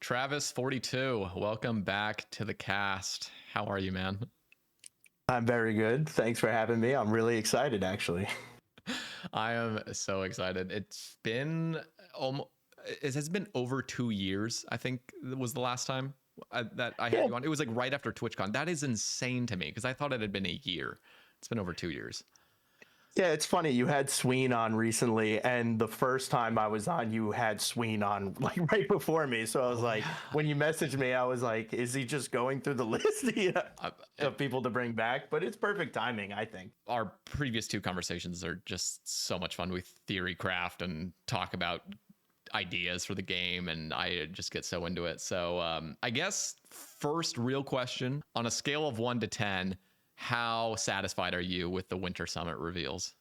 Travis42, welcome back to the cast. How are you, man? I'm very good. Thanks for having me. I'm really excited, actually. I am so excited. It's been almost, it has been over 2 years, I think was the last time that I had you on. It was like right after TwitchCon. That is insane to me because I thought it had been a year. It's been over 2 years. Yeah, it's funny. You had Sween on recently, and the first time I was on, you had Sween on like right before me. So I was when you messaged me, I was like, is he just going through the list of people to bring back? But it's perfect timing, I think. Our previous two conversations are just so much fun. We theory craft and talk about ideas for the game, and I just get so into it. So I guess first real question, on a scale of 1 to 10, how satisfied are you with the Winter Summit reveals?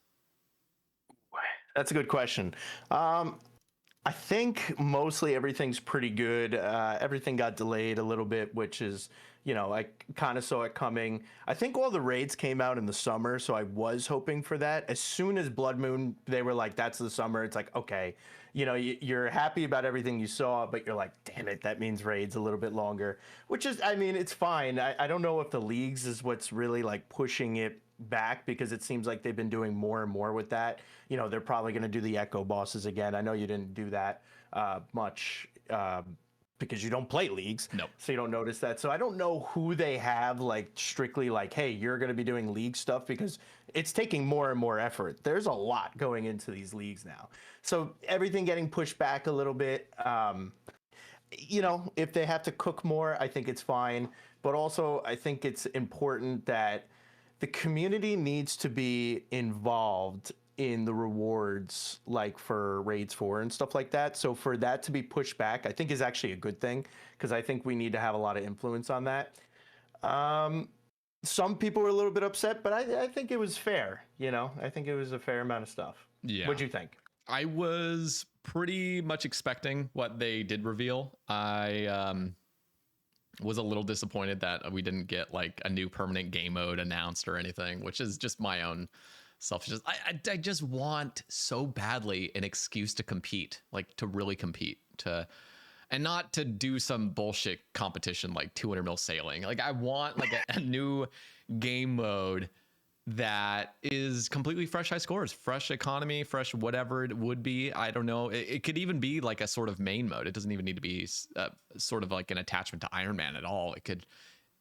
That's a good question. I think mostly everything's pretty good. Everything got delayed a little bit, which is, I kind of saw it coming. I think all the raids came out in the summer, so I was hoping for that. As soon as Blood Moon, they were like, that's the summer. It's like, okay, you're happy about everything you saw, but you're like, damn it, that means raids a little bit longer, which is, I mean, it's fine. I don't know if the leagues is what's really like pushing it back, because it seems like they've been doing more and more with that. They're probably going to do the echo bosses again. I know you didn't do that much because you don't play leagues. No. So you don't notice that. So I don't know who they have like strictly like, hey, you're going to be doing league stuff, because it's taking more and more effort. There's a lot going into these leagues now. So everything getting pushed back a little bit. If they have to cook more, I think it's fine. But also, I think it's important that the community needs to be involved in the rewards, like for raids 4 and stuff like that. So for that to be pushed back, I think is actually a good thing, because I think we need to have a lot of influence on that. Some people were a little bit upset, but I think it was fair. I think it was a fair amount of stuff. Yeah. What'd you think? I was pretty much expecting what they did reveal. I was a little disappointed that we didn't get like a new permanent game mode announced or anything, which is just my own selfish. I just want so badly an excuse to compete, like to really compete, and not to do some bullshit competition like 200 mil sailing. Like I want like a new game mode that is completely fresh high scores, fresh economy, fresh whatever it would be. I don't know. It could even be like a sort of main mode. It doesn't even need to be sort of like an attachment to Ironman at all.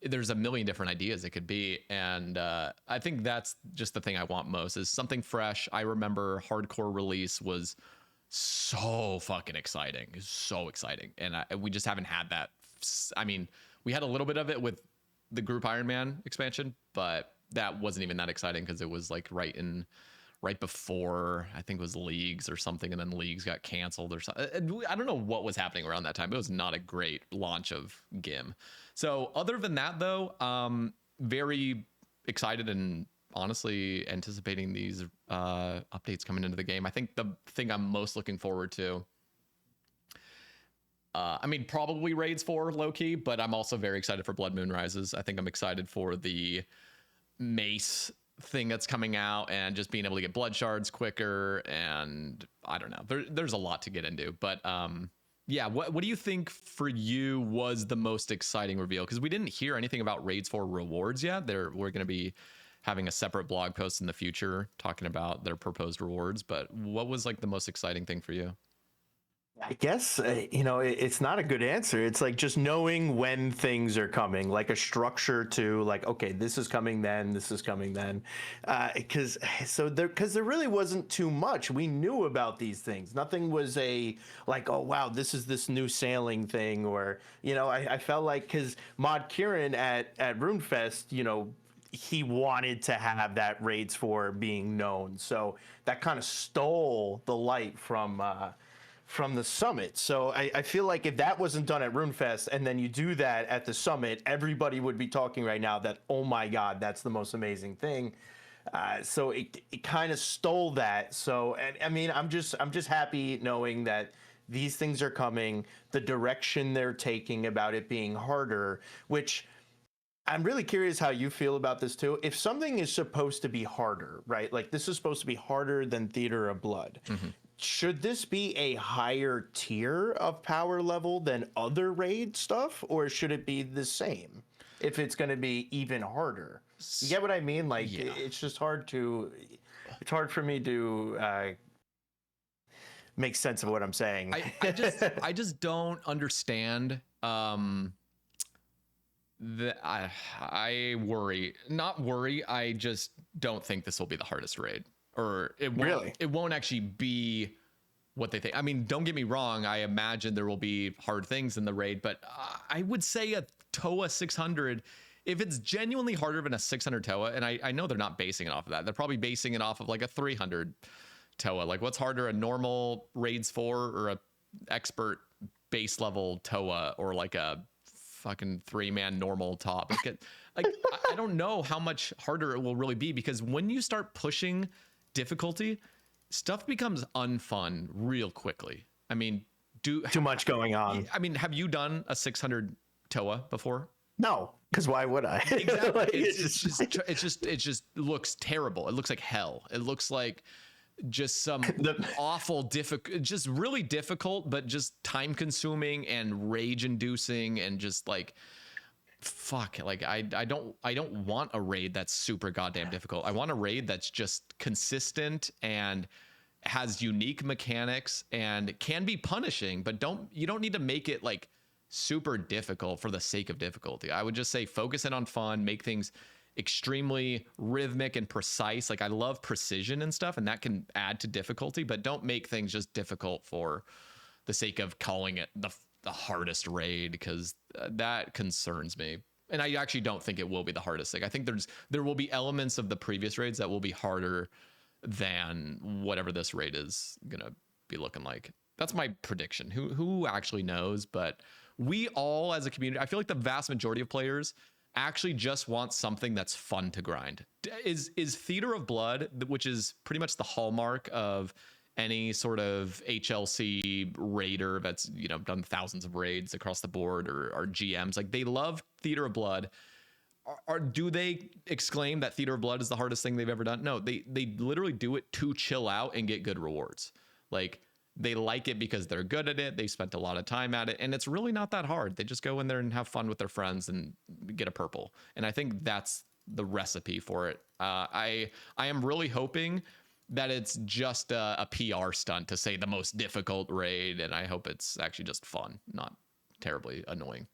There's a million different ideas it could be. And I think that's just the thing I want most, is something fresh. I remember hardcore release was so fucking exciting. So exciting. And we just haven't had that. I mean, we had a little bit of it with the group Ironman expansion, but that wasn't even that exciting because it was like right before, I think it was leagues or something, and then leagues got canceled or something. I don't know what was happening around that time. It was not a great launch of GIM. So other than that, though, very excited and honestly anticipating these updates coming into the game. I think the thing I'm most looking forward to, I mean, probably raids 4 low-key, but I'm also very excited for Blood Moon Rises. I think I'm excited for the mace thing that's coming out and just being able to get blood shards quicker. And I don't know, there's a lot to get into, but yeah, what do you think for you was the most exciting reveal? Because we didn't hear anything about raids 4 rewards yet. We're going to be having a separate blog post in the future talking about their proposed rewards, but what was like the most exciting thing for you? I guess, it's not a good answer. It's like just knowing when things are coming, like a structure to like, okay, this is coming then, this is coming then. Because there really wasn't too much. We knew about these things. Nothing was like, oh, wow, this is this new sailing thing. Or, I felt like, because Mod Kieran at RuneFest, he wanted to have that raids 4 being known. So that kind of stole the light from the summit. So I feel like if that wasn't done at RuneFest and then you do that at the summit, everybody would be talking right now that, oh my God, that's the most amazing thing. So it kind of stole that. So, and I mean, I'm just happy knowing that these things are coming, the direction they're taking about it being harder, which I'm really curious how you feel about this too. If something is supposed to be harder, right? Like this is supposed to be harder than Theater of Blood. Mm-hmm. should this be a higher tier of power level than other raid stuff, or should it be the same if it's going to be even harder? You get what I mean? Like, Yeah. it's just hard for me to make sense of what I'm saying. I just don't understand. I worry, not worry. I just don't think this will be the hardest raid, or it won't. Really? It won't actually be what they think. I mean, don't get me wrong. I imagine there will be hard things in the raid, but I would say a TOA 600. If it's genuinely harder than a 600 TOA, and I know they're not basing it off of that. They're probably basing it off of like a 300 TOA. Like, what's harder, a normal raids 4 or a expert base level TOA, or like a fucking 3-man normal top? I don't know how much harder it will really be, because when you start pushing difficulty, stuff becomes unfun real quickly. I mean, too much going on. I mean, have you done a 600 TOA before? No, because why would I? Exactly. Like, it just looks terrible. It looks like hell. It looks like just some awful difficult, just really difficult, but just time consuming and rage inducing, and just like, fuck, like I don't want a raid that's super goddamn difficult. I want a raid that's just consistent and has unique mechanics and can be punishing, but you don't need to make it like super difficult for the sake of difficulty. I would just say focus in on fun, make things extremely rhythmic and precise. Like, I love precision and stuff, and that can add to difficulty, but don't make things just difficult for the sake of calling it the hardest raid, because that concerns me. And I actually don't think it will be the hardest thing. I think there will be elements of the previous raids that will be harder than whatever this raid is gonna be looking like. That's my prediction. Who actually knows? But we all, as a community, I feel like the vast majority of players actually just want something that's fun to grind. Is Theater of Blood, which is pretty much the hallmark of any sort of HLC raider that's, you know, done thousands of raids across the board, or GMs, like, they love Theater of Blood. Do they exclaim that Theater of Blood is the hardest thing they've ever done? No, they literally do it to chill out and get good rewards. Like, they like it because they're good at it. They spent a lot of time at it, and it's really not that hard. They just go in there and have fun with their friends and get a purple. And I think that's the recipe for it. I am really hoping that it's just a PR stunt to say the most difficult raid, and I hope it's actually just fun, not terribly annoying.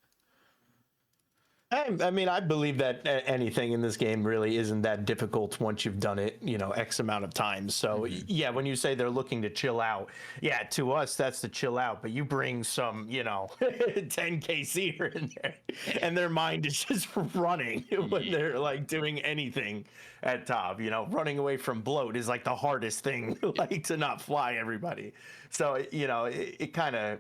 I mean, I believe that anything in this game really isn't that difficult once you've done it, you know, X amount of times. So, yeah, when you say they're looking to chill out, yeah, to us, that's to chill out. But you bring some, you know, 10K seer in there, and their mind is just running when they're like doing anything at top. You know, running away from bloat is like the hardest thing, like, to not fly everybody. So, you know, it kind of...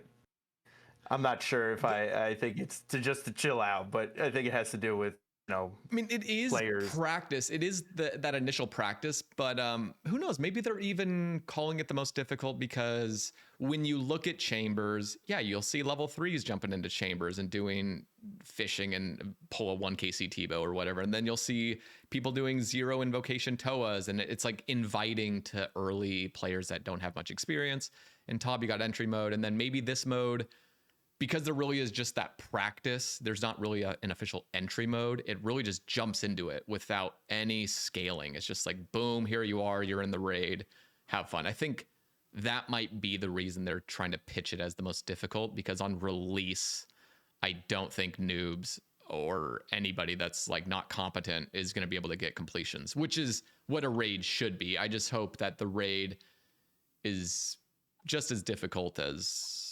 I'm not sure if I think it's to chill out, but I think it has to do with, you know, I mean, it is players. Practice. It is that initial practice, but who knows? Maybe they're even calling it the most difficult because when you look at chambers, yeah, you'll see level 3s jumping into chambers and doing fishing and pull a 1kc T-bow or whatever, and then you'll see people doing 0 invocation TOAs, and it's like inviting to early players that don't have much experience. In top, you got entry mode, and then maybe this mode, because there really is just that practice, there's not really an official entry mode. It really just jumps into it without any scaling. It's just like, boom, here you are, you're in the raid, have fun. I think that might be the reason they're trying to pitch it as the most difficult, because on release, I don't think noobs or anybody that's like not competent is going to be able to get completions, which is what a raid should be. I just hope that the raid is just as difficult as,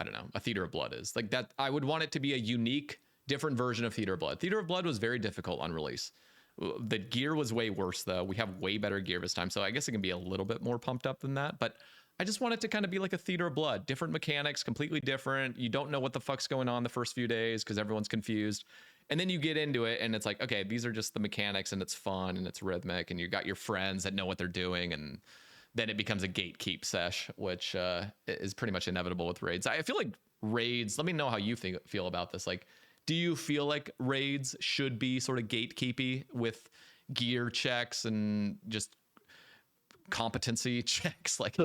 I don't know, a Theater of Blood is. Like, that, I would want it to be a unique, different version of Theater of Blood. Theater of Blood was very difficult on release. The gear was way worse, though. We have way better gear this time, so I guess it can be a little bit more pumped up than that. But I just want it to kind of be like a Theater of Blood. Different mechanics, completely different. You don't know what the fuck's going on the first few days because everyone's confused. And then you get into it, and it's like, okay, these are just the mechanics, and it's fun, and it's rhythmic, and you got your friends that know what they're doing, and then it becomes a gatekeep sesh, which is pretty much inevitable with raids. I feel like raids, let me know how you feel about this. Like, do you feel like raids should be sort of gatekeepy with gear checks and just competency checks? Like,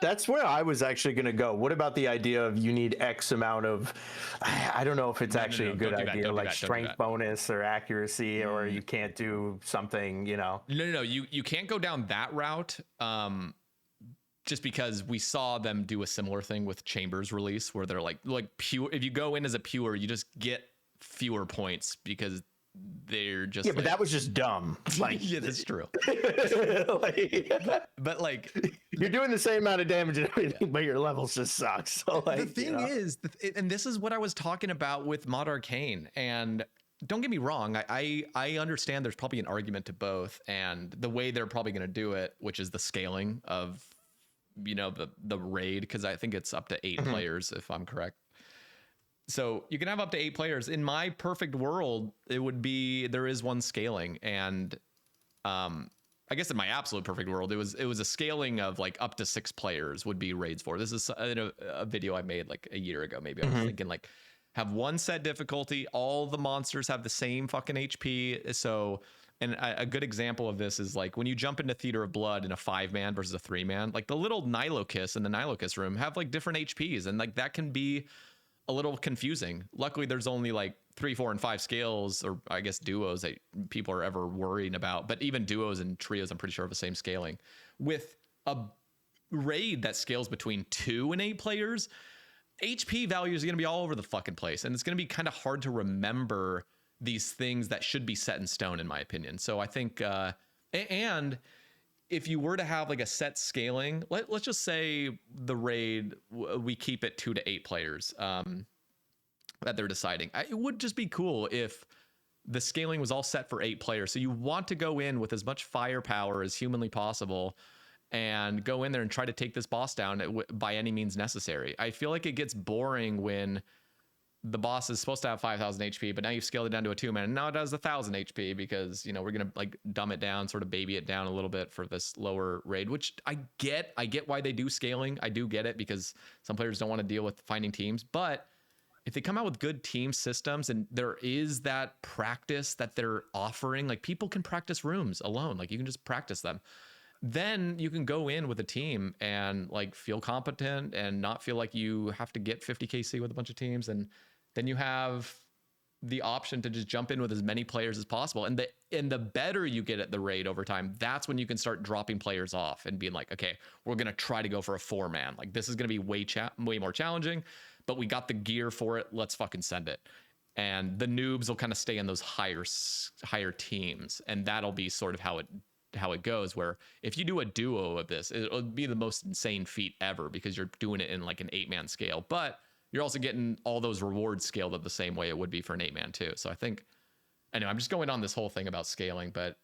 That's where I was actually going to go. What about the idea of you need X amount of, I don't know if it's actually a good idea, like strength bonus or accuracy, or you can't do something, you know? No. You can't go down that route. Just because we saw them do a similar thing with Chambers release, where they're like pure. If you go in as a pure, you just get fewer points because they're just but that was just dumb. Like, yeah, that's true. but like, you're doing the same amount of damage and everything, but your levels just suck. So like, the thing is, and this is what I was talking about with Mod Arcane, and don't get me wrong, I understand there's probably an argument to both, and the way they're probably going to do it, which is the scaling of, you know, the raid, because I think it's up to 8 players if I'm correct. So you can have up to 8 players. In my perfect world, it would be, there is one scaling, and I guess in my absolute perfect world, it was a scaling of like up to 6 players would be raids for. This is a video I made like a year ago. Maybe I was thinking like, have one set difficulty, all the monsters have the same fucking HP. So, and a good example of this is like when you jump into Theater of Blood in a 5-man versus a 3-man, like the little Nilokiss in the Nilokiss room have like different HPs, and like that can be a little confusing. Luckily, there's only like 3, 4, and 5 scales, or I guess duos, that people are ever worrying about. But even duos and trios, I'm pretty sure have the same scaling. With a raid that scales between 2 and 8 players, HP values are going to be all over the fucking place, and it's going to be kind of hard to remember these things that should be set in stone, in my opinion. So I think, and if you were to have like a set scaling, let's just say the raid, we keep it 2 to 8 players that they're deciding. It would just be cool if the scaling was all set for 8 players. So you want to go in with as much firepower as humanly possible and go in there and try to take this boss down by any means necessary. I feel like it gets boring when the boss is supposed to have 5,000 HP, but now you've scaled it down to a 2-man, and now it has 1,000 HP because, you know, we're gonna like dumb it down, sort of baby it down a little bit for this lower raid, which I get why they do scaling. I do get it, because some players don't want to deal with finding teams. But if they come out with good team systems and there is that practice that they're offering, like people can practice rooms alone, like you can just practice them, then you can go in with a team and like feel competent and not feel like you have to get 50 KC with a bunch of teams. And then you have the option to just jump in with as many players as possible. And the better you get at the raid over time, that's when you can start dropping players off and being like, okay, we're going to try to go for a 4-man. Like this is going to be way more challenging, but we got the gear for it. Let's fucking send it. And the noobs will kind of stay in those higher teams. And that'll be sort of how it goes, where if you do a duo of this, it'll be the most insane feat ever, because you're doing it in like an 8-man scale, but you're also getting all those rewards scaled up the same way it would be for an 8-man too. So I think, anyway, I'm just going on this whole thing about scaling, but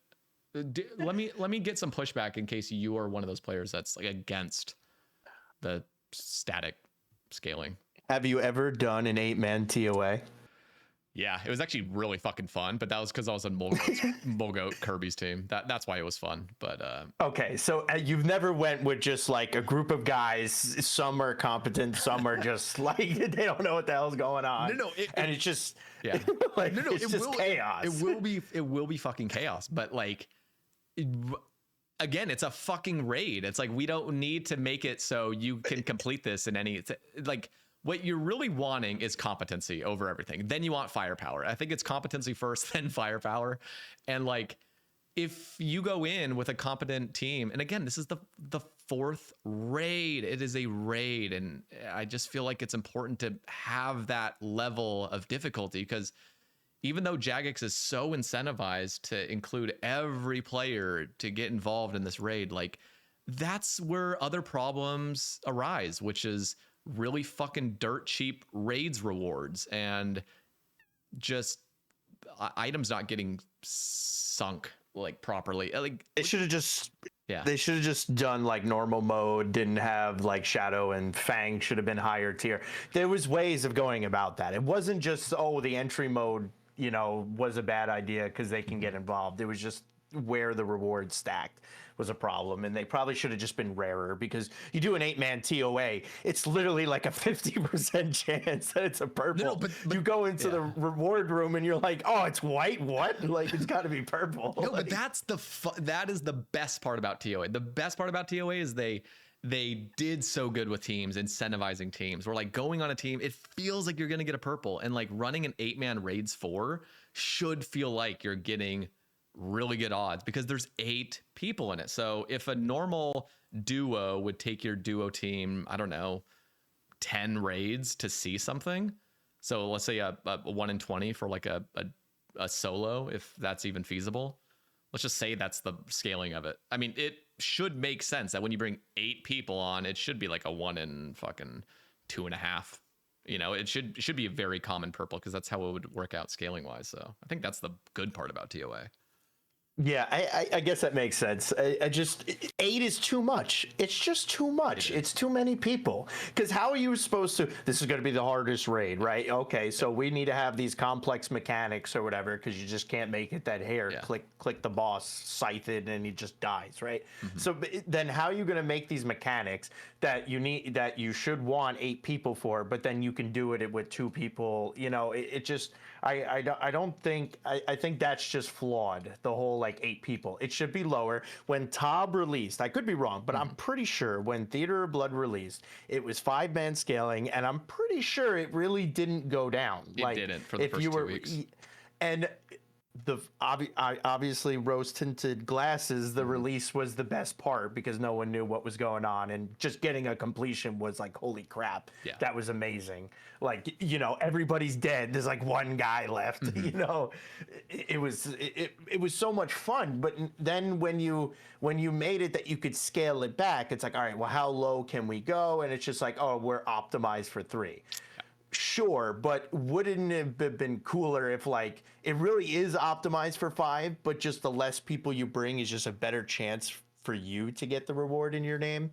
let me get some pushback in case you are one of those players that's like against the static scaling. Have you ever done an 8-man TOA? Yeah, it was actually really fucking fun, but that was because I was on Mulgoat Kirby's team. That's why it was fun. But okay, so you've never went with just like a group of guys. Some are competent, some are just like they don't know what the hell's going on. No, and it's just like it's just chaos. It will be fucking chaos. But like, again, it's a fucking raid. It's like we don't need to make it so you can complete this in any like. What you're really wanting is competency over everything. Then you want firepower. I think it's competency first, then firepower. And like, if you go in with a competent team, and again, this is the 4th raid. It is a raid. And I just feel like it's important to have that level of difficulty, because even though Jagex is so incentivized to include every player to get involved in this raid, like that's where other problems arise, which is really fucking dirt cheap raids rewards and just items not getting sunk like properly. Like they should have just done like normal mode, didn't have like Shadow and Fang should have been higher tier. There was ways of going about that. It wasn't just, oh, the entry mode, you know, was a bad idea because they can get involved. It was just where the rewards stacked was a problem, and they probably should have just been rarer, because you do an 8-man TOA, it's literally like a 50% chance that it's a purple. No, but you go into the reward room and you're like, oh, it's white? What? Like, it's got to be purple. No, like, but that is the best part about TOA. The best part about TOA is they they did so good with teams, incentivizing teams. We're like going on a team, it feels like you're going to get a purple, and like running an 8-man raids 4 should feel like you're getting really good odds because there's 8 people in it. So if a normal duo would take your duo team, I don't know, 10 raids to see something. So let's say a 1 in 20 for like a solo, if that's even feasible. Let's just say that's the scaling of it. I mean, it should make sense that when you bring 8 people on, it should be like a 1 in fucking 2.5. You know, it should be a very common purple because that's how it would work out scaling wise. So I think that's the good part about TOA. Yeah, I guess that makes sense. I just 8 is too much. It's just too much. It's too many people. Because how are you supposed to? This is going to be the hardest raid, right? Okay, so we need to have these complex mechanics or whatever because you just can't make it that hair. Yeah. Click the boss, scythe it, and he just dies, right? Mm-hmm. So then how are you going to make these mechanics that you should want 8 people for, but then you can do it with 2 people? You know, it just. I don't think I think that's just flawed, the whole like 8 people. It should be lower. When Tob released, I could be wrong, but I'm pretty sure when Theater of Blood released, it was 5-man scaling, and I'm pretty sure it really didn't go down. It didn't for the first 2 weeks. And obviously rose-tinted glasses, the release was the best part because no one knew what was going on, and just getting a completion was like, holy crap, that was amazing. Like, you know, everybody's dead, there's like 1 guy left. You know, it was so much fun. But then when you made it that you could scale it back, it's like, all right, well, how low can we go? And it's just like, oh, we're optimized for 3. Sure, but wouldn't it have been cooler if like it really is optimized for 5, but just the less people you bring is just a better chance for you to get the reward in your name?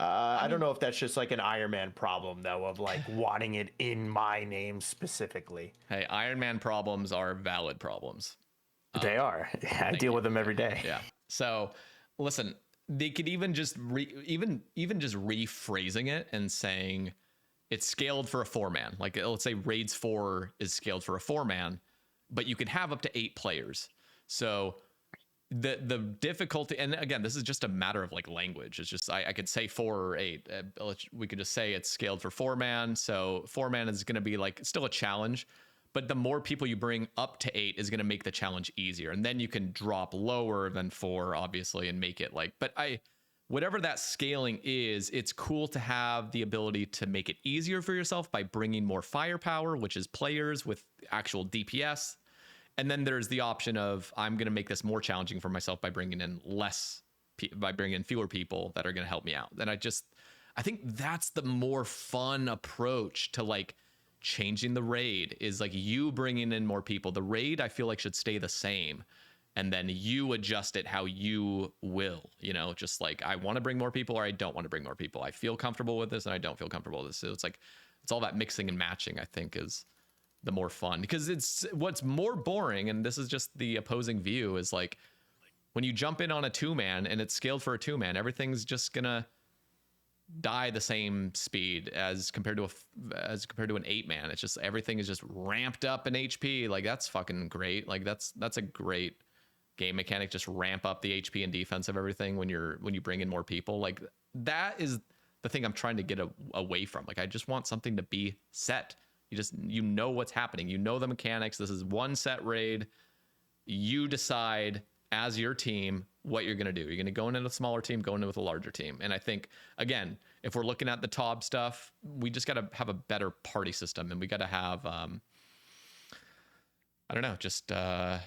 I don't know if that's just like an Ironman problem though, of like wanting it in my name specifically. Hey, Ironman problems are valid problems. They are. I deal with them every day. Yeah. So listen, they could even just even just rephrasing it and saying it's scaled for a 4-man. Like let's say Raids 4 is scaled for a 4-man, but you can have up to 8 players. So the difficulty, and again, this is just a matter of like language. It's just I could say 4 or 8. We could just say it's scaled for 4-man. So 4-man is going to be like still a challenge, but the more people you bring up to 8 is going to make the challenge easier. And then you can drop lower than 4, obviously, and make it like. But whatever that scaling is, it's cool to have the ability to make it easier for yourself by bringing more firepower, which is players with actual DPS. And then there's the option of I'm going to make this more challenging for myself by bringing in fewer people that are going to help me out. And I think that's the more fun approach to like changing the raid, is like you bringing in more people. The raid I feel like should stay the same. And then you adjust it how you will, you know, just like I want to bring more people or I don't want to bring more people. I feel comfortable with this and I don't feel comfortable with this. So it's like, it's all that mixing and matching, I think, is the more fun, because it's what's more boring. And this is just the opposing view, is like when you jump in on a 2-man and it's scaled for a 2-man, everything's just going to die the same speed as compared to an 8-man. It's just everything is just ramped up in HP. Like that's fucking great. Like that's a great game mechanic. Just ramp up the HP and defense of everything when you bring in more people. Like that is the thing I'm trying to get away from. Like I just want something to be set. You know what's happening. You know the mechanics. This is one set raid. You decide as your team what you're going to do. You're going to go in a smaller team, go in with a larger team. And I think, again, if we're looking at the TOB stuff, we just got to have a better party system, and we got to have, I don't know, just a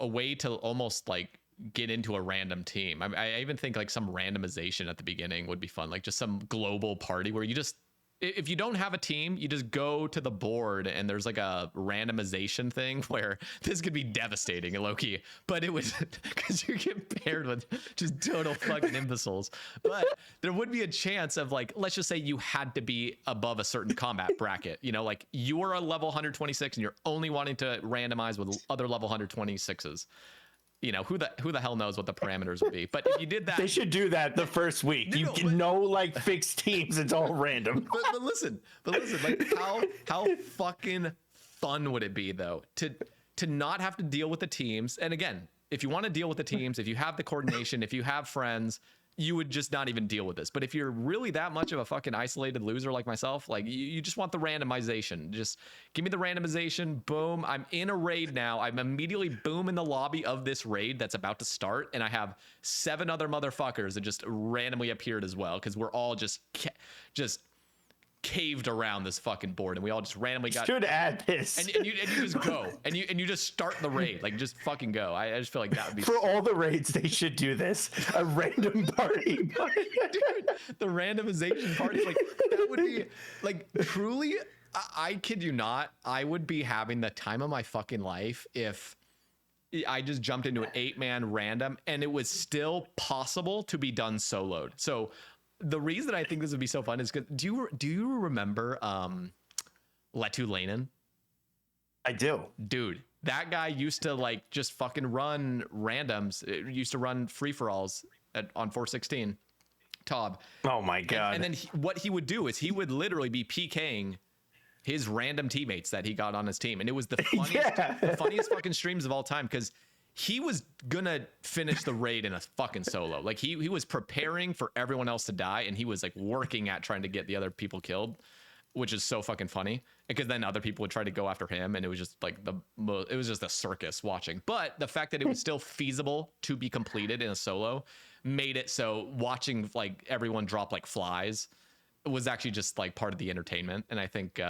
way to almost like get into a random team. I even think like some randomization at the beginning would be fun. Like just some global party where you just, if you don't have a team, you just go to the board and there's like a randomization thing where this could be devastating and low-key, but it was because you get paired with just total fucking imbeciles. But there would be a chance of like, let's just say you had to be above a certain combat bracket, you know, like you are a level 126 and you're only wanting to randomize with other level 126s. You know, who the hell knows what the parameters would be. But if you did that, they should do that the first week. No like fixed teams. It's all random. But listen, like how fucking fun would it be though to not have to deal with the teams? And again, if you want to deal with the teams, if you have the coordination, if you have friends, you would just not even deal with this. But if you're really that much of a fucking isolated loser like myself, like you just want the randomization. Just give me the randomization. Boom. I'm in a raid now. I'm immediately boom in the lobby of this raid that's about to start. And I have 7 other motherfuckers that just randomly appeared as well. Cause we're all just caved around this fucking board, and we all just randomly got should add this, and you just go and you just start the raid, like just fucking go. I just feel like that would be for all the raids. They should do this, a random party. Dude, the randomization party, like that would be like truly. I kid you not, I would be having the time of my fucking life if I just jumped into an 8-man random and it was still possible to be done soloed. So the reason I think this would be so fun is because do you remember Letu Lanen? I do. Dude, that guy used to like just fucking run randoms. It used to run free-for-alls on 416 Tob. Oh my god. And then what he would do is he would literally be PKing his random teammates that he got on his team. And it was the funniest, the funniest fucking streams of all time, because he was gonna finish the raid in a fucking solo. Like he was preparing for everyone else to die, and he was like working at trying to get the other people killed, which is so fucking funny. Because then other people would try to go after him, and it was just like it was just a circus watching. But the fact that it was still feasible to be completed in a solo made it so watching like everyone drop like flies was actually just like part of the entertainment. And I think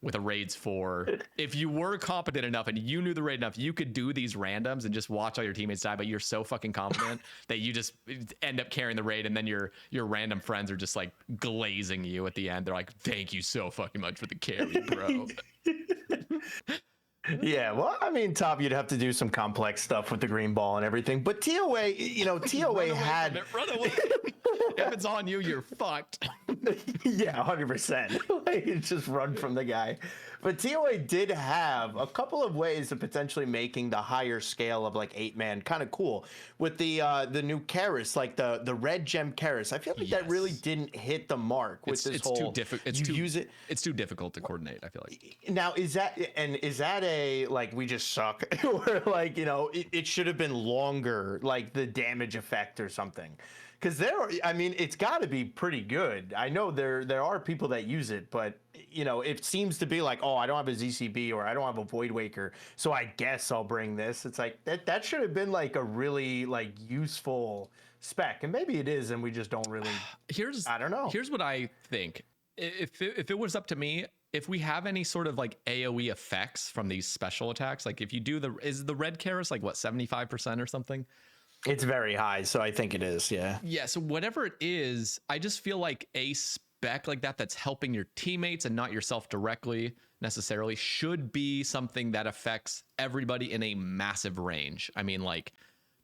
with a raids 4, if you were competent enough and you knew the raid enough, you could do these randoms and just watch all your teammates die. But you're so fucking confident that you just end up carrying the raid, and then your random friends are just like glazing you at the end. They're like, "Thank you so fucking much for the carry, bro." Yeah, well, I mean, Top, you'd have to do some complex stuff with the green ball and everything. But TOA, TOA had. Run away. If it's on you, you're fucked. Yeah, 100%. Like, just run from the guy. But TOA did have a couple of ways of potentially making the higher scale of like 8-man kind of cool with the new Karis, like the red gem Karis. I feel like that really didn't hit the mark with this whole. Too difficult. It's too difficult to coordinate, I feel like. Now is that a like we just suck, or like it should have been longer, like the damage effect or something? Because it's got to be pretty good. I know there are people that use it, but it seems to be like, oh, I don't have a ZCB or I don't have a Void Waker, so I guess I'll bring this. It's like that should have been like a really like useful spec, and maybe it is, and we just don't really. I don't know. Here's what I think. If it was up to me, if we have any sort of like AoE effects from these special attacks, like if you do is the red Karis like what 75% or something? It's very high, so I think it is, yeah. Yeah, so whatever it is, I just feel like a spec like that's helping your teammates and not yourself directly necessarily should be something that affects everybody in a massive range. I mean, like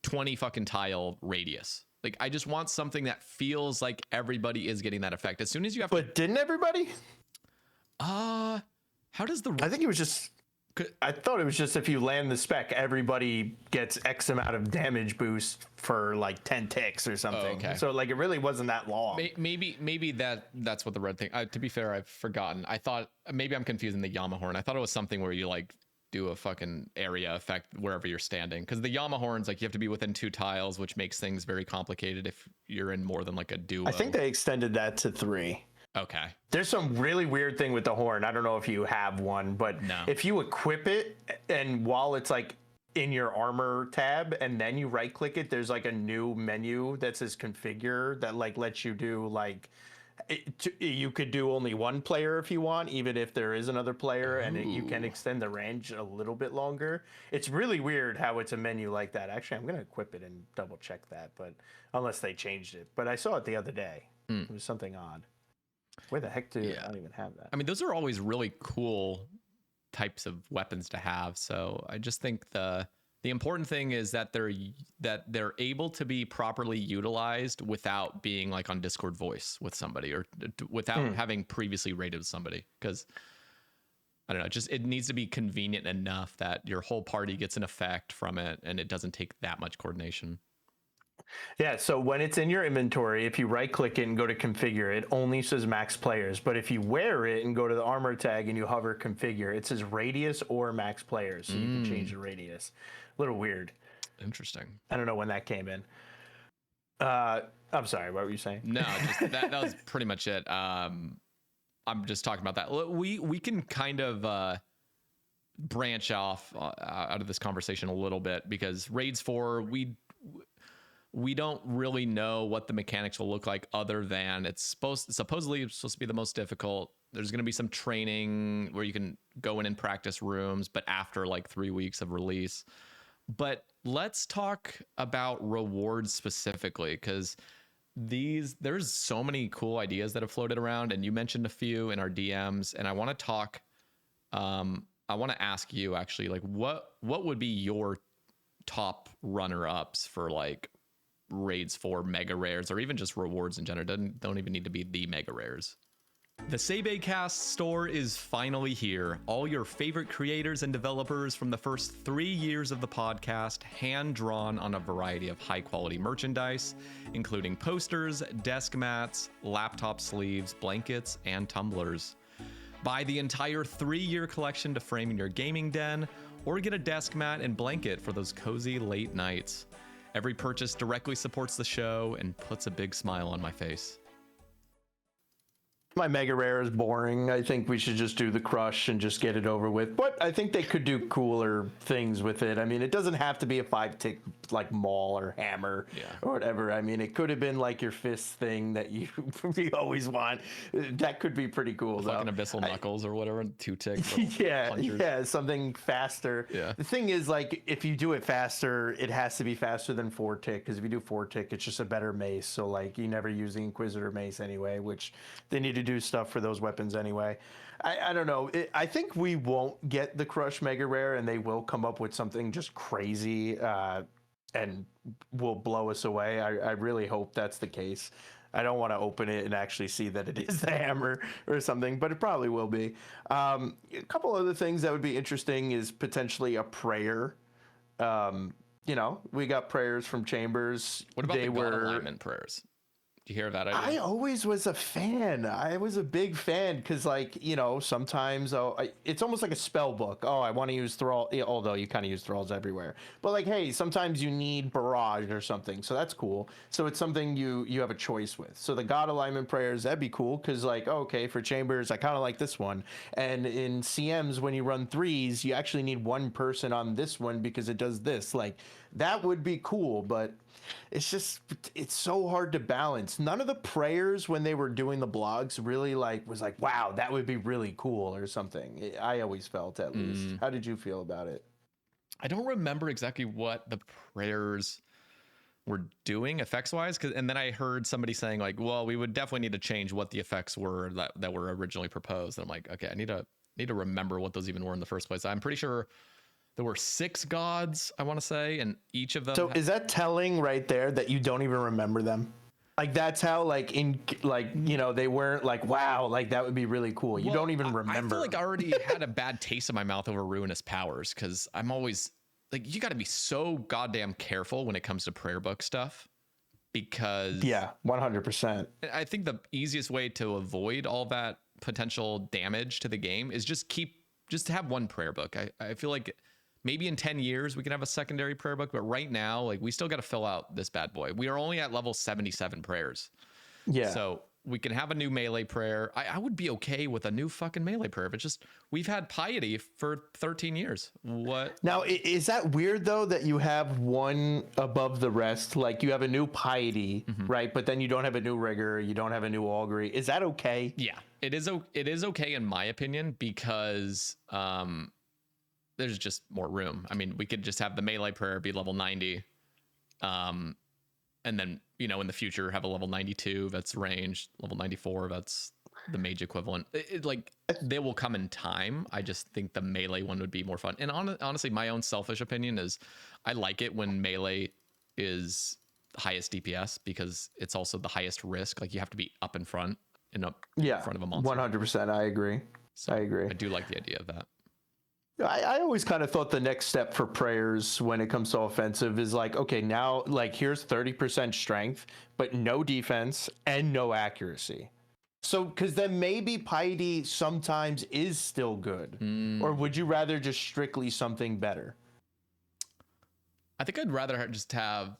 20 fucking tile radius. Like, I just want something that feels like everybody is getting that effect. As soon as you have But didn't everybody? How does the... I think it was just... I thought it was just if you land the spec, everybody gets X amount of damage boost for like 10 ticks or something. Oh, okay. So like it really wasn't that long. Maybe that's what the red thing. To be fair, I've forgotten. I thought maybe I'm confusing the Yamahorn. I thought it was something where you like do a fucking area effect wherever you're standing. Because the Yamahorn's like you have to be within 2 tiles, which makes things very complicated if you're in more than like a duo. I think they extended that to 3. Okay. There's some really weird thing with the horn. I don't know if you have one, but if you equip it and while it's like in your armor tab and then you right click it, there's like a new menu that says configure that like lets you do like you could do only 1 player if you want, even if there is another player. Ooh. And you can extend the range a little bit longer. It's really weird how it's a menu like that. Actually, I'm going to equip it and double check that, but unless they changed it. But I saw it the other day. It was something odd. Where the heck do I don't even have that? I mean, those are always really cool types of weapons to have. So I just think the important thing is that they're able to be properly utilized without being like on Discord voice with somebody or without having previously raided with somebody. Because I don't know, just it needs to be convenient enough that your whole party gets an effect from it and it doesn't take that much coordination. Yeah, so when it's in your inventory, if you right click it and go to configure, it only says max players. But if you wear it and go to the armor tag and you hover configure, it says radius or max players. So you can change the radius. A little weird. Interesting. I don't know when that came in. I'm sorry, what were you saying? No, just that was pretty much it. I'm just talking about that. We can kind of branch off out of this conversation a little bit, because Raids 4, we don't really know what the mechanics will look like, other than supposedly it's supposed to be the most difficult. There's going to be some training where you can go in and practice rooms, but after like 3 weeks of release. But let's talk about rewards specifically, because there's so many cool ideas that have floated around, and you mentioned a few in our DMs, and I want to talk. I want to ask you actually, like, what would be your top runner-ups for like Raids 4 mega rares, or even just rewards in general? Don't even need to be the mega rares. The Sae Bae Cast store is finally here. All your favorite creators and developers from the first 3 years of the podcast, hand-drawn on a variety of high-quality merchandise, including posters, desk mats, laptop sleeves, blankets, and tumblers. Buy the entire 3-year collection to frame in your gaming den, or get a desk mat and blanket for those cozy late nights. Every purchase directly supports the show and puts a big smile on my face. My mega rare is boring. I think we should just do the crush and just get it over with. But I think they could do cooler things with it. I mean, it doesn't have to be a 5-tick like maul or hammer or whatever. I mean, it could have been like your fist thing that you always want. That could be pretty cool, though. Like an abyssal knuckles or whatever, 2-tick. Yeah, something faster. Yeah. The thing is, like, if you do it faster, it has to be faster than 4-tick, because if you do 4-tick, it's just a better mace. So like, you never use the Inquisitor mace anyway, which they need to do stuff for those weapons anyway. I don't know. I think we won't get the Crush Mega Rare, and they will come up with something just crazy and will blow us away. I really hope that's the case. I don't want to open it and actually see that it is the hammer or something, but it probably will be. A couple other things that would be interesting is potentially a prayer. You know, we got prayers from Chambers. What about the God alignment prayers? Do you hear that idea? I always was a fan. I was a big fan because, like, you know, sometimes it's almost like a spell book. Oh, I want to use Thrall, although you kind of use Thralls everywhere. But, like, hey, sometimes you need Barrage or something, so that's cool. So it's something you have a choice with. So the God Alignment Prayers, that'd be cool because, like, okay, for Chambers, I kind of like this one. And in CMs, when you run 3s, you actually need one person on this one because it does this. Like, that would be cool, but it's so hard to balance. None of the prayers when they were doing the blogs really was like, wow, that would be really cool or something. I always felt, at least. How did you feel about it? I don't remember exactly what the prayers were doing effects wise, and then I heard somebody saying like, well, we would definitely need to change what the effects were that were originally proposed. And I'm like, okay, I need to remember what those even were in the first place. I'm pretty sure there were 6 gods, I want to say, and each of them. So is that telling right there that you don't even remember them? Like, that's how, like, you know, they weren't like, wow, like that would be really cool. You don't even remember. I feel like I already had a bad taste in my mouth over ruinous powers, because I'm always like, you got to be so goddamn careful when it comes to prayer book stuff, because 100%. I think the easiest way to avoid all that potential damage to the game is just have one prayer book. I feel like maybe in 10 years we can have a secondary prayer book, but right now, like, we still got to fill out this bad boy. We are only at level 77 prayers. Yeah. So we can have a new melee prayer. I would be okay with a new fucking melee prayer, but just, we've had piety for 13 years. What? Now, is that weird though, that you have one above the rest? Like, you have a new piety, right? But then you don't have a new rigor. You don't have a new augury. Is that okay? Yeah, it is okay in my opinion, because, there's just more room. I mean, we could just have the melee prayer be level 90. And then, you know, in the future have a level 92 that's ranged, level 94 that's the mage equivalent. Like, they will come in time. I just think the melee one would be more fun. And honestly, my own selfish opinion is I like it when melee is highest DPS, because it's also the highest risk. Like, you have to be up in front and up in front of a monster. 100%. I agree. So I agree. I do like the idea of that. I always kind of thought the next step for prayers when it comes to offensive is like, okay, now, like, here's 30% strength, but no defense and no accuracy. So, because then maybe piety sometimes is still good. Or would you rather just strictly something better? I think I'd rather just have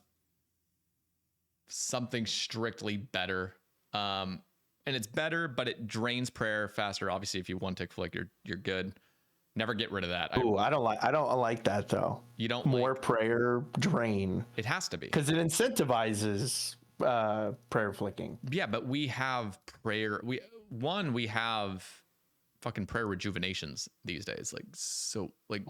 something strictly better. And it's better, but it drains prayer faster. Obviously, if you one tick flick, you're good. Never get rid of that. Ooh, I don't like that though. You don't more like, prayer drain. it has to be because it incentivizes prayer flicking. Yeah, but we have prayer. We have fucking prayer rejuvenations these days. Like, so like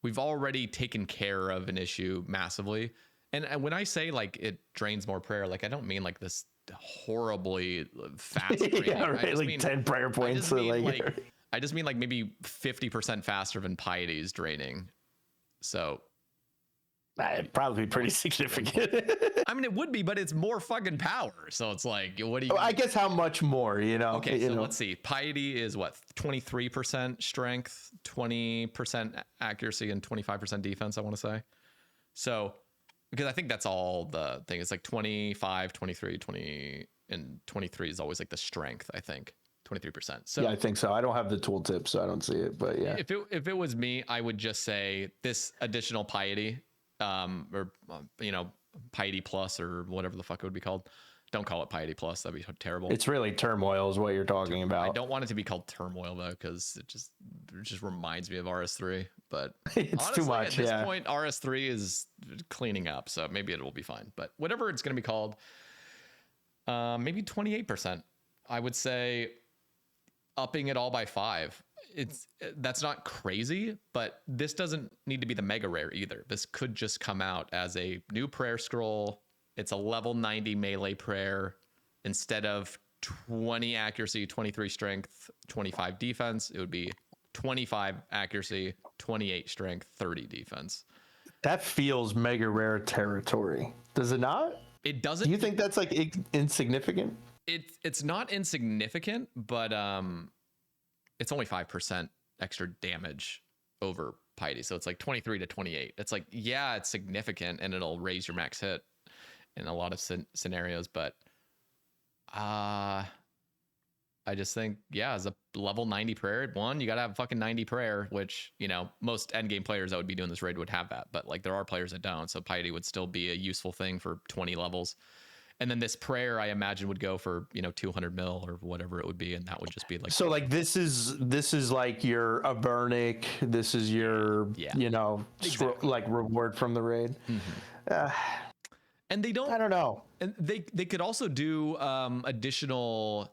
we've already taken care of an issue massively. And when I say like it drains more prayer, like I don't mean like this horribly fast draining. Yeah, right. I just Like mean, 10 prayer points. I just mean like maybe 50% faster than piety's draining. So it'd probably be pretty significant. I mean, it would be, but it's more fucking power. So it's like, what do you? I guess how much more, you know? Okay, so let's see. Piety is what, 23% strength, 20% accuracy, and 25% defense, I want to say. So, because I think that's all the thing. It's like 25, 23, 20, and 23 is always like the strength, I think. 23%. So yeah, I think so. I don't have the tooltip, so I don't see it, but yeah. If it was me, I would just say this additional piety, piety plus or whatever the fuck it would be called. Don't call it piety plus. That'd be terrible. It's really turmoil is what you're talking about. I don't want it to be called turmoil though, because it just reminds me of RS3. But it's honestly, too much. At this point, RS3 is cleaning up, so maybe it will be fine. But whatever it's going to be called, maybe 28%. I would say upping it all by 5. That's not crazy, but this doesn't need to be the mega rare either. This could just come out as a new prayer scroll. It's a level 90 melee prayer. Instead of 20 accuracy, 23 strength, 25 defense, it would be 25 accuracy, 28 strength, 30 defense. That feels mega rare territory. Does it not? It doesn't. Do you think that's like insignificant? It's not insignificant, but it's only 5% extra damage over piety. So it's like 23 to 28. It's like, yeah, it's significant and it'll raise your max hit in a lot of scenarios, but I just think, yeah, as a level 90 prayer, one, you got to have fucking 90 prayer, which, you know, most endgame players that would be doing this raid would have that, but like there are players that don't. So piety would still be a useful thing for 20 levels. And then this prayer, I imagine, would go for, 200 mil or whatever it would be. And that would just be like, so like, this is like your Avernic, this is your, exactly. like reward from the raid. Mm-hmm. And they don't, I don't know. And they could also do additional,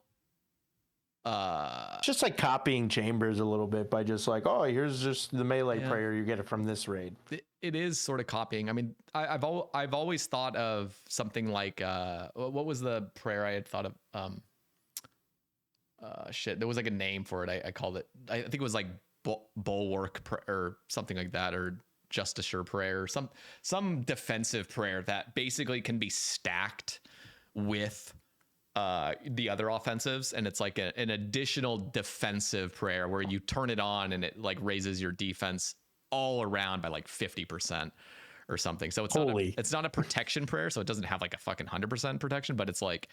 just like copying chambers a little bit by just like, oh, here's just the melee prayer, you get it from this raid. It is sort of copying. I mean, I've always thought of something like what was the prayer I had thought of? There was like a name for it. I called it. I think it was like bulwark or something like that, or just assure prayer, or some defensive prayer that basically can be stacked with the other offensives, and it's like an additional defensive prayer where you turn it on and it like raises your defense all around by like 50% or something. So it's not a protection prayer, so it doesn't have like a fucking 100% protection, but it's like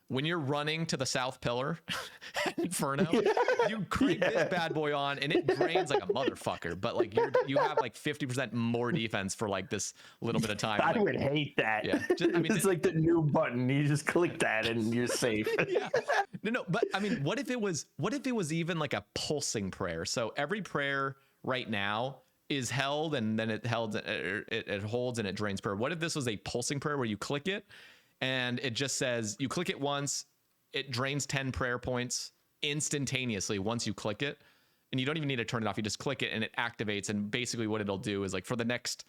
when you're running to the south pillar Inferno, you crank this bad boy on and it drains like a motherfucker, but like you have like 50% more defense for like this little bit of time. I would hate that. Yeah, it's like the new button. You just click that and you're safe. Yeah. No, but I mean, what if it was even like a pulsing prayer? So every prayer right now is held and then it holds and it drains prayer. What if this was a pulsing prayer where you click it and it just says, you click it once, it drains 10 prayer points instantaneously once you click it, and you don't even need to turn it off. You just click it and it activates, and basically what it'll do is like for the next,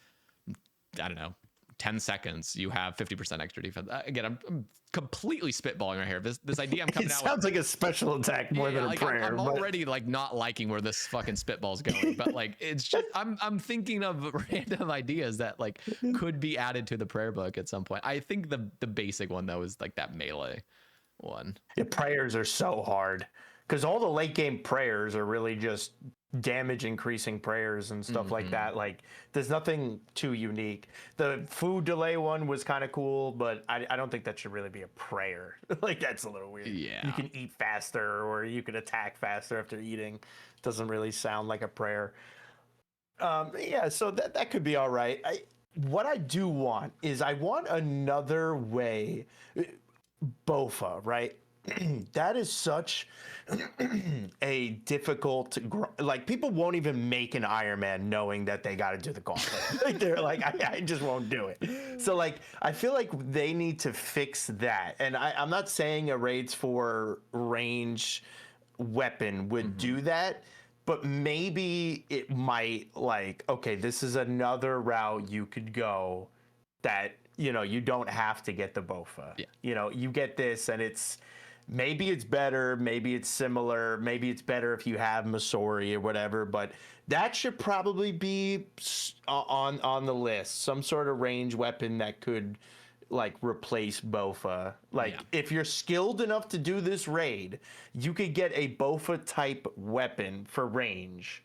I don't know, 10 seconds, you have 50% extra defense. Again, I'm completely spitballing right here. This idea I'm coming out with. It sounds like a special attack more than a prayer. I'm already like not liking where this fucking spitball's going, but like it's just I'm thinking of random ideas that like could be added to the prayer book at some point. I think the basic one though is like that melee one. Yeah, prayers are so hard because all the late game prayers are really just damage increasing prayers and stuff like that. Like there's nothing too unique. The food delay one was kind of cool, but I don't think that should really be a prayer. Like that's a little weird. Yeah, you can eat faster or you can attack faster after eating. Doesn't really sound like a prayer. So that could be all right. what I do want is I want another way. Bowfa, right? That is such a difficult, like people won't even make an Ironman knowing that they got to do the gauntlet. Like they're like, I just won't do it. So like, I feel like they need to fix that. And I'm not saying a raids for range weapon would do that, but maybe it might like, okay, this is another route you could go that, you know, you don't have to get the Bowfa. Yeah. You know, you get this and maybe it's better, maybe it's similar, maybe it's better if you have Masori or whatever, but that should probably be on the list. Some sort of range weapon that could like replace Bowfa. Like if you're skilled enough to do this raid, you could get a Bowfa type weapon for range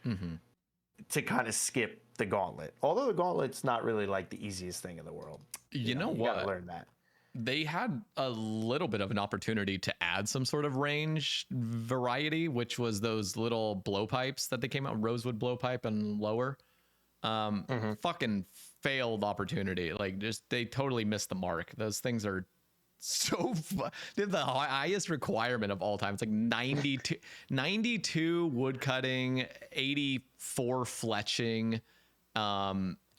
to kind of skip the gauntlet. Although the gauntlet's not really like the easiest thing in the world. You know you what? gotta learn that. They had a little bit of an opportunity to add some sort of range variety, which was those little blowpipes that they came out, rosewood blowpipe and lower. Fucking failed opportunity. Like just they totally missed the mark. Those things are so they're the highest requirement of all time. It's like 92 wood cutting, 84 fletching,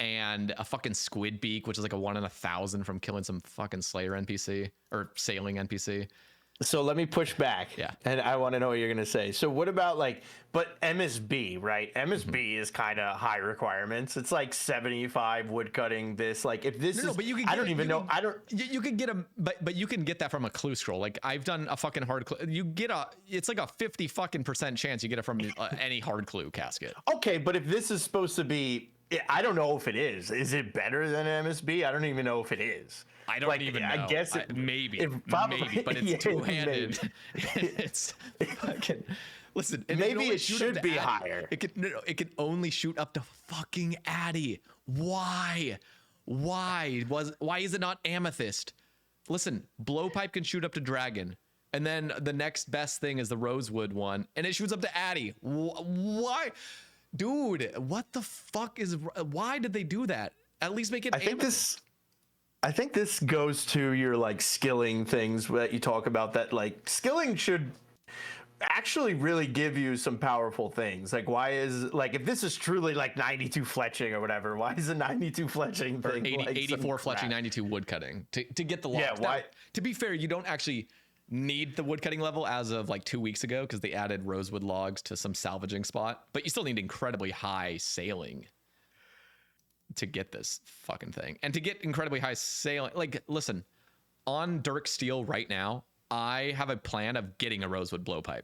and a fucking squid beak, which is like a 1 in 1,000 from killing some fucking Slayer NPC or sailing NPC. So let me push back. Yeah. And I want to know what you're going to say. So what about like, but MSB, right? MSB is kind of high requirements. It's like 75 wood cutting this. Like if this is, but you can I don't even know. I don't. You can get a, but you can get that from a clue scroll. Like I've done a fucking hard clue. You get it's like a 50 fucking % chance you get it from any hard clue casket. Okay. But if this is supposed to be, I don't know if it is. Is it better than MSB? I don't even know if it is. I don't even know. I guess maybe, but it's two-handed. It's fucking. Listen, maybe it should be higher. It can only shoot up to fucking Addy. Why? Why is it not Amethyst? Listen, Blowpipe can shoot up to Dragon, and then the next best thing is the Rosewood one, and it shoots up to Addy. Why, dude? What the fuck is? Why did they do that? At least make it. I think this goes to your like skilling things that you talk about, that like skilling should actually really give you some powerful things. Like why is like, if this is truly like 92 fletching or whatever, why is a 92 fletching thing 84 fletching, 92 wood cutting to get the logs? Yeah, why? Now, to be fair, you don't actually need the wood cutting level as of like 2 weeks ago because they added rosewood logs to some salvaging spot, but you still need incredibly high sailing to get this fucking thing. And to get incredibly high sailing, like, listen, on Dirk Steel right now, I have a plan of getting a rosewood blowpipe.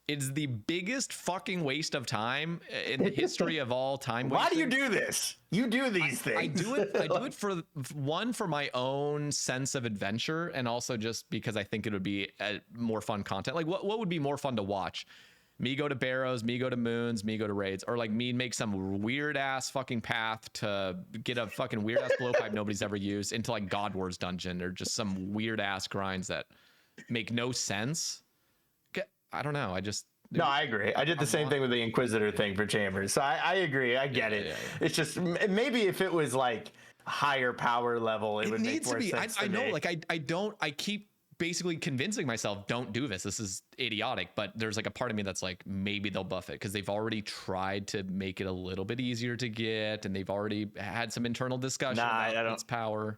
It's the biggest fucking waste of time in the history of all time. Why do you do this? You do these things. I do it for one, for my own sense of adventure, and also just because I think it would be more fun content. Like what would be more fun to watch? Me go to Barrows, me go to Moons, me go to Raids, or like me make some weird ass fucking path to get a fucking weird ass blowpipe nobody's ever used into like God Wars dungeon, or just some weird ass grinds that make no sense. I don't know. No, I agree. I did the same thing with the Inquisitor thing for Chambers. So I agree. I get it. Yeah. It's just maybe if it was like higher power level, it would make more sense. I know. Like I keep basically convincing myself, don't do this. This is idiotic. But there's like a part of me that's like, maybe they'll buff it because they've already tried to make it a little bit easier to get, and they've already had some internal discussion about its power.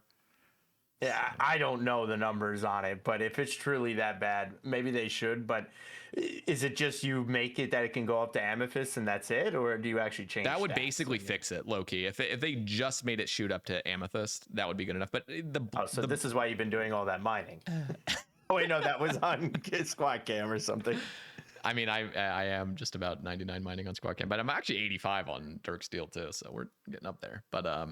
Yeah, I don't know the numbers on it, but if it's truly that bad, maybe they should. But is it just you make it that it can go up to Amethyst and that's it, or do you actually change that? Would basically fix it, low key. If they just made it shoot up to Amethyst, that would be good enough. But this is why you've been doing all that mining. Oh wait, no, that was on Squad Cam or something. I mean, I am just about 99 mining on Squad Cam, but I'm actually 85 on Dirk Steel too, so we're getting up there. But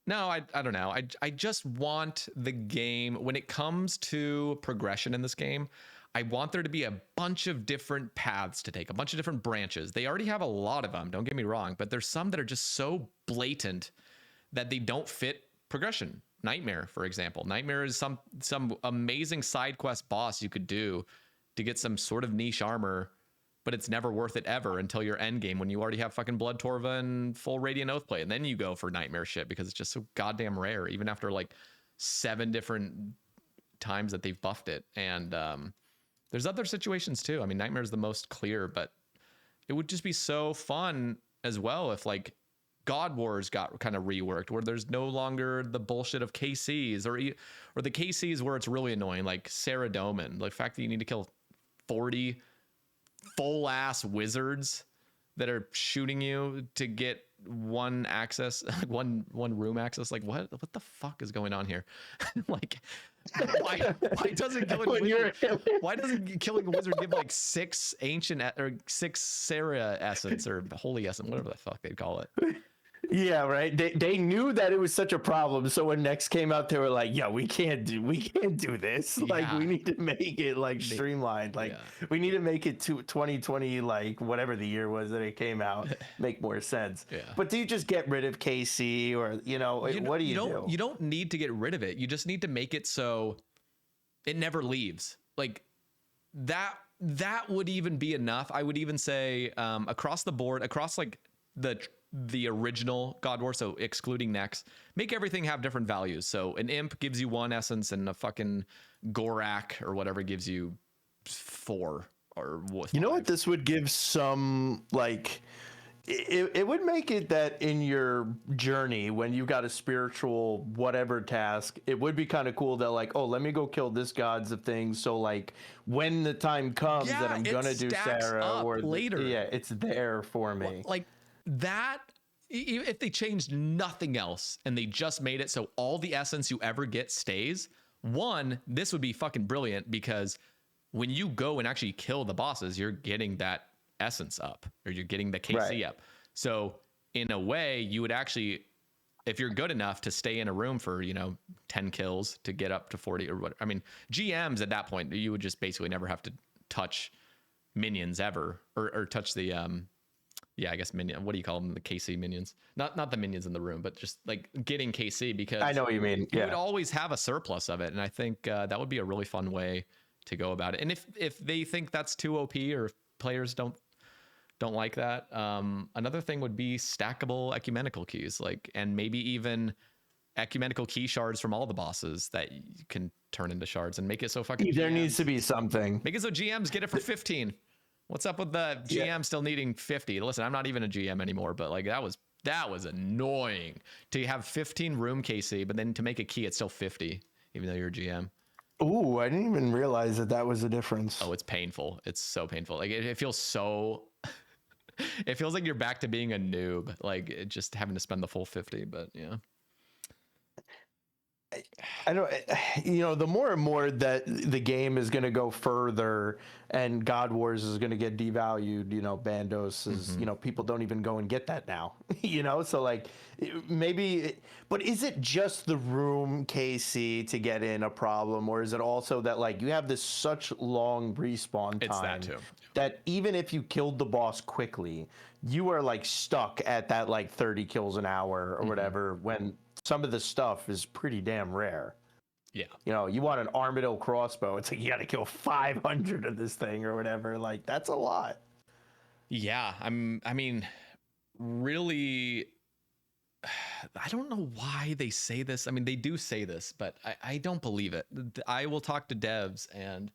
no, I don't know. I just want the game, when it comes to progression in this game, I want there to be a bunch of different paths to take, a bunch of different branches. They already have a lot of them, don't get me wrong, but there's some that are just so blatant that they don't fit progression. Nightmare, for example. Nightmare is some amazing side quest boss you could do to get some sort of niche armor but it's never worth it ever until your end game when you already have fucking Blood Torva and full Radiant Oathblade. And then you go for Nightmare shit because it's just so goddamn rare, even after like 7 different times that they've buffed it. And there's other situations too. I mean, Nightmare is the most clear, but it would just be so fun as well if like God Wars got kind of reworked, where there's no longer the bullshit of KCs or the KCs where it's really annoying, like Sarah Doman. The fact that you need to kill 40 full ass wizards that are shooting you to get one access, one room access. Like what the fuck is going on here? Like why doesn't killing a wizard give like 6 ancient or 6 Sarah essence or holy essence, whatever the fuck they call it? Yeah, right. They knew that it was such a problem, so when Next came out, they were like, "Yeah, we can't do this. Like, we need to make it like streamlined. Like, we need to make it to 2020, like whatever the year was that it came out, make more sense." Yeah. But do you just get rid of KC, or what do you do? You don't need to get rid of it. You just need to make it so it never leaves. Like that would even be enough. I would even say across the board, across like the original God War, so excluding Nex, make everything have different values. So an imp gives you 1 essence and a fucking Gorak or whatever gives you 4 or what. You know what this would give some, like, it would make it that in your journey when you got a spiritual whatever task, it would be kind of cool that like, oh, let me go kill this god's of things, so like when the time comes that I'm gonna do Sarah or later, it's there for me. Like that, if they changed nothing else and they just made it so all the essence you ever get stays, this would be fucking brilliant, because when you go and actually kill the bosses, you're getting that essence up, or you're getting the KC up. So in a way, you would actually, if you're good enough to stay in a room for 10 kills to get up to 40 or what, I mean, GMs at that point, you would just basically never have to touch minions ever, or touch the I guess minion. What do you call them? The KC minions. Not the minions in the room, but just like getting KC, because I know what you mean. You would always have a surplus of it, and I think that would be a really fun way to go about it. And if they think that's too OP, or if players don't like that, another thing would be stackable ecumenical keys, and maybe even ecumenical key shards from all the bosses that you can turn into shards, and make it so fucking. There needs to be something. Make it so GMs get it for 15. What's up with the GM still needing 50? Listen, I'm not even a GM anymore, but like that was annoying to have 15 room KC, but then to make a key, it's still 50, even though you're a GM. Ooh, I didn't even realize that was a difference. Oh, it's painful. It's so painful. Like it feels so. It feels like you're back to being a noob, like just having to spend the full 50. But yeah. I don't, the more and more that the game is going to go further and God Wars is going to get devalued, Bandos is, people don't even go and get that now, so like but is it just the room KC to get in a problem, or is it also that like you have this such long respawn time? It's that too. That even if you killed the boss quickly, you are like stuck at that like 30 kills an hour or whatever, when some of the stuff is pretty damn rare. Yeah. You want an Armadillo crossbow, it's like you got to kill 500 of this thing or whatever. Like, that's a lot. Yeah. I mean, really, I don't know why they say this. I mean, they do say this, but I don't believe it. I will talk to devs and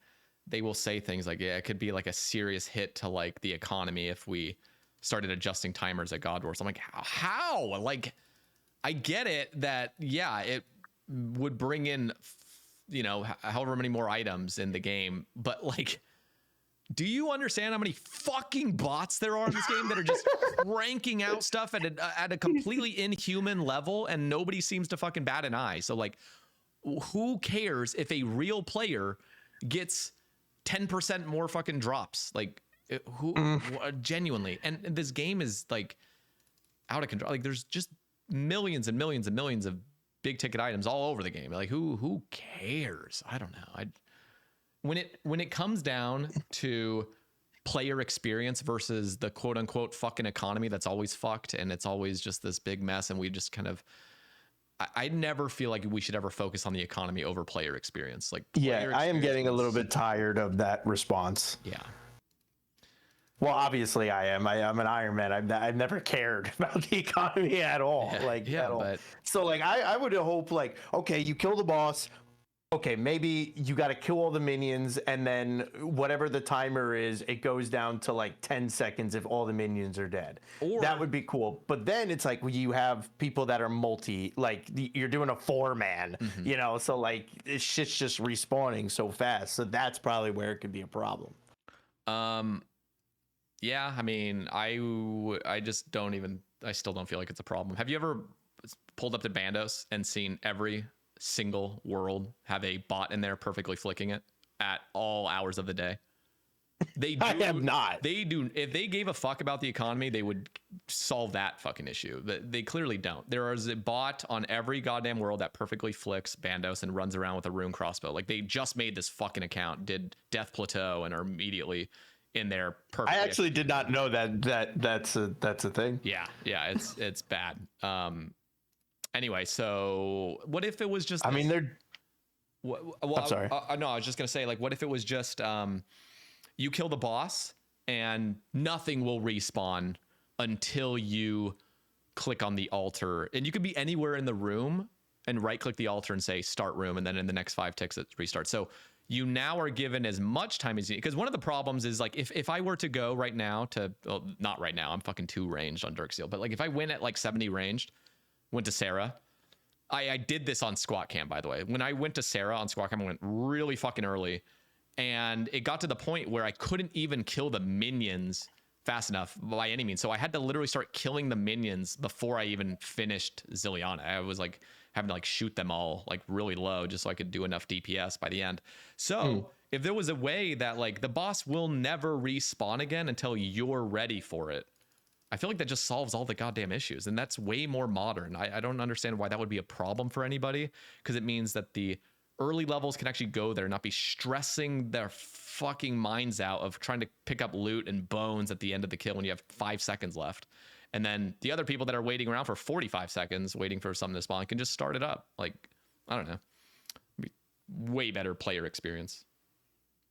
they will say things like, yeah, it could be like a serious hit to like the economy if we started adjusting timers at God Wars. I'm like, how? Like, I get it that, yeah, it would bring in, however many more items in the game. But like, do you understand how many fucking bots there are in this game that are just ranking out stuff at a completely inhuman level, and nobody seems to fucking bat an eye? So like, who cares if a real player gets 10% more fucking drops? Like, genuinely. And this game is like out of control. Like, there's just millions and millions and millions of big ticket items all over the game. Like, who cares? I don't know. When it comes down to player experience versus the quote unquote fucking economy that's always fucked and it's always just this big mess, and we just kind of, I never feel like we should ever focus on the economy over player experience. Like, I am getting a little bit tired of that response. Yeah. Well, obviously I am. I'm an Iron Man. I've never cared about the economy at all, Yeah, like yeah, at all. but So like I would hope like, okay, you kill the boss. Okay, maybe you got to kill all the minions, and then whatever the timer is, it goes down to like 10 seconds if all the minions are dead. That or would be cool. But then it's like you have people that are you're doing a 4-man, mhm. you know, so like it's shit's just respawning so fast. So that's probably where it could be a problem. um yeah, I mean, I just don't even, I still don't feel like it's a problem. Have you ever pulled up to Bandos and seen every single world have a bot in there perfectly flicking it at all hours of the day? They I have do. not. They do. If they gave a fuck about the economy, they would solve that fucking issue. But they clearly don't. There is a bot on every goddamn world that perfectly flicks Bandos and runs around with a rune crossbow. Like they just made this fucking account, did Death Plateau, and are immediately in there I perfectly. actually did not know that's a thing. Yeah, yeah, it's bad. Anyway, so what if it was just? I mean, they're. Well, I'm sorry. no, I was just gonna say, like, what if it was just you kill the boss and nothing will respawn until you click on the altar, and you could be anywhere in the room and right click the altar and say start room, and then in the next 5 ticks it restarts. So you now are given as much time as you, because one of the problems is like if I were to go right now to, well, not right now, I'm fucking 2 ranged on Dirksteel, but like if I win at like 70 ranged, went to Sarah. I did this on squat cam, by the way. When I went to Sarah on squat cam, I went really fucking early, and it got to the point where I couldn't even kill the minions fast enough by any means. So I had to literally start killing the minions before I even finished Zilliana. I was like having to like shoot them all like really low just so I could do enough DPS by the end. So if there was a way that like the boss will never respawn again until you're ready for it, I feel like that just solves all the goddamn issues. And that's way more modern. I don't understand why that would be a problem for anybody, because it means that the early levels can actually go there and not be stressing their fucking minds out of trying to pick up loot and bones at the end of the kill when you have 5 seconds left. And then the other people that are waiting around for 45 seconds waiting for something to spawn can just start it up. Like, I don't know. Way better player experience.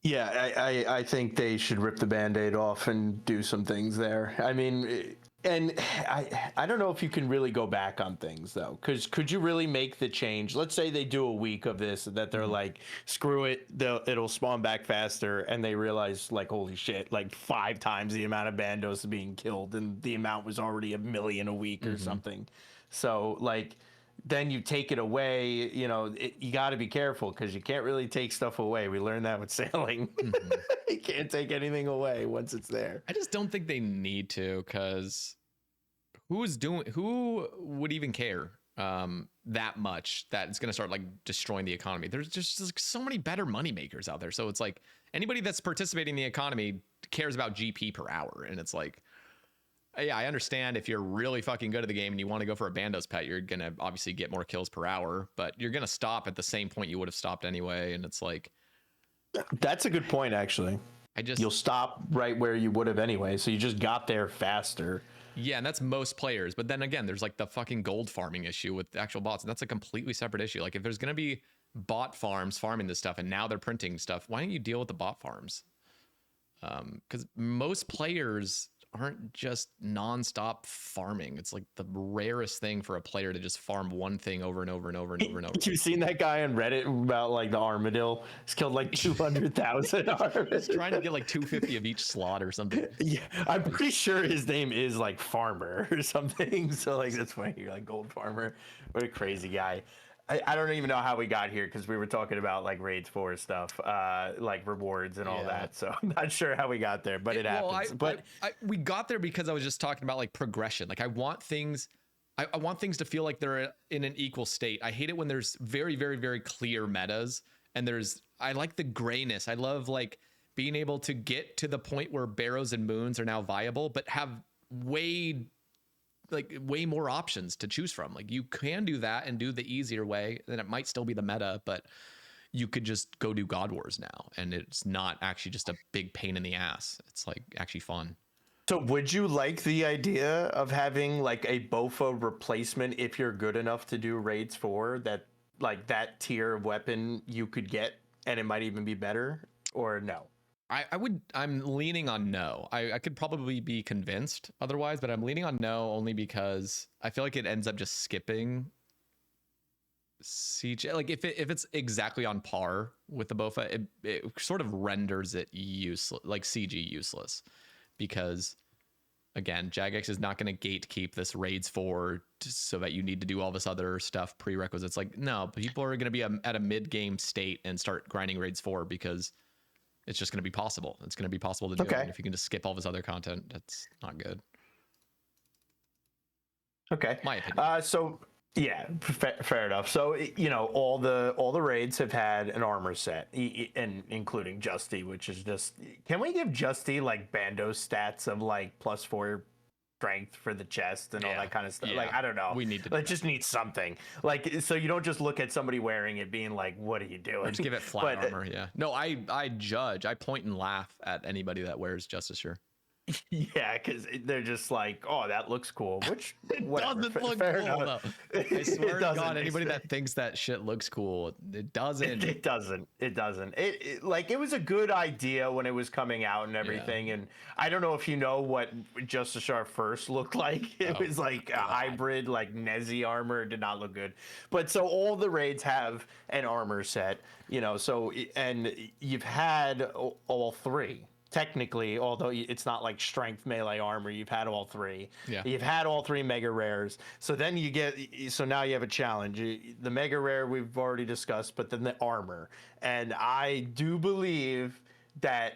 Yeah, I think they should rip the Band-Aid off and do some things there. I mean, and I don't know if you can really go back on things though, because could you really make the change? Let's say they do a week of this, that they're like, screw it, it'll spawn back faster, and they realize like, holy shit, like 5 times the amount of Bandos being killed, and the amount was already 1 million a week or something. So like, then you take it away, you know, you got to be careful because you can't really take stuff away. We learned that with sailing. You can't take anything away once it's there. I just don't think they need to, because who would even care that much that it's going to start like destroying the economy? There's just like, so many better money makers out there. So it's like anybody that's participating in the economy cares about GP per hour. And it's like, yeah, I understand if you're really fucking good at the game and you want to go for a Bandos pet, you're going to obviously get more kills per hour, but you're going to stop at the same point you would have stopped anyway. And it's like, that's a good point, actually. You'll stop right where you would have anyway. So you just got there faster. Yeah, and that's most players. But then again, there's like the fucking gold farming issue with actual bots. And that's a completely separate issue. Like if there's going to be bot farms farming this stuff and now they're printing stuff, why don't you deal with the bot farms? Because most players aren't just nonstop farming. It's like the rarest thing for a player to just farm one thing over and over and over and over and over. You've seen that guy on Reddit about like the armadillo? He's killed like 200,000 armadillos. He's trying to get like 250 of each slot or something. Yeah, I'm pretty sure his name is like Farmer or something. So like that's why you're like Gold Farmer. What a crazy guy. I don't even know how we got here because we were talking about like raids 4 stuff, like rewards and all that. So I'm not sure how we got there, but it happens. We got there because I was just talking about like progression. Like I want things to feel like they're in an equal state. I hate it when there's very, very, very clear metas and I like the grayness. I love like being able to get to the point where Barrows and Moons are now viable, but have way more options to choose from. Like you can do that and do the easier way, then it might still be the meta, but you could just go do God Wars now and it's not actually just a big pain in the ass. It's like actually fun. So would you like the idea of having like a Bowfa replacement if you're good enough to do raids 4, that like that tier of weapon you could get and it might even be better, or no? I'm leaning on no. I could probably be convinced otherwise, but I'm leaning on no only because I feel like it ends up just skipping CG. Like if it's exactly on par with the Bowfa, it sort of renders it useless, like CG useless, because again, Jagex is not going to gatekeep this raids 4 so that you need to do all this other stuff prerequisites. Like no, people are going to be at a mid game state and start grinding raids 4 because it's just going to be possible. It's going to be possible to do. Okay. And if you can just skip all this other content, that's not good. Okay. My opinion. So yeah, fair enough. So all the raids have had an armor set, and including Justy, which is just. Can we give Justy like Bando stats of like +4 strength for the chest and all that kind of stuff? Yeah. Like I don't know. We need to. Like just need something. Like so you don't just look at somebody wearing it being like, what are you doing? Or just give it flat armor. Yeah. No, I judge. I point and laugh at anybody that wears Justice Shirt. Yeah, because they're just like, oh, that looks cool. Which it doesn't look cool enough. I swear to God, anybody that thinks that shit looks cool, it doesn't. It doesn't. It doesn't. It like it was a good idea when it was coming out and everything. And I don't know if you know what Justice Sharp first looked like. It was like a hybrid, like Nezzy armor. It did not look good. But so all the raids have an armor set, So and you've had all three. Technically, although it's not like strength melee armor, you've had all three. Yeah. You've had all three mega rares. So then so now you have a challenge. The mega rare we've already discussed, but then the armor. And I do believe that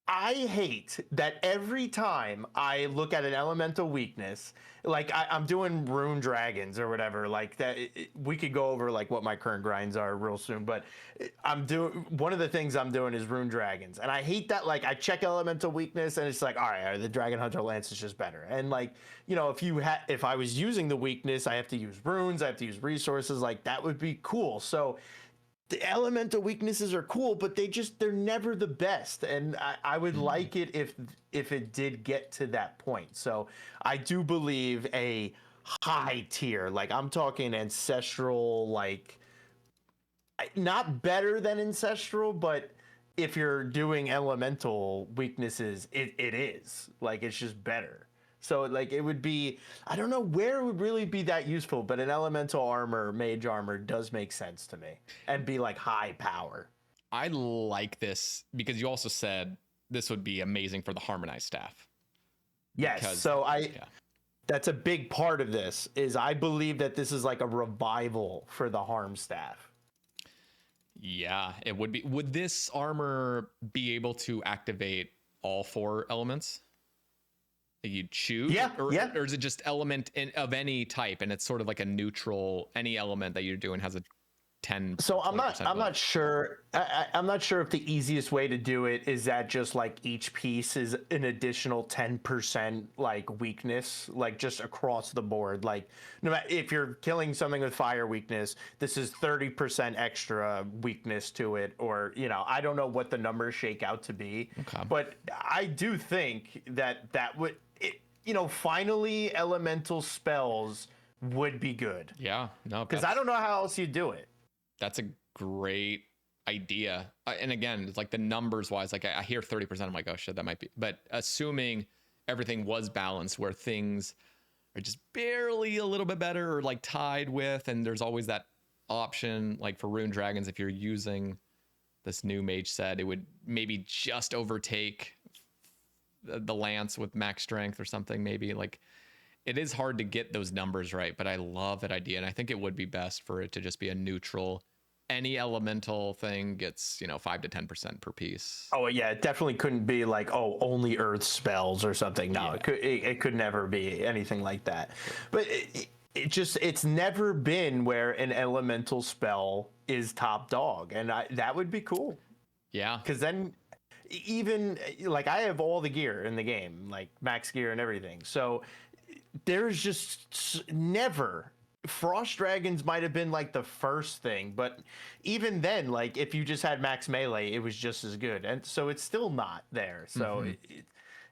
I hate that every time I look at an elemental weakness, like I'm doing rune dragons or whatever, like that. We could go over like what my current grinds are real soon, but I'm doing one of the things I'm doing is rune dragons, and I hate that. Like I check elemental weakness, and it's like, all right, the dragon hunter lance is just better. And like if I was using the weakness, I have to use runes, I have to use resources, like that would be cool. So. The elemental weaknesses are cool, but they're never the best. And I would like it if it did get to that point. So I do believe a high tier, like I'm talking ancestral, like not better than ancestral, but if you're doing elemental weaknesses, it is like, it's just better. So like it would be, I don't know where it would really be that useful, but an elemental armor, mage armor does make sense to me and be like high power. I like this because you also said this would be amazing for the harmonized staff. Yes. So that's a big part of this is I believe that this is like a revival for the harm staff. Yeah, it would be. Would this armor be able to activate all 4 elements? You choose, or is it just element of any type, and it's sort of like a neutral? Any element that you're doing has a 10. So I'm not sure. I'm not sure if the easiest way to do it is that just like each piece is an additional 10% like weakness, like just across the board. Like no matter if you're killing something with fire weakness, this is 30% extra weakness to it, or I don't know what the numbers shake out to be. Okay. But I do think that would. Finally, elemental spells would be good. Yeah, no, because I don't know how else you do it. That's a great idea. And again, it's like the numbers wise, like I hear 30%, I'm like, oh shit, that might be. But assuming everything was balanced, where things are just barely a little bit better or like tied with, and there's always that option, like for rune dragons, if you're using this new mage set, it would maybe just overtake the lance with max strength or something. Maybe like it is hard to get those numbers right, but I love that idea, and I think it would be best for it to just be a neutral. Any elemental thing gets 5 to 10% per piece. Oh yeah, it definitely couldn't be like only earth spells or something. No, yeah. It could never be anything like that. But it's never been where an elemental spell is top dog, and that would be cool. Yeah, because then. Even like I have all the gear in the game, like max gear and everything. So there's just never. Frost dragons might have been like the first thing, but even then, like if you just had max melee, it was just as good. And so it's still not there. So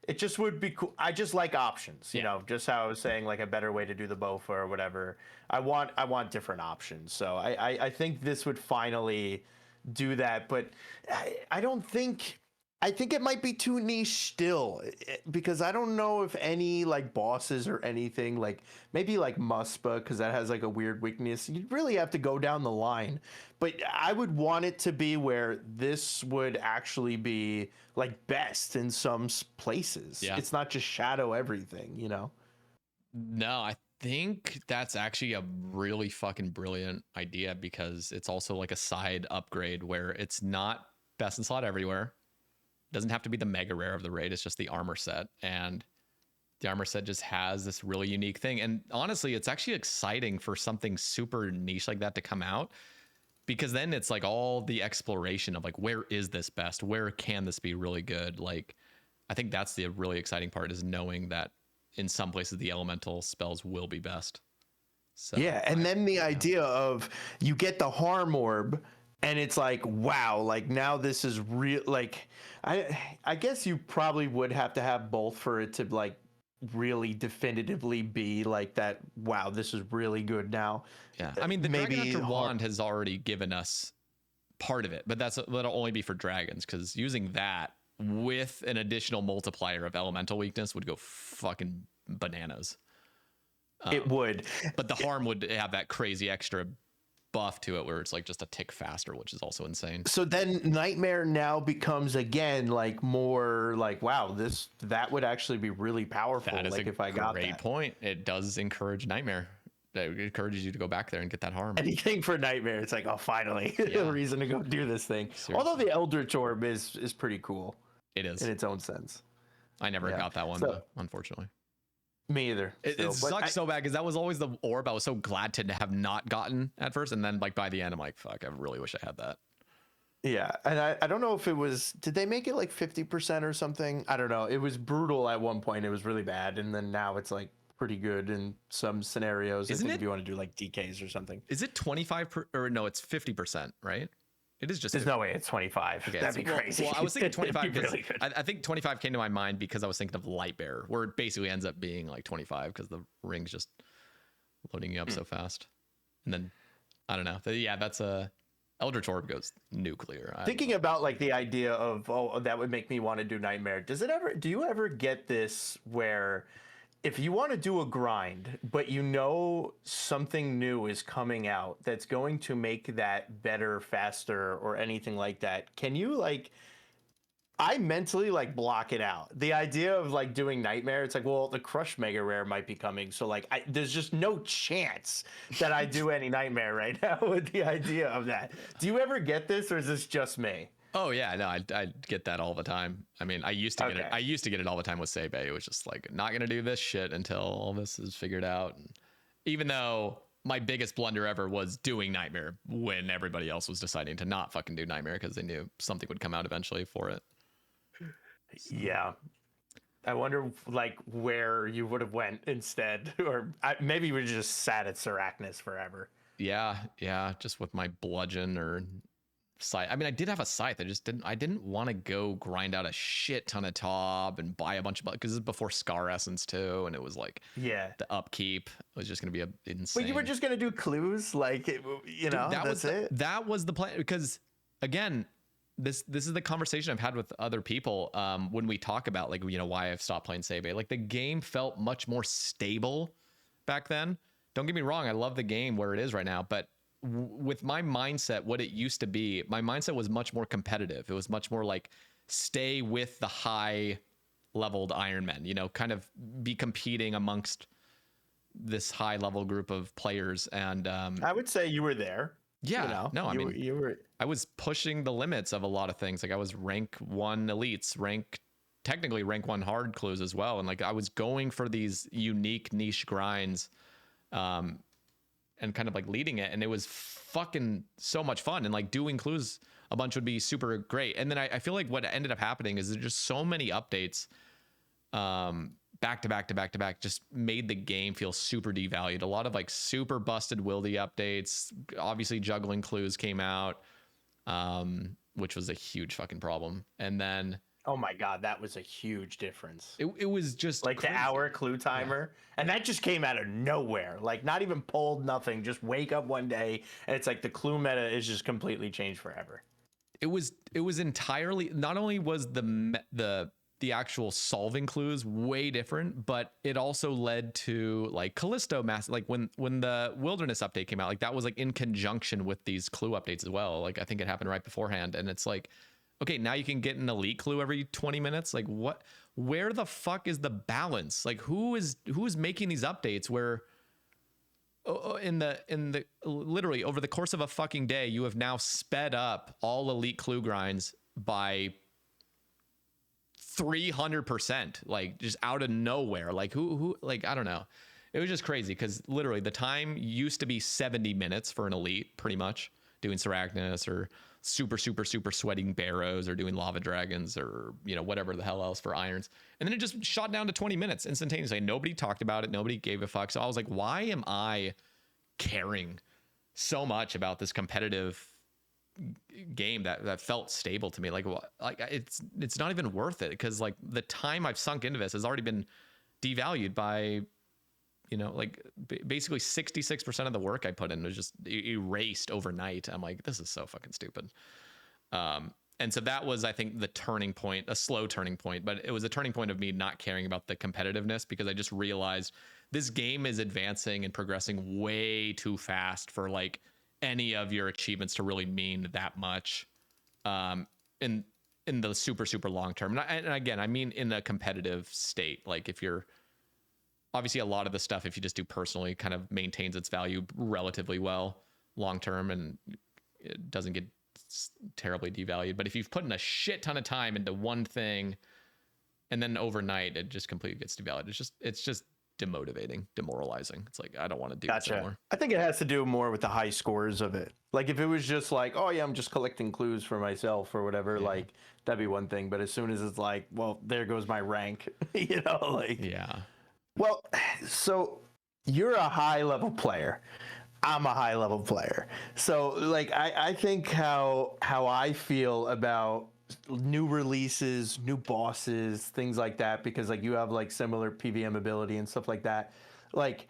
it just would be cool. I just like options, just how I was saying, like a better way to do the Bowfa or whatever. I want different options. So I think this would finally do that, but I don't think. I think it might be too niche still, because I don't know if any like bosses or anything, like maybe like Muspa, because that has like a weird weakness. You'd really have to go down the line, but I would want it to be where this would actually be like best in some places. Yeah. It's not just shadow everything, you know? No, I think that's actually a really fucking brilliant idea, because it's also like a side upgrade where it's not best in slot everywhere. Doesn't have to be the mega rare of the raid. It's just the armor set, and the armor set just has this really unique thing. And honestly, it's actually exciting for something super niche like that to come out, because then it's like all the exploration of like, where is this best? Where can this be really good? Like, I think that's the really exciting part, is knowing that in some places the elemental spells will be best. So yeah, and then the idea of you get the harm orb, and it's like, wow, like now this is real. Like, I guess you probably would have to have both for it to like really definitively be like that. Wow, this is really good now. Yeah, I mean, the Dragon Hunter wand has already given us part of it, but that'll only be for dragons, because using that with an additional multiplier of elemental weakness would go fucking bananas. It would, but the harm would have that crazy extra buff to it where it's like just a tick faster, which is also insane. So then Nightmare now becomes again like more like, wow, that would actually be really powerful. That is like a if I got great that. point. It does encourage Nightmare. It encourages you to go back there and get that harm. Anything for Nightmare, it's like, oh, finally, a reason to go do this thing. Seriously. Although the Eldritch Orb is pretty cool. It is in its own sense. I never got that one though, unfortunately. Me either. It sucks so bad, because that was always the orb I was so glad to have not gotten at first, and then like by the end I'm like, fuck, I really wish I had that. Yeah, and I don't know if it was, did they make it like 50% or something? I don't know. It was brutal at one point. It was really bad, and then now it's like pretty good in some scenarios. Isn't it? If you want to do like DKs or something. Is it 25 or no? It's 50%, right? It is just. There's no way it's 25. Okay, that'd be crazy. Well, I was thinking 25 because really I think 25 came to my mind because I was thinking of Lightbearer, where it basically ends up being like 25 because the ring's just loading you up so fast. And then I don't know. Yeah, that's a Eldritch Orb goes nuclear. Thinking about like the idea of, oh, that would make me want to do Nightmare. Do you ever get this where if you want to do a grind, but you know something new is coming out that's going to make that better, faster, or anything like that, can you like, I mentally like block it out. The idea of like doing Nightmare, it's like, well, the Crush Mega Rare might be coming. So like, there's just no chance that I do any Nightmare right now with the idea of that. Do you ever get this, or is this just me? Oh yeah, no, I get that all the time. I mean, I used to get it. I used to get it all the time with Sae Bae. It was just like, not gonna do this shit until all this is figured out. And even though my biggest blunder ever was doing Nightmare when everybody else was deciding to not fucking do Nightmare because they knew something would come out eventually for it. So. Yeah, I wonder like where you would have went instead, or maybe you would just sat at Sarachnis forever. Yeah, just with my bludgeon or scythe. I mean, I did have a scythe. I didn't want to go grind out a shit ton of Tob and buy a bunch of, because this is before Scar Essence too, and it was like, yeah, the upkeep was just gonna be insane. But you were just gonna do clues, like you know, that's it. That was the plan, because again, this is the conversation I've had with other people when we talk about like, you know, why I've stopped playing Sae Bae. Like the game felt much more stable back then. Don't get me wrong, I love the game where it is right now, but with my mindset, what it used to be, my mindset was much more competitive. It was much more like stay with the high leveled Ironmen, you know, kind of be competing amongst this high level group of players. And I would say you were there. Yeah, you know, no, I mean, you were. I was pushing the limits of a lot of things. Like I was rank 1 elites, technically rank 1 hard clues as well. And like I was going for these unique niche grinds. And kind of like leading it, and it was fucking so much fun, and like doing clues a bunch would be super great. And then I feel like what ended up happening is there's just so many updates back to back just made the game feel super devalued. A lot of like super busted Wildy updates, obviously juggling clues came out, which was a huge fucking problem. And then oh my god, that was a huge difference. It was just like crazy. The hour clue timer, and that just came out of nowhere. Like not even pulled, nothing. Just wake up one day, and it's like the clue meta is just completely changed forever. it was entirely, not only was the actual solving clues way different, but it also led to like Callisto Mass, like when the Wilderness update came out, like that was like in conjunction with these clue updates as well. Like I think it happened right beforehand, and it's like, okay, now you can get an elite clue every 20 minutes. Like what, where the fuck is the balance? Like who is making these updates where in the literally over the course of a fucking day, you have now sped up all elite clue grinds by 300%, like just out of nowhere. Like who like, I don't know. It was just crazy because literally the time used to be 70 minutes for an elite, pretty much doing Sarachnis or super sweating barrows or doing lava dragons or, you know, whatever the hell else for irons. And then it just shot down to 20 minutes instantaneously. Nobody talked about it. Nobody gave a fuck. So I was like, why am I caring so much about this competitive game that felt stable to me? Like it's not even worth it, because like the time I've sunk into this has already been devalued by, you know, like basically 66% of the work I put in was just erased overnight. I'm like, this is so fucking stupid. And so that was, I think, the turning point, a slow turning point, but it was a turning point of me not caring about the competitiveness, because I just realized this game is advancing and progressing way too fast for like any of your achievements to really mean that much in the super long term. And again, I mean in a competitive state. Like if you're obviously, a lot of the stuff, if you just do personally, kind of maintains its value relatively well long term, and it doesn't get terribly devalued. But if you've put in a shit ton of time into one thing and then overnight it just completely gets devalued, it's just demotivating, demoralizing. It's like, I don't want to do this anymore. I think it has to do more with the high scores of it. Like if it was just like, oh yeah, I'm just collecting clues for myself or whatever, like that'd be one thing. But as soon as it's like, well, there goes my rank, you know, like, yeah. Well, so you're a high level player. I'm a high level player. So like I think how I feel about new releases, new bosses, things like that, because like you have like similar PvM ability and stuff like that. Like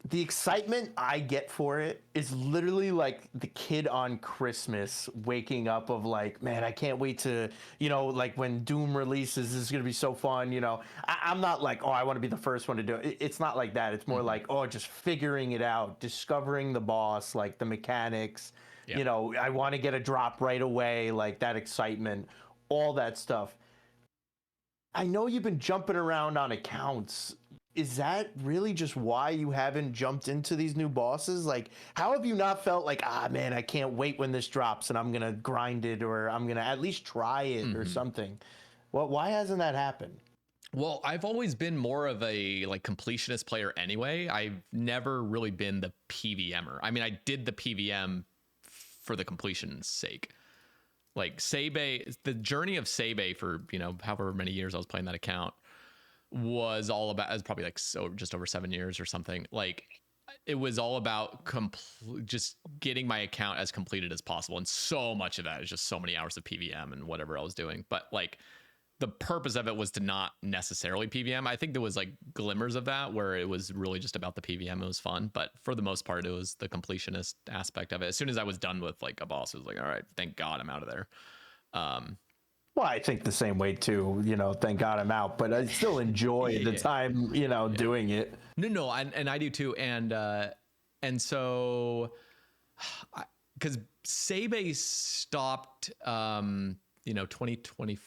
the excitement I get for it is literally like the kid on Christmas waking up of like, man, I can't wait to, you know, like when Doom releases, this is going to be so fun. You know, I'm not like, oh, I want to be the first one to do it. It's not like that. It's more like, oh, just figuring it out, discovering the boss, like the mechanics, you know, I want to get a drop right away, like that excitement, all that stuff. I know you've been jumping around on accounts. Is that really just why you haven't jumped into these new bosses? Like, how have you not felt like, ah, man, I can't wait when this drops and I'm going to grind it, or I'm going to at least try it or something? Well, why hasn't that happened? Well, I've always been more of a like completionist player anyway. I've never really been the PvMer. I mean, I did the PvM for the completion's sake. Like Sae Bae, the journey of Sae Bae for, you know, however many years I was playing that account was all about, it was probably like just over 7 years or something. Like it was all about just getting my account as completed as possible. And so much of that is just so many hours of PvM and whatever I was doing. But like the purpose of it was to not necessarily PvM. I think there was like glimmers of that where it was really just about the PvM. It was fun, but for the most part, it was the completionist aspect of it. As soon as I was done with like a boss, it was like, all right, thank God I'm out of there. Well, I think the same way too, you know, thank God I'm out, but I still enjoy the time, you know, doing it. No, and I do too. And so, because Sae Bae stopped, you know, 2020,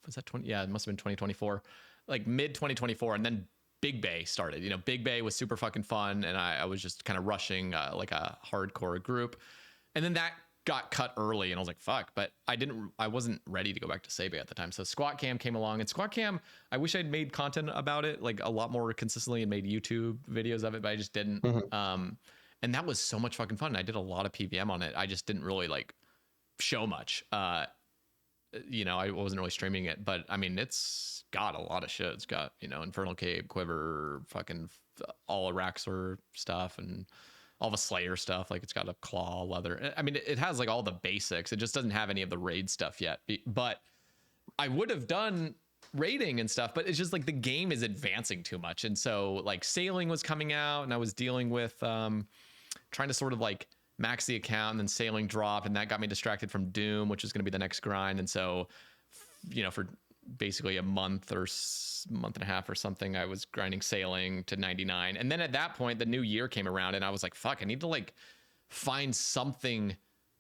was that 20? Yeah, it must have been 2024, like mid 2024. And then Big Bae started, you know, Big Bae was super fucking fun. And I was just kind of rushing like a hardcore group. And then that got cut early and I was like, fuck, but I wasn't ready to go back to Sae Bae at the time. So Squat Cam came along, and Squat Cam, I wish I'd made content about it like a lot more consistently and made YouTube videos of it, but I just didn't. And that was so much fucking fun. I did a lot of PvM on it. I just didn't really like show much. You know, I wasn't really streaming it, but I mean, it's got a lot of shit. It's got, you know, Infernal Cape, Quiver, fucking all Araxor stuff, and all the Slayer stuff. Like it's got a claw, leather. I mean, it has like all the basics. It just doesn't have any of the raid stuff yet. But I would have done raiding and stuff, but it's just like the game is advancing too much. And so like Sailing was coming out, and I was dealing with trying to sort of like max the account, and then sailing dropped, and that got me distracted from Doom, which is going to be the next grind. And so, for basically a month and a half or something, I was grinding sailing to 99. And then at that point, the new year came around, and I was like, fuck, I need to like find something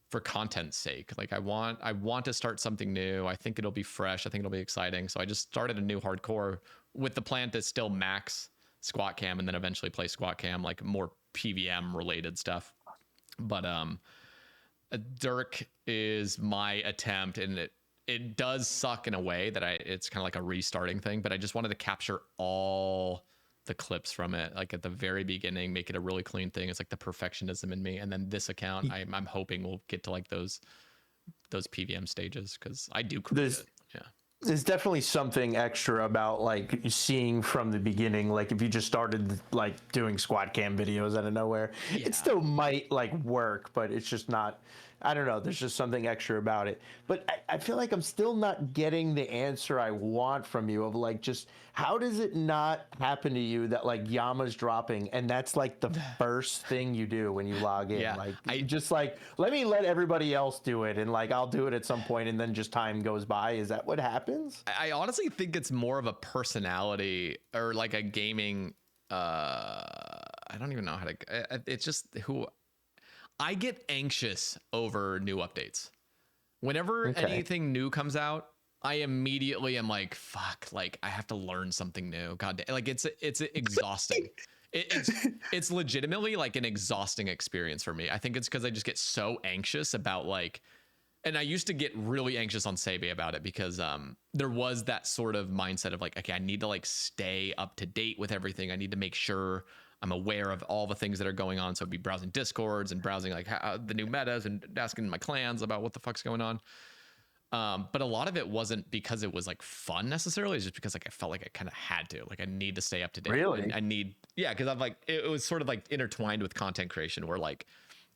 for content's sake. Like I want to start something new. I think it'll be fresh. I think it'll be exciting. So I just started a new hardcore with the plan to still max squat cam and then eventually play squat cam, like more PvM related stuff. But Dirk is my attempt, and it does suck in a way that it's kind of like a restarting thing, but I just wanted to capture all the clips from it, like at the very beginning, make it a really clean thing. It's like the perfectionism in me. And then this account, I'm hoping we'll get to like those PvM stages, because I do create it. Yeah. There's definitely something extra about like seeing from the beginning. Like if you just started like doing squad cam videos out of nowhere, it still might like work, but it's just not, I don't know. There's just something extra about it. But I feel like I'm still not getting the answer I want from you of like, just how does it not happen to you that like Yama's dropping and that's like the first thing you do when you log in? Yeah, like I just like, let everybody else do it, and like I'll do it at some point, and then just time goes by. Is that what happens? I honestly think it's more of a personality or like a gaming. I don't even know how to. It's just who. I get anxious over new updates. Whenever anything new comes out, I immediately am like, fuck, like I have to learn something new. God damn, like it's exhausting. It's legitimately like an exhausting experience for me. I think it's because I just get so anxious about like, and I used to get really anxious on Sae Bae about it, because there was that sort of mindset of like, okay, I need to like stay up to date with everything. I need to make sure I'm aware of all the things that are going on. So I'd be browsing Discords and browsing like the new metas and asking my clans about what the fuck's going on. But a lot of it wasn't because it was like fun necessarily. It's just because like I felt like I kind of had to, like I need to stay up to date. Really? I need, because I'm like, it was sort of like intertwined with content creation, where like,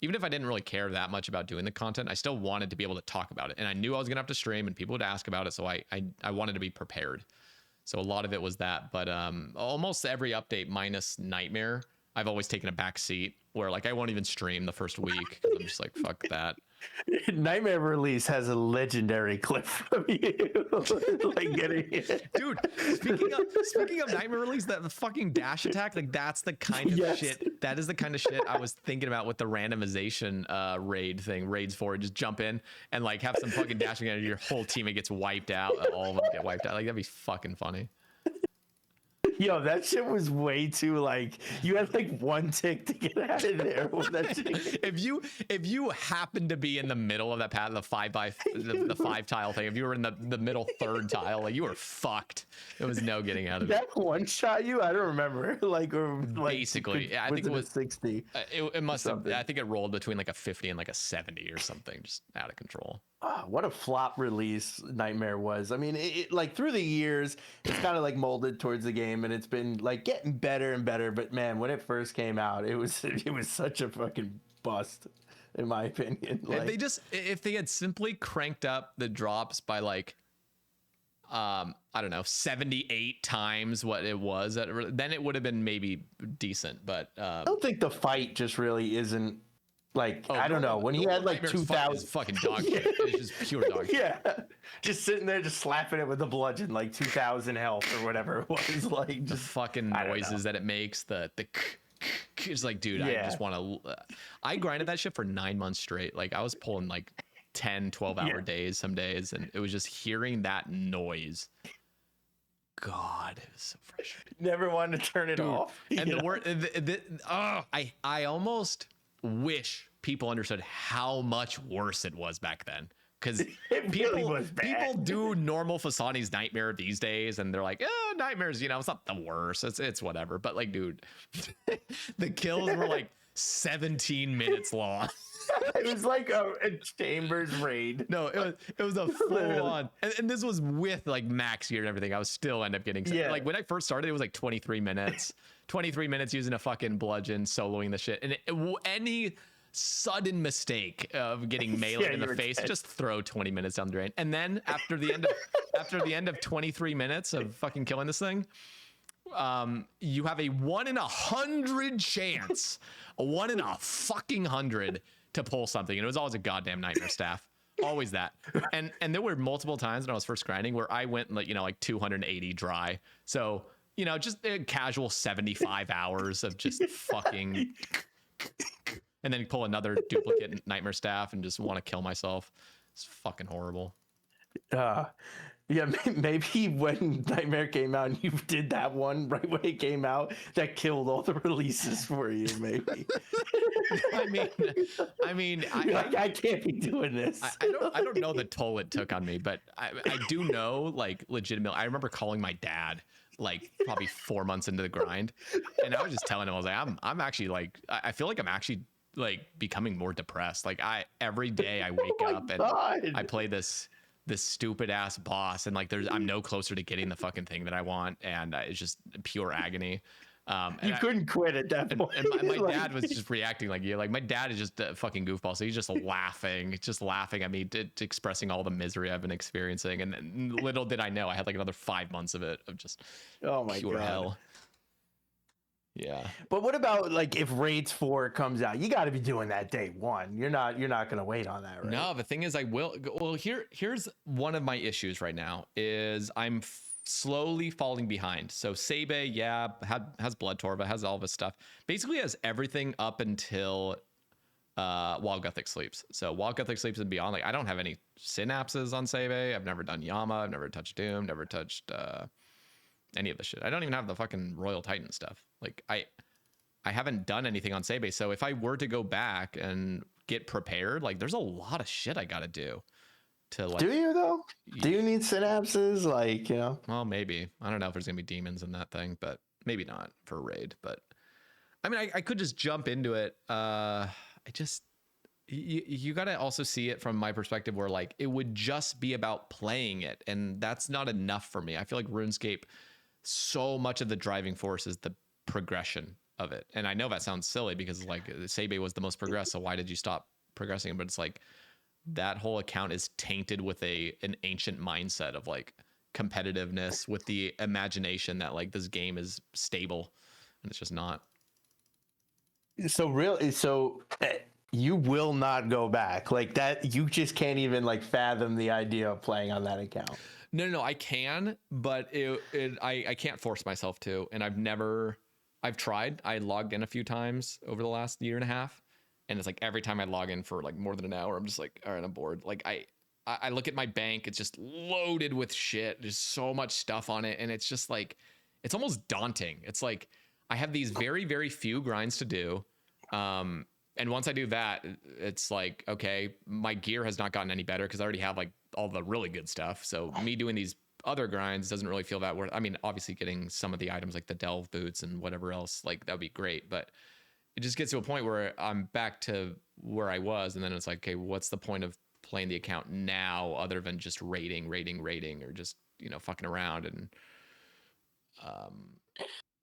even if I didn't really care that much about doing the content, I still wanted to be able to talk about it. And I knew I was gonna have to stream and people would ask about it. So I wanted to be prepared. So a lot of it was that, but almost every update minus Nightmare, I've always taken a back seat where like I won't even stream the first week, because I'm just like, fuck that. Nightmare release has a legendary clip from you, like getting it. Dude, speaking of Nightmare release, that the fucking dash attack, like that's the kind of shit. That is the kind of shit I was thinking about with the randomization raids for it. Just jump in and like have some fucking dashing, and your whole teammate gets wiped out. All of them get wiped out. Like that'd be fucking funny. Yo, that shit was way too like, you had like one tick to get out of there with that shit. If you happen to be in the middle of that path, the 5 tile thing, if you were in the middle third tile, like you were fucked. There was no getting out of it. That one shot you, I don't remember. Like basically, I think it was 60. It must have. I think it rolled between like a 50 and like a 70 or something, just out of control. Oh, what a flop release Nightmare was. I mean, it like through the years, it's kind of like molded towards the game, and it's been like getting better and better. But man, when it first came out, it was such a fucking bust, in my opinion. Like, if they had simply cranked up the drops by like, I don't know, 78 times what it was, then it would have been maybe decent. But I don't think the fight just really isn't. Like, I don't know, when he had like 2,000 fucking dog shit. It's just pure dog shit. Yeah, just sitting there, just slapping it with the bludgeon, like 2,000 health or whatever it was. Like the fucking noises that it makes, the it's like, dude, I just want to. I grinded that shit for 9 months straight. Like I was pulling like 10, 12-hour days some days, and it was just hearing that noise. God, it was so frustrating. Never wanted to turn it off. And the word, I almost wish people understood how much worse it was back then, because people do normal Fasani's Nightmare these days and they're like, oh, Nightmares, it's not the worst, it's whatever. But like, dude, the kills were like 17 minutes long. It was like a Chambers raid. No, it was a full on, and this was with like max gear and everything. I was still end up getting like when I first started, it was like 23 minutes. 23 minutes using a fucking bludgeon, soloing the shit. And any sudden mistake of getting melee in the face, just throw 20 minutes down the drain. And then after the end of 23 minutes of fucking killing this thing, you have a 1 in 100 chance, a 1 in a fucking 100 to pull something, and it was always a goddamn nightmare staff. Always that. And there were multiple times when I was first grinding where I went like, 280 dry. So, just a casual 75 hours of just fucking, and then pull another duplicate nightmare staff and just want to kill myself. It's fucking horrible. Yeah, maybe when Nightmare came out and you did that one right when it came out, that killed all the releases for you, maybe. I can't be doing this. I don't know the toll it took on me, but I do know, like, legitimately, I remember calling my dad like probably 4 months into the grind, and I was just telling him, I was like, I'm actually like, I feel like I'm actually like becoming more depressed. Like every day I wake up and I play this stupid ass boss, and like I'm no closer to getting the fucking thing that I want, and it's just pure agony. You couldn't quit at that point. And my dad was just reacting like you. Like my dad is just a fucking goofball, so he's just laughing at me, expressing all the misery I've been experiencing. And little did I know, I had like another 5 months of it, of just pure hell. Yeah. But what about like if Raids 4 comes out? You got to be doing that day one. You're not going to wait on that, right? No, the thing is, I will. Well, here's one of my issues right now is I'm slowly falling behind. So Sae Bae, yeah, has Blood Torva, has all this stuff. Basically has everything up until Wild Gothic Sleeps. So Wild Gothic Sleeps and beyond, like I don't have any synapses on Sae Bae. I've never done Yama. I've never touched Doom. Never touched any of the shit. I don't even have the fucking Royal Titan stuff. Like I haven't done anything on Sae Bae. So if I were to go back and get prepared, like there's a lot of shit I got to do. Like, do you though? Do you need synapses? Like, Well, maybe. I don't know if there's gonna be demons in that thing, but maybe not for a raid. But I mean, I could just jump into it. You got to also see it from my perspective, where like it would just be about playing it, and that's not enough for me. I feel like RuneScape, so much of the driving force is the progression of it. And I know that sounds silly because like Sae Bae was the most progressed, so why did you stop progressing? But it's like that whole account is tainted with an ancient mindset of like competitiveness, with the imagination that like this game is stable, and it's just not. So you will not go back like that. You just can't even like fathom the idea of playing on that account. No, I can, but I can't force myself to. And I've tried. I logged in a few times over the last year and a half, and it's like every time I log in for like more than an hour, I'm just like, all right, I'm bored. Like I look at my bank, it's just loaded with shit. There's so much stuff on it, and it's just like, it's almost daunting. It's like I have these very, very few grinds to do. And once I do that, it's like, okay, my gear has not gotten any better because I already have like all the really good stuff. So me doing these other grinds doesn't really feel that worth. I mean, obviously getting some of the items like the delve boots and whatever else, like that would be great. But it just gets to a point where I'm back to where I was. And then it's like, okay, what's the point of playing the account now other than just raiding or just, fucking around? And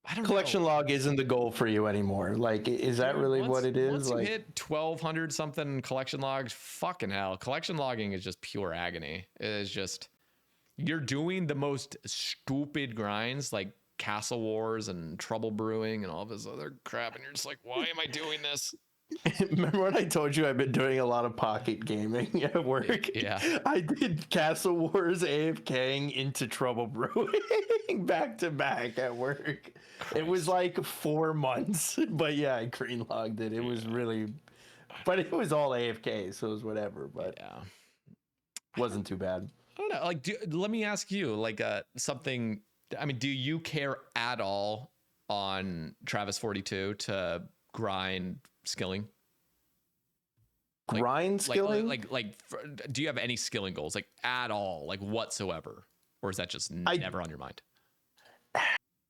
I don't collection know. log isn't the goal for you anymore. Like, is that really what it is? Once like, you hit 1200 something collection logs, fucking hell, collection logging is just pure agony. It is just, you're doing the most stupid grinds like Castle Wars and Trouble Brewing and all this other crap, and you're just like, why am I doing this? Remember when I told you I've been doing a lot of pocket gaming at work? Yeah. I did Castle Wars AFKing into Trouble Brewing back to back at work. Christ. It was like 4 months, but yeah, I green logged it. It was really, but it was all AFK, so it was whatever, but yeah, wasn't too bad. I don't know. Like, let me ask you, like, something. I mean, do you care at all on Travis 42 to grind skilling? Grind skilling? Do you have any skilling goals, like at all, like whatsoever, or is that just never on your mind?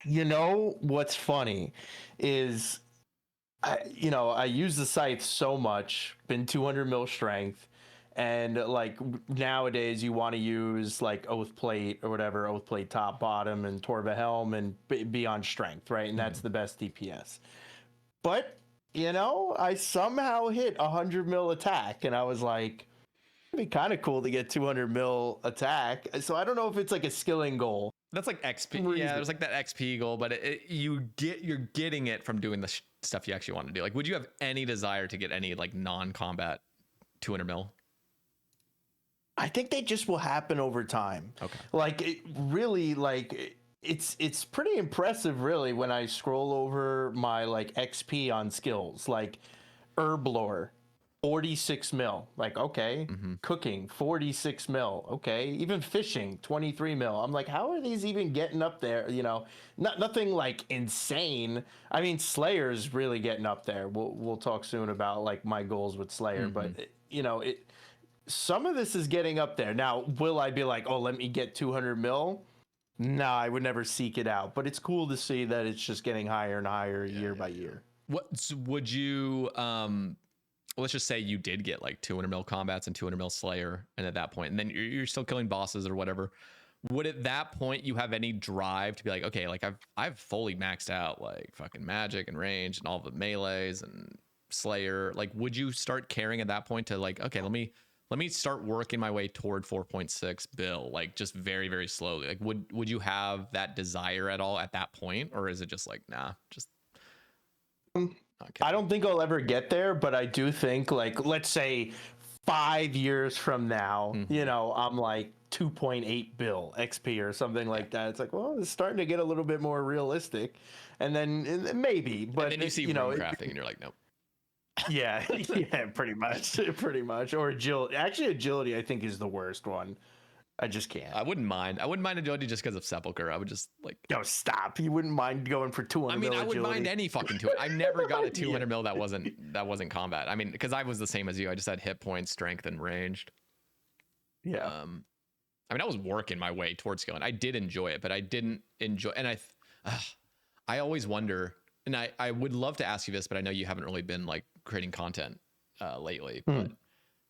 What's funny is, I use the scythe so much, been 200 mil strength. And like nowadays you want to use like Oath Plate or whatever, Oath Plate top, bottom, and Torva Helm and be on strength, right? And that's the best DPS. But, I somehow hit 100 mil attack, and I was like, it'd be kind of cool to get 200 mil attack. So I don't know if it's like a skilling goal. That's like XP. Yeah, there's like that XP goal, but you're getting it from doing the stuff you actually want to do? Like, would you have any desire to get any like non-combat 200 mil? I think they just will happen over time. Okay. Like it really, like it's pretty impressive, really, when I scroll over my like XP on skills, like herb lore, 46 mil. Like, okay, cooking, 46 mil. Okay, even fishing, 23 mil. I'm like, how are these even getting up there? You know, nothing like insane. I mean, Slayer's really getting up there. We'll talk soon about like my goals with Slayer, but you know, some of this is getting up there. Now, will I be like, oh, let me get 200 mil? No, I would never seek it out, but it's cool to see that it's just getting higher and higher year by year. What would you let's just say you did get like 200 mil combats and 200 mil Slayer, and at that point, and then you're still killing bosses or whatever, would at that point you have any drive to be like, okay, like I've fully maxed out like fucking magic and range and all the melees and Slayer? Like, would you start caring at that point to like, okay, let me start working my way toward 4.6 bill, like just very, very slowly? Like, would you have that desire at all at that point, or is it just like, nah, just I don't think I'll ever get there, but I do think, like, let's say 5 years from now, you know, I'm like 2.8 bill XP or something like that. It's like, well, it's starting to get a little bit more realistic, and then maybe, but and then you see crafting and you're like, nope. Yeah, yeah, pretty much, or agility. Actually, agility I think is the worst one. I just can't. I wouldn't mind agility just because of Sepulcher. I would just like, no, stop. You wouldn't mind going for 200. I mean, mil I wouldn't agility. mind any fucking two. I never got a 200 mil that wasn't combat. I mean, because I was the same as you. I just had hit points, strength, and ranged. Yeah. I mean, I was working my way towards skilling. I did enjoy it, but I didn't enjoy. And I always wonder, and I would love to ask you this, but I know you haven't really been like creating content lately, but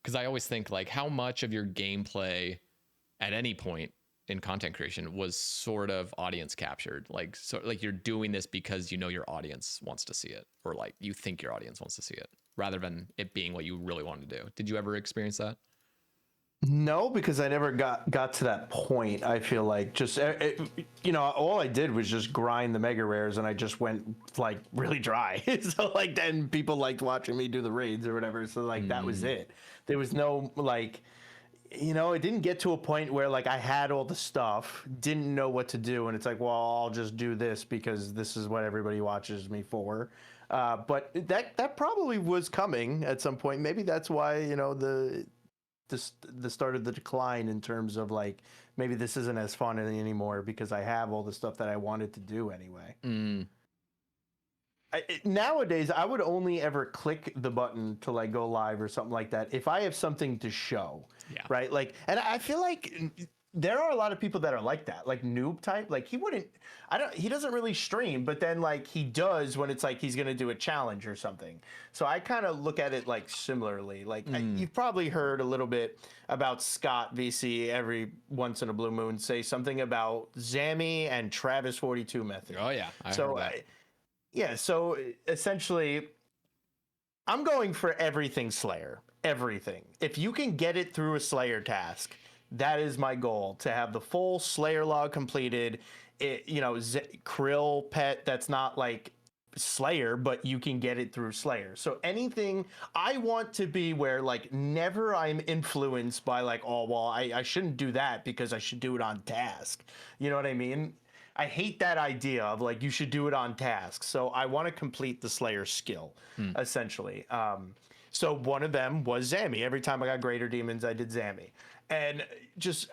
because I always think like how much of your gameplay at any point in content creation was sort of audience captured, like, so like you're doing this because you know your audience wants to see it, or like you think your audience wants to see it, rather than it being what you really want to do. Did you ever experience that? No, because I never got to that point. I feel like just you know, all I did was just grind the mega rares, and I just went like really dry. So like then people liked watching me do the raids or whatever. So like that was it. There was no like, you know, it didn't get to a point where like I had all the stuff, didn't know what to do, and it's like, well, I'll just do this because this is what everybody watches me for. But that probably was coming at some point. Maybe that's why, you know, the start of the decline in terms of like maybe this isn't as fun anymore because I have all the stuff that I wanted to do anyway. Nowadays I would only ever click the button to like go live or something like that if I have something to show. Right, like, and I feel like there are a lot of people that are like that, like Noob type. Like he doesn't really stream, but then like he does when it's like he's gonna do a challenge or something. So I kind of look at it like similarly. Like you've probably heard a little bit about Scott VC every once in a blue moon say something about Zammy and Travis 42 method. Oh yeah, I heard that. Yeah, so essentially I'm going for everything Slayer. Everything. If you can get it through a Slayer task, that is my goal, to have the full Slayer log completed. You know, Krill pet that's not like Slayer, but you can get it through Slayer. So anything, I want to be where like never I'm influenced by like, oh, well, I shouldn't do that because I should do it on task. You know what I mean? I hate that idea of like you should do it on task. So I want to complete the Slayer skill, essentially. So one of them was Zammy. Every time I got Greater Demons, I did Zammy. And just,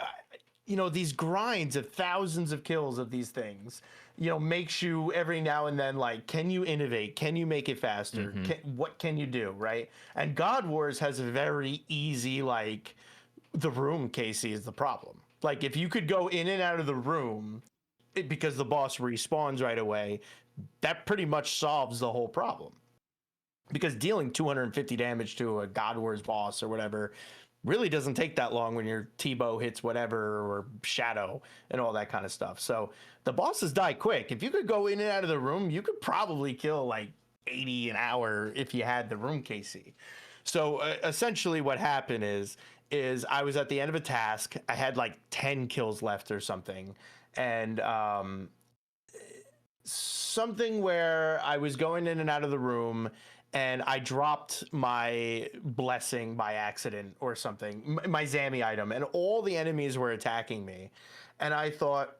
you know, these grinds of thousands of kills of these things, you know, makes you every now and then like, can you innovate? Can you make it faster? What can you do, right? And God Wars has a very easy, like, the room, Casey, is the problem. Like, if you could go in and out of the room because the boss respawns right away, that pretty much solves the whole problem. Because dealing 250 damage to a God Wars boss or whatever really doesn't take that long when your T-bow hits whatever, or Shadow and all that kind of stuff. So the bosses die quick. If you could go in and out of the room, you could probably kill like 80 an hour if you had the room, Casey. So essentially what happened is I was at the end of a task. I had like 10 kills left or something. And something where I was going in and out of the room and I dropped my blessing by accident or something, my Zammy item, and all the enemies were attacking me. And I thought,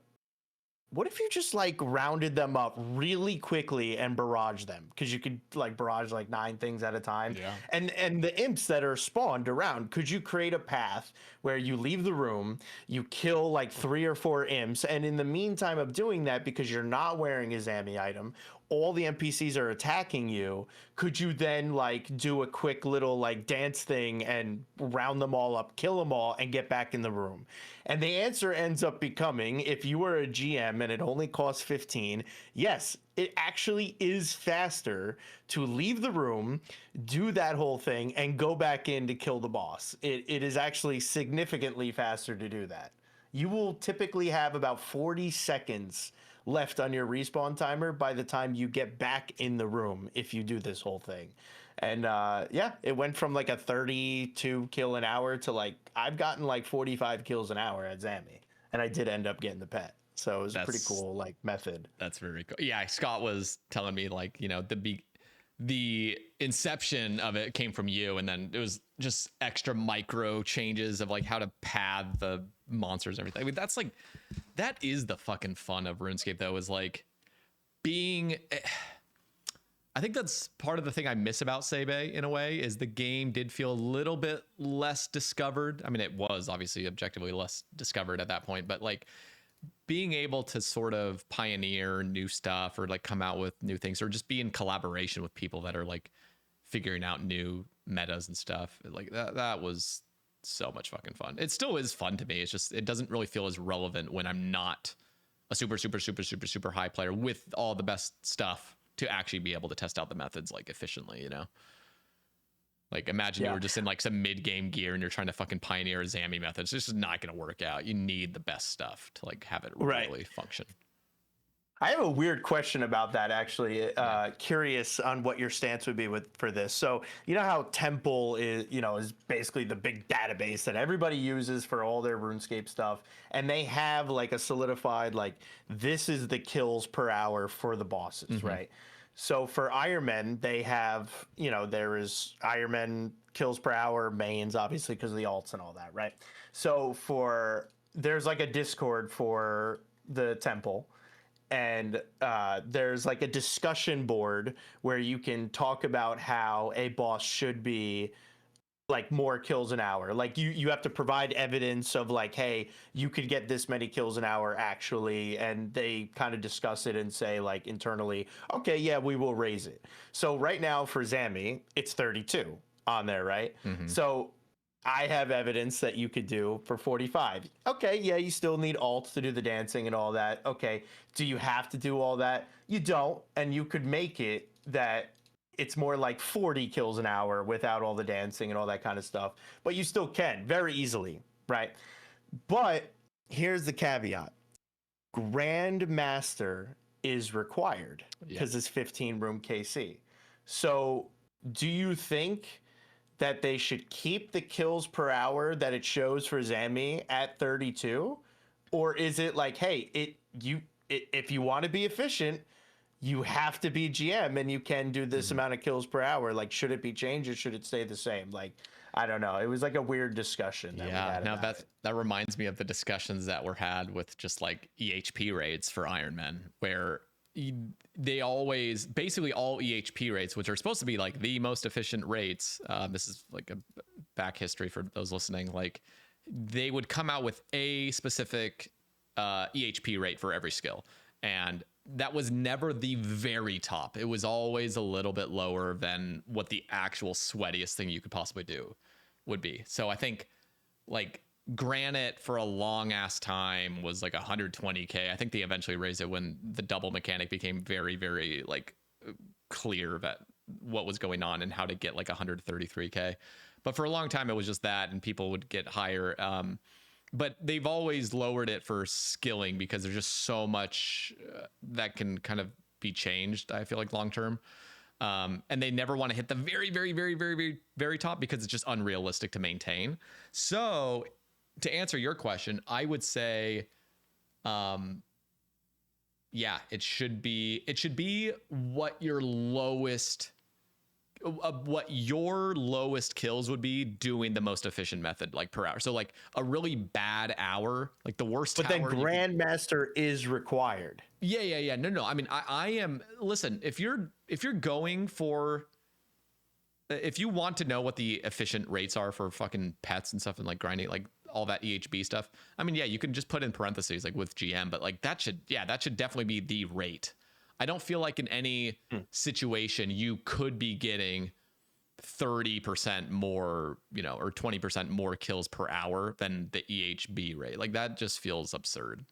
what if you just like rounded them up really quickly and barrage them? Because you could like barrage like 9 things at a time. Yeah. And the imps that are spawned around, could you create a path where you leave the room, you kill like 3 or 4 imps, and in the meantime of doing that, because you're not wearing a Zammy item, all the NPCs are attacking you, could you then like do a quick little like dance thing and round them all up, kill them all, and get back in the room? And the answer ends up becoming, if you were a GM and it only costs 15, yes, it actually is faster to leave the room, do that whole thing, and go back in to kill the boss. It is actually significantly faster to do that. You will typically have about 40 seconds left on your respawn timer by the time you get back in the room if you do this whole thing. And yeah, it went from like a 32 kill an hour to like, I've gotten like 45 kills an hour at Zammy, and I did end up getting the pet. So it was a pretty cool like method. That's very cool. Yeah, Scott was telling me like, you know, the inception of it came from you, and then it was just extra micro changes of like how to pad the monsters and everything. I mean, that's like, that is the fucking fun of RuneScape though, is like being, I think that's part of the thing I miss about Sae Bae in a way, is the game did feel a little bit less discovered. I mean, it was obviously objectively less discovered at that point, but like being able to sort of pioneer new stuff or like come out with new things or just be in collaboration with people that are like figuring out new metas and stuff, like that was so much fucking fun. It still is fun to me. It's just, it doesn't really feel as relevant when I'm not a super high player with all the best stuff to actually be able to test out the methods like efficiently, you know? Like imagine you were just in like some mid-game gear and you're trying to fucking pioneer a Zammy method. It's just not going to work out. You need the best stuff to like have it really function. I have a weird question about that, actually. Curious on what your stance would be for this. So you know how Temple is basically the big database that everybody uses for all their RuneScape stuff, and they have like a solidified like this is the kills per hour for the bosses, right? So for Ironman, they have there is Ironman kills per hour mains, obviously because of the alts and all that, right? So there's like a Discord for the Temple. And there's like a discussion board where you can talk about how a boss should be like more kills an hour. Like you have to provide evidence of like, hey, you could get this many kills an hour actually. And they kind of discuss it and say like internally, okay, yeah, we will raise it. So right now for Zammy, it's 32 on there, right? So I have evidence that you could do for 45. Okay, yeah, you still need alts to do the dancing and all that. Okay, do you have to do all that? You don't, and you could make it that it's more like 40 kills an hour without all the dancing and all that kind of stuff. But you still can very easily, right? But here's the caveat. Grandmaster is required because it's 15 room KC. So do you think that they should keep the kills per hour that it shows for Zammy at 32? Or is it like, hey, if you want to be efficient, you have to be GM and you can do this amount of kills per hour? Like, should it be changed or should it stay the same? Like, I don't know. It was like a weird discussion that we had about it. That reminds me of the discussions that were had with just like EHP raids for Ironman, where they always, basically all EHP rates, which are supposed to be like the most efficient rates, this is like a back history for those listening, like they would come out with a specific EHP rate for every skill, and that was never the very top. It was always a little bit lower than what the actual sweatiest thing you could possibly do would be. So I think like Granite for a long ass time was like 120k. I think they eventually raised it when the double mechanic became very, very like clear about what was going on and how to get like 133k. But for a long time it was just that, and people would get higher. But they've always lowered it for skilling because there's just so much that can kind of be changed, I feel like, long term. And they never want to hit the very, very, very, very, very, very top because it's just unrealistic to maintain. So to answer your question, I would say yeah, it should be what your lowest kills would be doing the most efficient method, like per hour. So like a really bad hour, like the worst But then tower Grandmaster is required. Yeah. No. I mean, I am. Listen, if you're going for, if you want to know what the efficient rates are for fucking pets and stuff and like grinding, like all that EHB stuff, I mean, yeah, you can just put in parentheses like with GM, but like that should definitely be the rate. I don't feel like in any situation you could be getting 30% more, or 20% more kills per hour than the EHB rate. Like that just feels absurd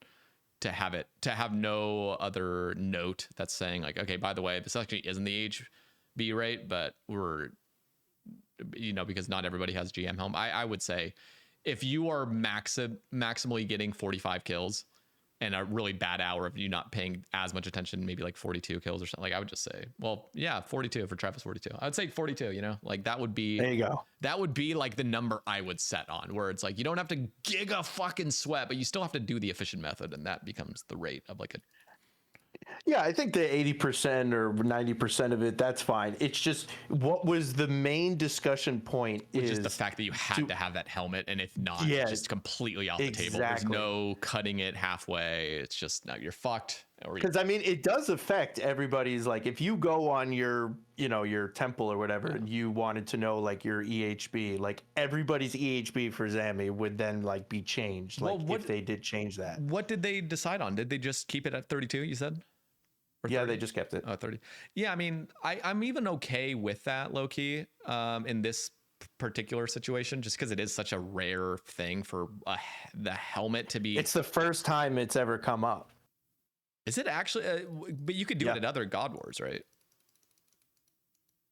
to have no other note that's saying like, okay, by the way, this actually isn't the EHB rate, but we're, because not everybody has GM helm. I would say if you are maximally getting 45 kills and a really bad hour of you not paying as much attention, maybe like 42 kills or something, like I would just say, well, yeah, 42 for Travis 42. I would say 42, like that would be, there you go. That would be like the number I would set on, where it's like, you don't have to giga fucking sweat, but you still have to do the efficient method. And that becomes the rate of like a, yeah, I think the 80% or 90% of it, that's fine. It's just what was the main discussion point is the fact that you had to have that helmet, and if not, it's just completely off the table. There's no cutting it halfway. It's just, no, you're fucked. Because I mean, it does affect everybody's, like if you go on your, your temple or whatever, and you wanted to know like your EHB, like everybody's EHB for Zami would then like be changed. Like if they did change that. What did they decide on? Did they just keep it at 32, you said? Yeah, they just kept it. Oh, 30. Yeah, I mean, I'm even okay with that, low key, in this particular situation, just because it is such a rare thing for the helmet to be. It's the first time it's ever come up. Is it actually? But you could do it at other God Wars, right?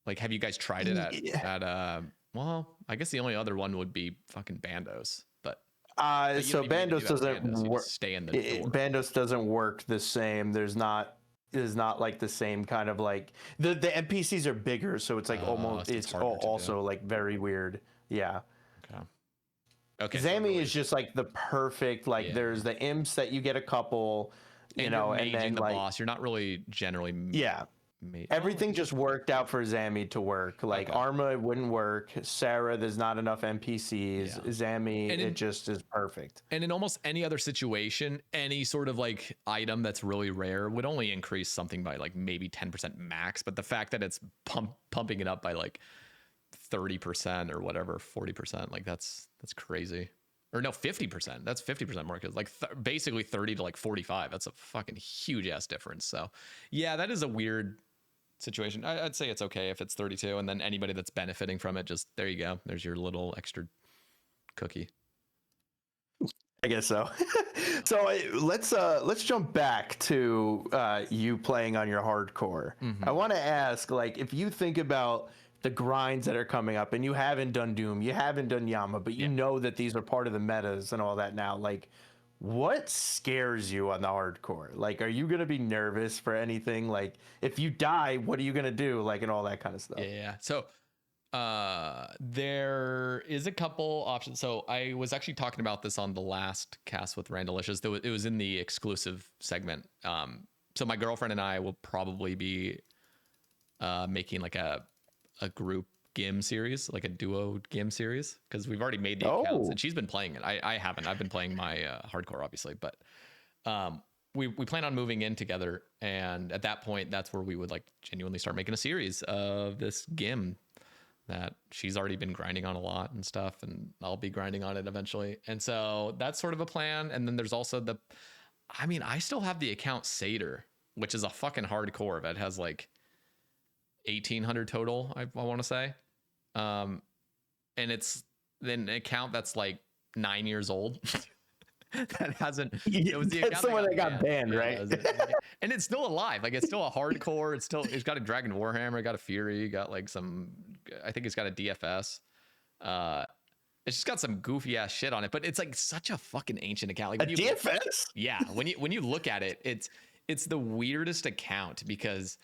Like, have you guys tried it at? Well, I guess the only other one would be fucking Bandos, but so Bandos doesn't work. Stay in the door. Bandos doesn't work the same. It is not like the same kind of like the NPCs are bigger, so it's like almost it's also like very weird. Yeah. Okay. Zami is just like the perfect, like there's the imps that you get a couple, and then the like boss, you're not really generally everything just worked out for Zami to work. Like Arma, it wouldn't work. Sarah, there's not enough NPCs. Zami, it just is perfect. And in almost any other situation, any sort of like item that's really rare would only increase something by like maybe 10% max. But the fact that it's pumping it up by like 30% or whatever, 40%, like that's crazy. Or no, 50%. That's 50% more, because like basically 30 to like 45. That's a fucking huge ass difference. So yeah, that is a weird situation. I'd say it's okay if it's 32, and then anybody that's benefiting from it, just there you go. There's your little extra cookie. I guess so. So let's jump back to you playing on your hardcore. I want to ask, like, if you think about the grinds that are coming up, and you haven't done Doom, you haven't done Yama, but you know that these are part of the metas and all that now, like, what scares you on the hardcore? Like, are you going to be nervous for anything? Like, if you die, what are you going to do? Like, and all that kind of stuff. Yeah. So there is a couple options. So I was actually talking about this on the last cast with Randalicious. It was in the exclusive segment. So my girlfriend and I will probably be making like a group GIM series, like a duo GIM series, because we've already made the accounts, and she's been playing it. I haven't. I've been playing my hardcore, obviously, but we plan on moving in together, and at that point, that's where we would like genuinely start making a series of this GIM that she's already been grinding on a lot and stuff, and I'll be grinding on it eventually. And so that's sort of a plan. And then there's also I still have the account Seder, which is a fucking hardcore that has like 1,800 total, I want to say. And it's an account that's like 9 years old. That hasn't. It was the account someone that got banned, right? And it's still alive. Like, it's still a hardcore. It's got a Dragon Warhammer, got a Fury, got like some. I think it's got a DFS. It's just got some goofy ass shit on it, but it's like such a fucking ancient account. Like a DFS. Yeah, when you look at it, it's the weirdest account because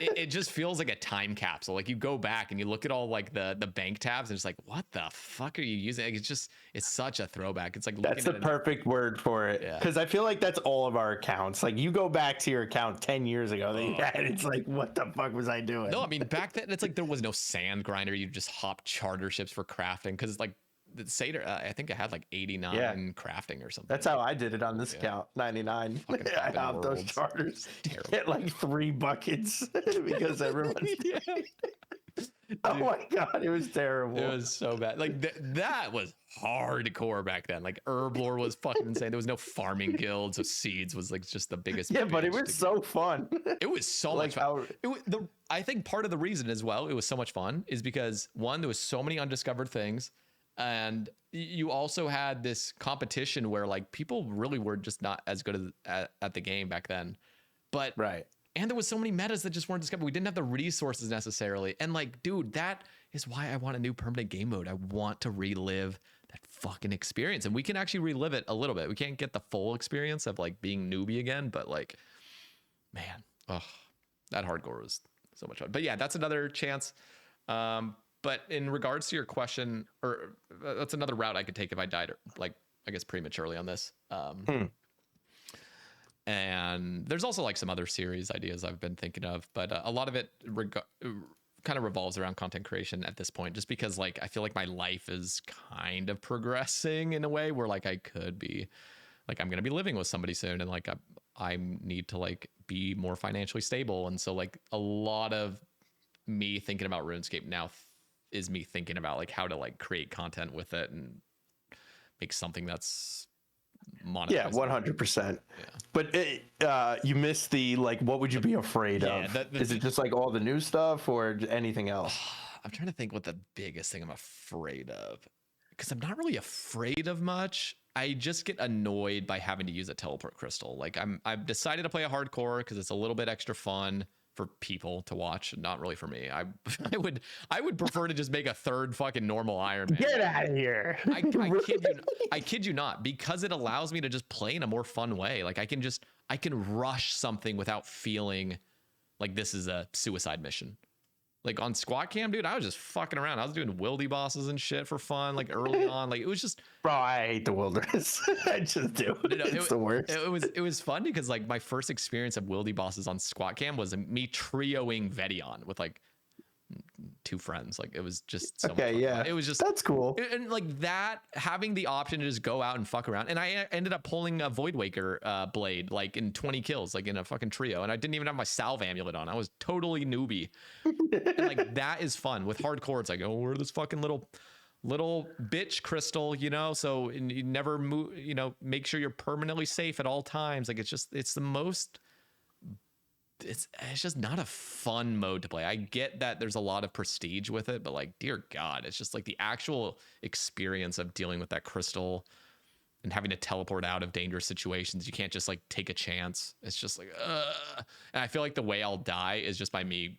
it just feels like a time capsule. Like you go back and you look at all like the bank tabs and it's like, what the fuck are you using? Like, it's such a throwback. It's like that's the perfect word for it. Because I feel like that's all of our accounts. Like you go back to your account 10 years ago that you had, it's like, what the fuck was I doing? No, I mean back then it's like there was no sand grinder. You just hop charter ships for crafting because like the Seder, I think I had like 89 crafting or something. That's how I did it on this account, 99. I hopped those charters, get like 3 buckets because everyone's oh my god, it was terrible. It was so bad. Like that was hardcore back then. Like Herblore was fucking insane. There was no farming guilds, so seeds was like just the biggest. Yeah, but it was so fun. It was so much fun. I think part of the reason as well it was so much fun is because one, there was so many undiscovered things. And you also had this competition where like people really were just not as good at the game back then. But and there was so many metas that just weren't discovered. We didn't have the resources necessarily. And like, dude, that is why I want a new permanent game mode. I want to relive that fucking experience. And we can actually relive it a little bit. We can't get the full experience of like being newbie again, but like, man, that hardcore was so much fun. But yeah, that's another chance. But in regards to your question, or that's another route I could take if I died, like I guess prematurely on this. And there's also like some other series ideas I've been thinking of, but a lot of it kind of revolves around content creation at this point, just because like I feel like my life is kind of progressing in a way where like I could be, like I'm gonna be living with somebody soon, and like I need to like be more financially stable, and so like a lot of me thinking about RuneScape now is me thinking about like how to like create content with it and make something that's monetized. Yeah, 100%. Yeah. But you missed the like, what would you be afraid of? Is it just like all the new stuff or anything else? I'm trying to think what the biggest thing I'm afraid of, because I'm not really afraid of much. I just get annoyed by having to use a teleport crystal. Like I've decided to play a hardcore because it's a little bit extra fun for people to watch, not really for me. I would prefer to just make a third fucking normal Ironman. Get out of here. I kid you not, because it allows me to just play in a more fun way. Like I can rush something without feeling like this is a suicide mission. Like on Squat Cam, dude, I was just fucking around. I was doing Wildy bosses and shit for fun, like early on. Like it was just, bro, I hate the wilderness. I just do. It's the worst. It was fun because like my first experience of Wildy bosses on Squat Cam was me trioing Vedion with like 2 friends. Like it was just so much fun. Yeah, it was just, that's cool. And like that, having the option to just go out and fuck around, and I ended up pulling a Void Waker blade like in 20 kills, like in a fucking trio, and I didn't even have my salve amulet on. I was totally newbie. And like that is fun. With hardcore, it's like, oh, we're this fucking little bitch crystal, you know, so you never move, you know, make sure you're permanently safe at all times. Like it's the most, it's just not a fun mode to play. I get that there's a lot of prestige with it, but like, dear God, it's just like the actual experience of dealing with that crystal and having to teleport out of dangerous situations. You can't just like take a chance. It's just like, and I feel like the way I'll die is just by me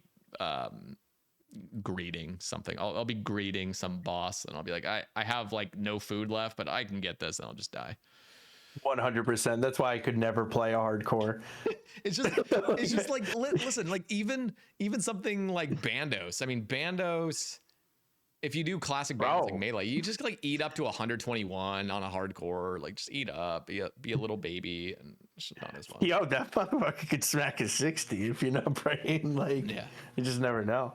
greeting something. I'll be greeting some boss and I'll be like, I have like no food left, but I can get this, and I'll just die. 100%. That's why I could never play a hardcore. It's just like, listen, like even something like Bandos. I mean, Bandos, if you do classic Bandos like Melee, you just like eat up to 121 on a hardcore, like just eat up, be a little baby, and it's just not as fun. Yo, that motherfucker could smack a 60 if you're not praying. Like, you just never know.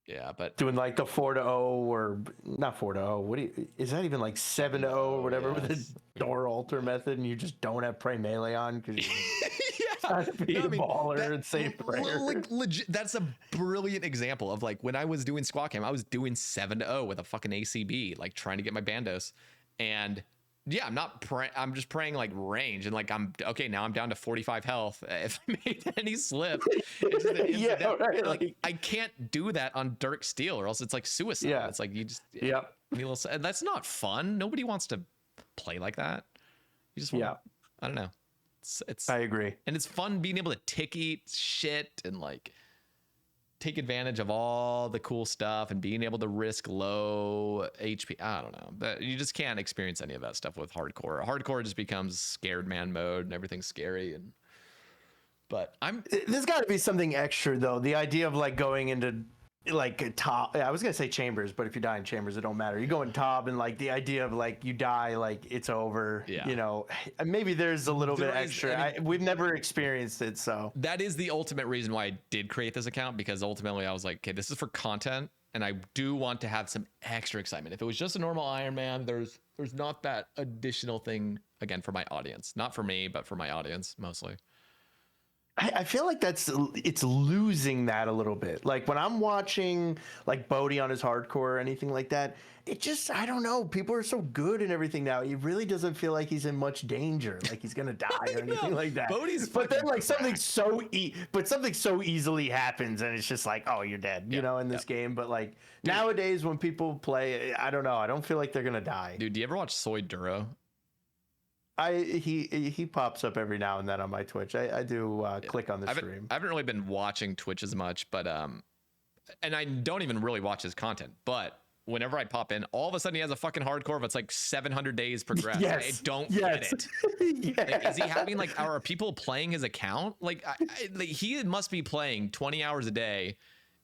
Yeah, but doing like the 4-0 or not 4-0. Is that even like 7-0 or whatever with the door alter method, and you just don't have pray melee on because you're trying to be a baller and save prayer. Like legit, that's a brilliant example of like when I was doing Squat Cam, I was doing 7-0 with a fucking ACB, like trying to get my Bandos, and yeah, I'm just praying like range, and like I'm okay now. I'm down to 45 health. If I made any slip, it's just right, like I can't do that on Dirk Steel, or else it's like suicide. Yeah. It's like you just and that's not fun. Nobody wants to play like that. You just want, I don't know. It's I agree, and it's fun being able to tick eat shit and like take advantage of all the cool stuff and being able to risk low HP. I don't know, but you just can't experience any of that stuff with hardcore. Hardcore just becomes scared man mode and everything's scary, and But There's got to be something extra though. The idea of like going into like a top, I was gonna say chambers, but if you die in chambers, it don't matter. You go in top, and like the idea of like you die, like it's over. Yeah. You know, maybe there's a little There bit is- extra. I mean- We've never experienced it, so that is the ultimate reason why I did create this account, because ultimately I was like, okay, this is for content, and I do want to have some extra excitement. If it was just a normal Ironman, there's not that additional thing, again, for my audience. Not for me, but for my audience mostly. I feel like it's losing that a little bit. Like when I'm watching like Bodhi on his hardcore or anything like that, it just, I don't know. People are so good and everything now. He really doesn't feel like he's in much danger, like he's gonna die or anything like that. Bodhi's but then fucking like something so easily happens, and it's just like, oh, you're dead, you know, in this game. But like nowadays when people play, I don't know. I don't feel like they're gonna die. Dude, do you ever watch Soy Duro? He pops up every now and then on my Twitch. I do click on the stream. I haven't really been watching Twitch as much, but and I don't even really watch his content. But whenever I pop in, all of a sudden he has a fucking hardcore that's like 700 days progressed. Yes. I don't get it. Yeah. Like, is he having like, are people playing his account? Like, like he must be playing 20 hours a day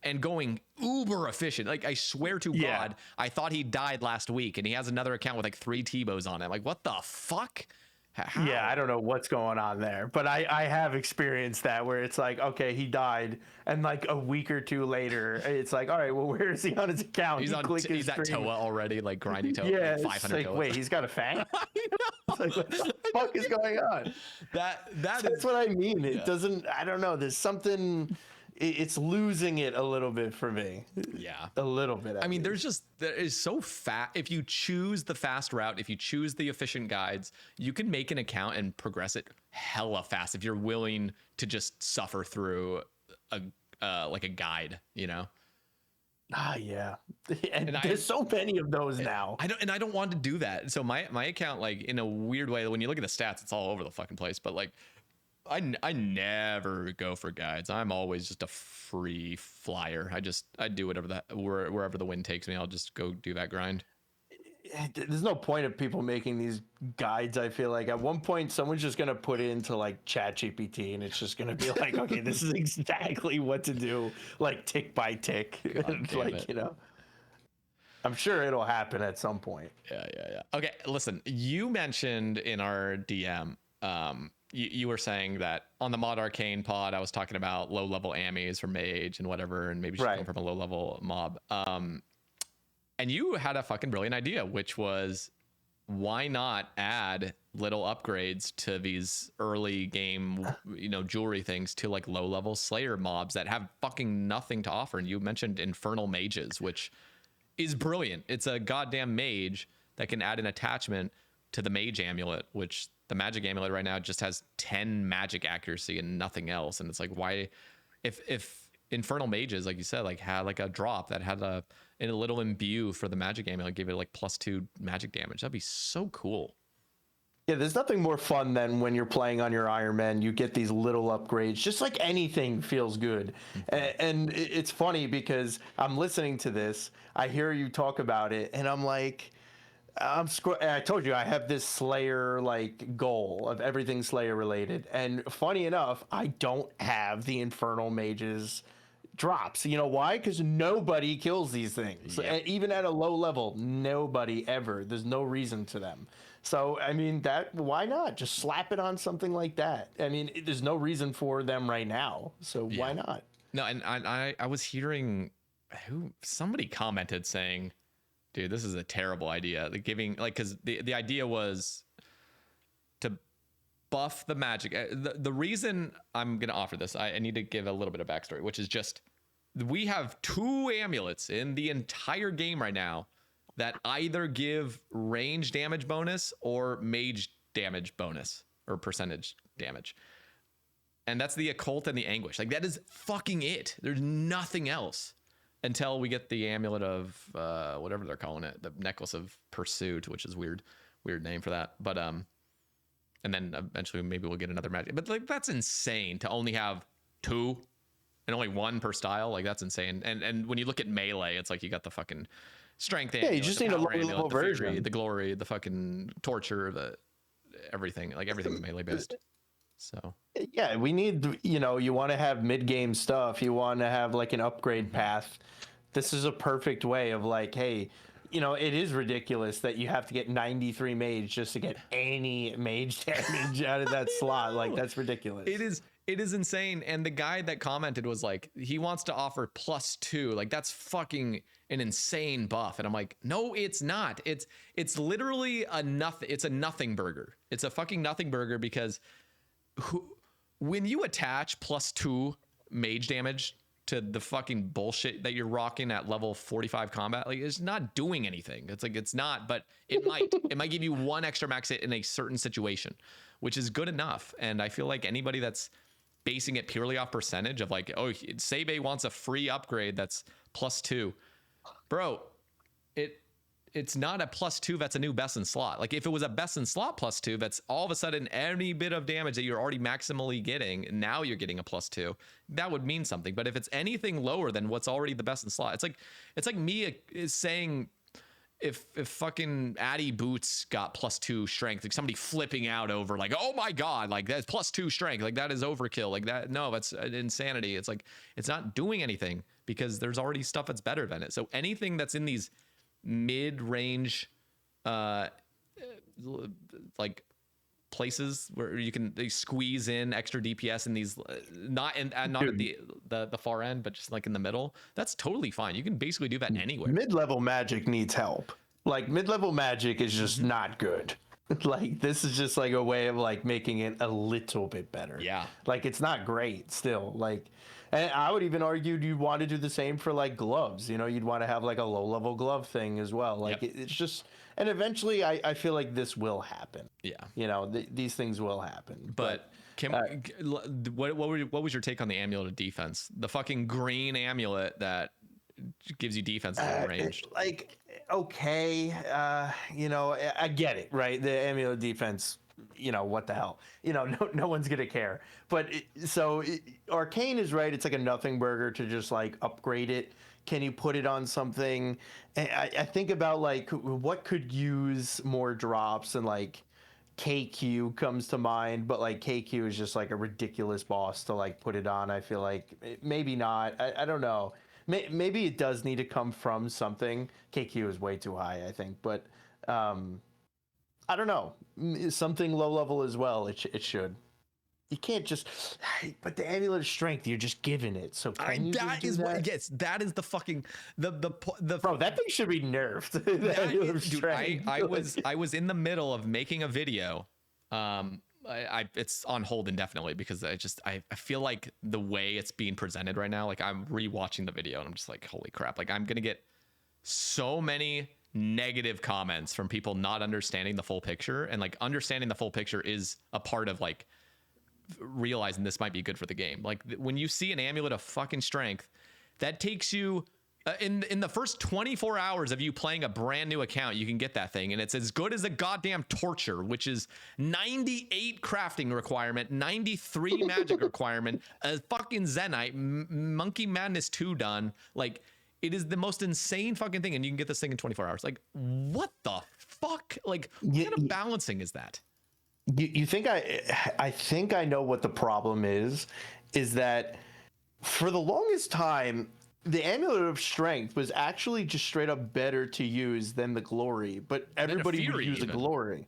and going uber efficient. Like, I swear to God, I thought he died last week, and he has another account with like 3 T-bows on it. Like, what the fuck? How? Yeah, I don't know what's going on there, but I have experienced that where it's like, okay, he died, and like a week or two later, it's like, all right, well, where is he on his account? He's he's at Toa already, like grinding Toa. Yeah, like 500 it's like, Toas. wait, he's got a fang? It's like, what the fuck is going on? That's what I mean. It doesn't, I don't know. There's something, it's losing it a little bit for me. Yeah. A little bit. I mean, there is so fast. If you choose the fast route, if you choose the efficient guides, you can make an account and progress it hella fast if you're willing to just suffer through a like a guide, you know? Ah, yeah. And there's so many of those now. I don't want to do that. So my account, like, in a weird way, when you look at the stats, it's all over the fucking place. But like, I never go for guides. I'm always just a free flyer. I do whatever wherever the wind takes me. I'll just go do that grind. There's no point of people making these guides. I feel like at one point someone's just gonna put it into like ChatGPT, and it's just gonna be like, okay, this is exactly what to do, like tick by tick. Like, you know, I'm sure it'll happen at some point. Yeah. Okay, listen, you mentioned in our DM, you were saying that on the Mod Arcane pod, I was talking about low level ammies for mage and whatever, and maybe she's coming from a low level mob. And you had a fucking brilliant idea, which was, why not add little upgrades to these early game, you know, jewelry things to like low level Slayer mobs that have fucking nothing to offer. And you mentioned Infernal Mages, which is brilliant. It's a goddamn mage that can add an attachment to the Mage Amulet, which the Magic Amulet right now just has 10 magic accuracy and nothing else. And it's like, why, if Infernal Mages, like you said, like had like a drop that had a little imbue for the Magic Amulet, give it like +2 magic damage. That'd be so cool. Yeah, there's nothing more fun than when you're playing on your Ironman, you get these little upgrades. Just like anything feels good. And it's funny because I'm listening to this, I hear you talk about it, and I'm like, I told you I have this Slayer like goal of everything Slayer related. And funny enough, I don't have the Infernal Mages drops. You know why? Because nobody kills these things. Yep. Even at a low level, nobody ever. There's no reason to them. So, I mean, why not? Just slap it on something like that. I mean, there's no reason for them right now. So why not? No, and I was hearing somebody commented saying, dude, this is a terrible idea. Like giving, like, because the idea was to buff the magic. The reason I'm going to offer this, I need to give a little bit of backstory, which is just, we have 2 amulets in the entire game right now that either give range damage bonus or mage damage bonus or percentage damage. And that's the Occult and the Anguish. Like, that is fucking it. There's nothing else until we get the amulet of whatever they're calling it, the Necklace of Pursuit, which is weird name for that. But and then eventually maybe we'll get another magic. But like, that's insane to only have 2 and only 1 per style. Like, that's insane. And when you look at melee, it's like you got the fucking strength. Yeah, you just need a low level version. The glory, the fucking torture, the everything. Like, everything's melee based. So Yeah, we need, you want to have mid-game stuff. You want to have like an upgrade path. This is a perfect way of like, hey, it is ridiculous that you have to get 93 mage just to get any mage damage out of that slot. Like, that's ridiculous. It is insane. And the guy that commented was like, he wants to offer +2. Like, that's fucking an insane buff. And I'm like, no, it's not. It's literally a nothing. It's a nothing burger. It's a fucking nothing burger because when you attach +2 mage damage to the fucking bullshit that you're rocking at level 45 combat, like, it's not doing anything. It's like, it's not, but it might give you 1 extra max hit in a certain situation, which is good enough. And I feel like anybody that's basing it purely off percentage of like, oh, Sae Bae wants a free upgrade that's +2, bro, it's not a +2 that's a new best in slot. Like, if it was a best in slot +2, that's all of a sudden any bit of damage that you're already maximally getting, and now you're getting a +2, that would mean something. But if it's anything lower than what's already the best in slot, it's like me is saying if fucking Addy Boots got +2 strength, like somebody flipping out over like, oh my god, like that's +2 strength, like that is overkill, like that, no, that's insanity. It's like, it's not doing anything because there's already stuff that's better than it. So anything that's in these mid-range like places where they squeeze in extra DPS in these, not at the far end, but just like in the middle, that's totally fine. You can basically do that anywhere. Mid-level magic needs help. Like, mid-level magic is just not good. Like, this is just like a way of like making it a little bit better. Yeah, like, it's not great still. Like, and I would even argue you'd want to do the same for like gloves. You'd want to have like a low-level glove thing as well. Like, yep. it's just, and eventually I feel like this will happen. Yeah, these things will happen. But what was your take on the amulet of defense? The fucking green amulet that gives you defense at range. Like, okay, I get it, right? The amulet defense, what the hell? No one's gonna care. But Arcane is right. It's like a nothing burger to just like upgrade it. Can you put it on something? I think about like what could use more drops, and like KQ comes to mind, but like KQ is just like a ridiculous boss to like put it on. I feel like maybe not. I don't know. Maybe it does need to come from something. KQ is way too high, I think, but I don't know. Something low level as well. It should. You can't just. But the amulet of strength, you're just giving it. So can you that is what? Yes, that is the fucking the bro. That thing should be nerfed. Dude, I was in the middle of making a video. It's on hold indefinitely because I feel like the way it's being presented right now, like I'm rewatching the video and I'm just like, holy crap, like I'm gonna get so many negative comments from people not understanding the full picture, and like understanding the full picture is a part of like realizing this might be good for the game. Like when you see an amulet of fucking strength, that takes you in the first 24 hours of you playing a brand new account, you can get that thing, and it's as good as a goddamn torture, which is 98 crafting requirement, 93 magic requirement, a fucking Zenite, Monkey Madness 2 done. Like, it is the most insane fucking thing, and you can get this thing in 24 hours. Like, what the fuck? Like, what kind of balancing is that? You think I think I know what the problem is that for the longest time, the Amulet of Strength was actually just straight up better to use than the Glory, but everybody would use a Glory.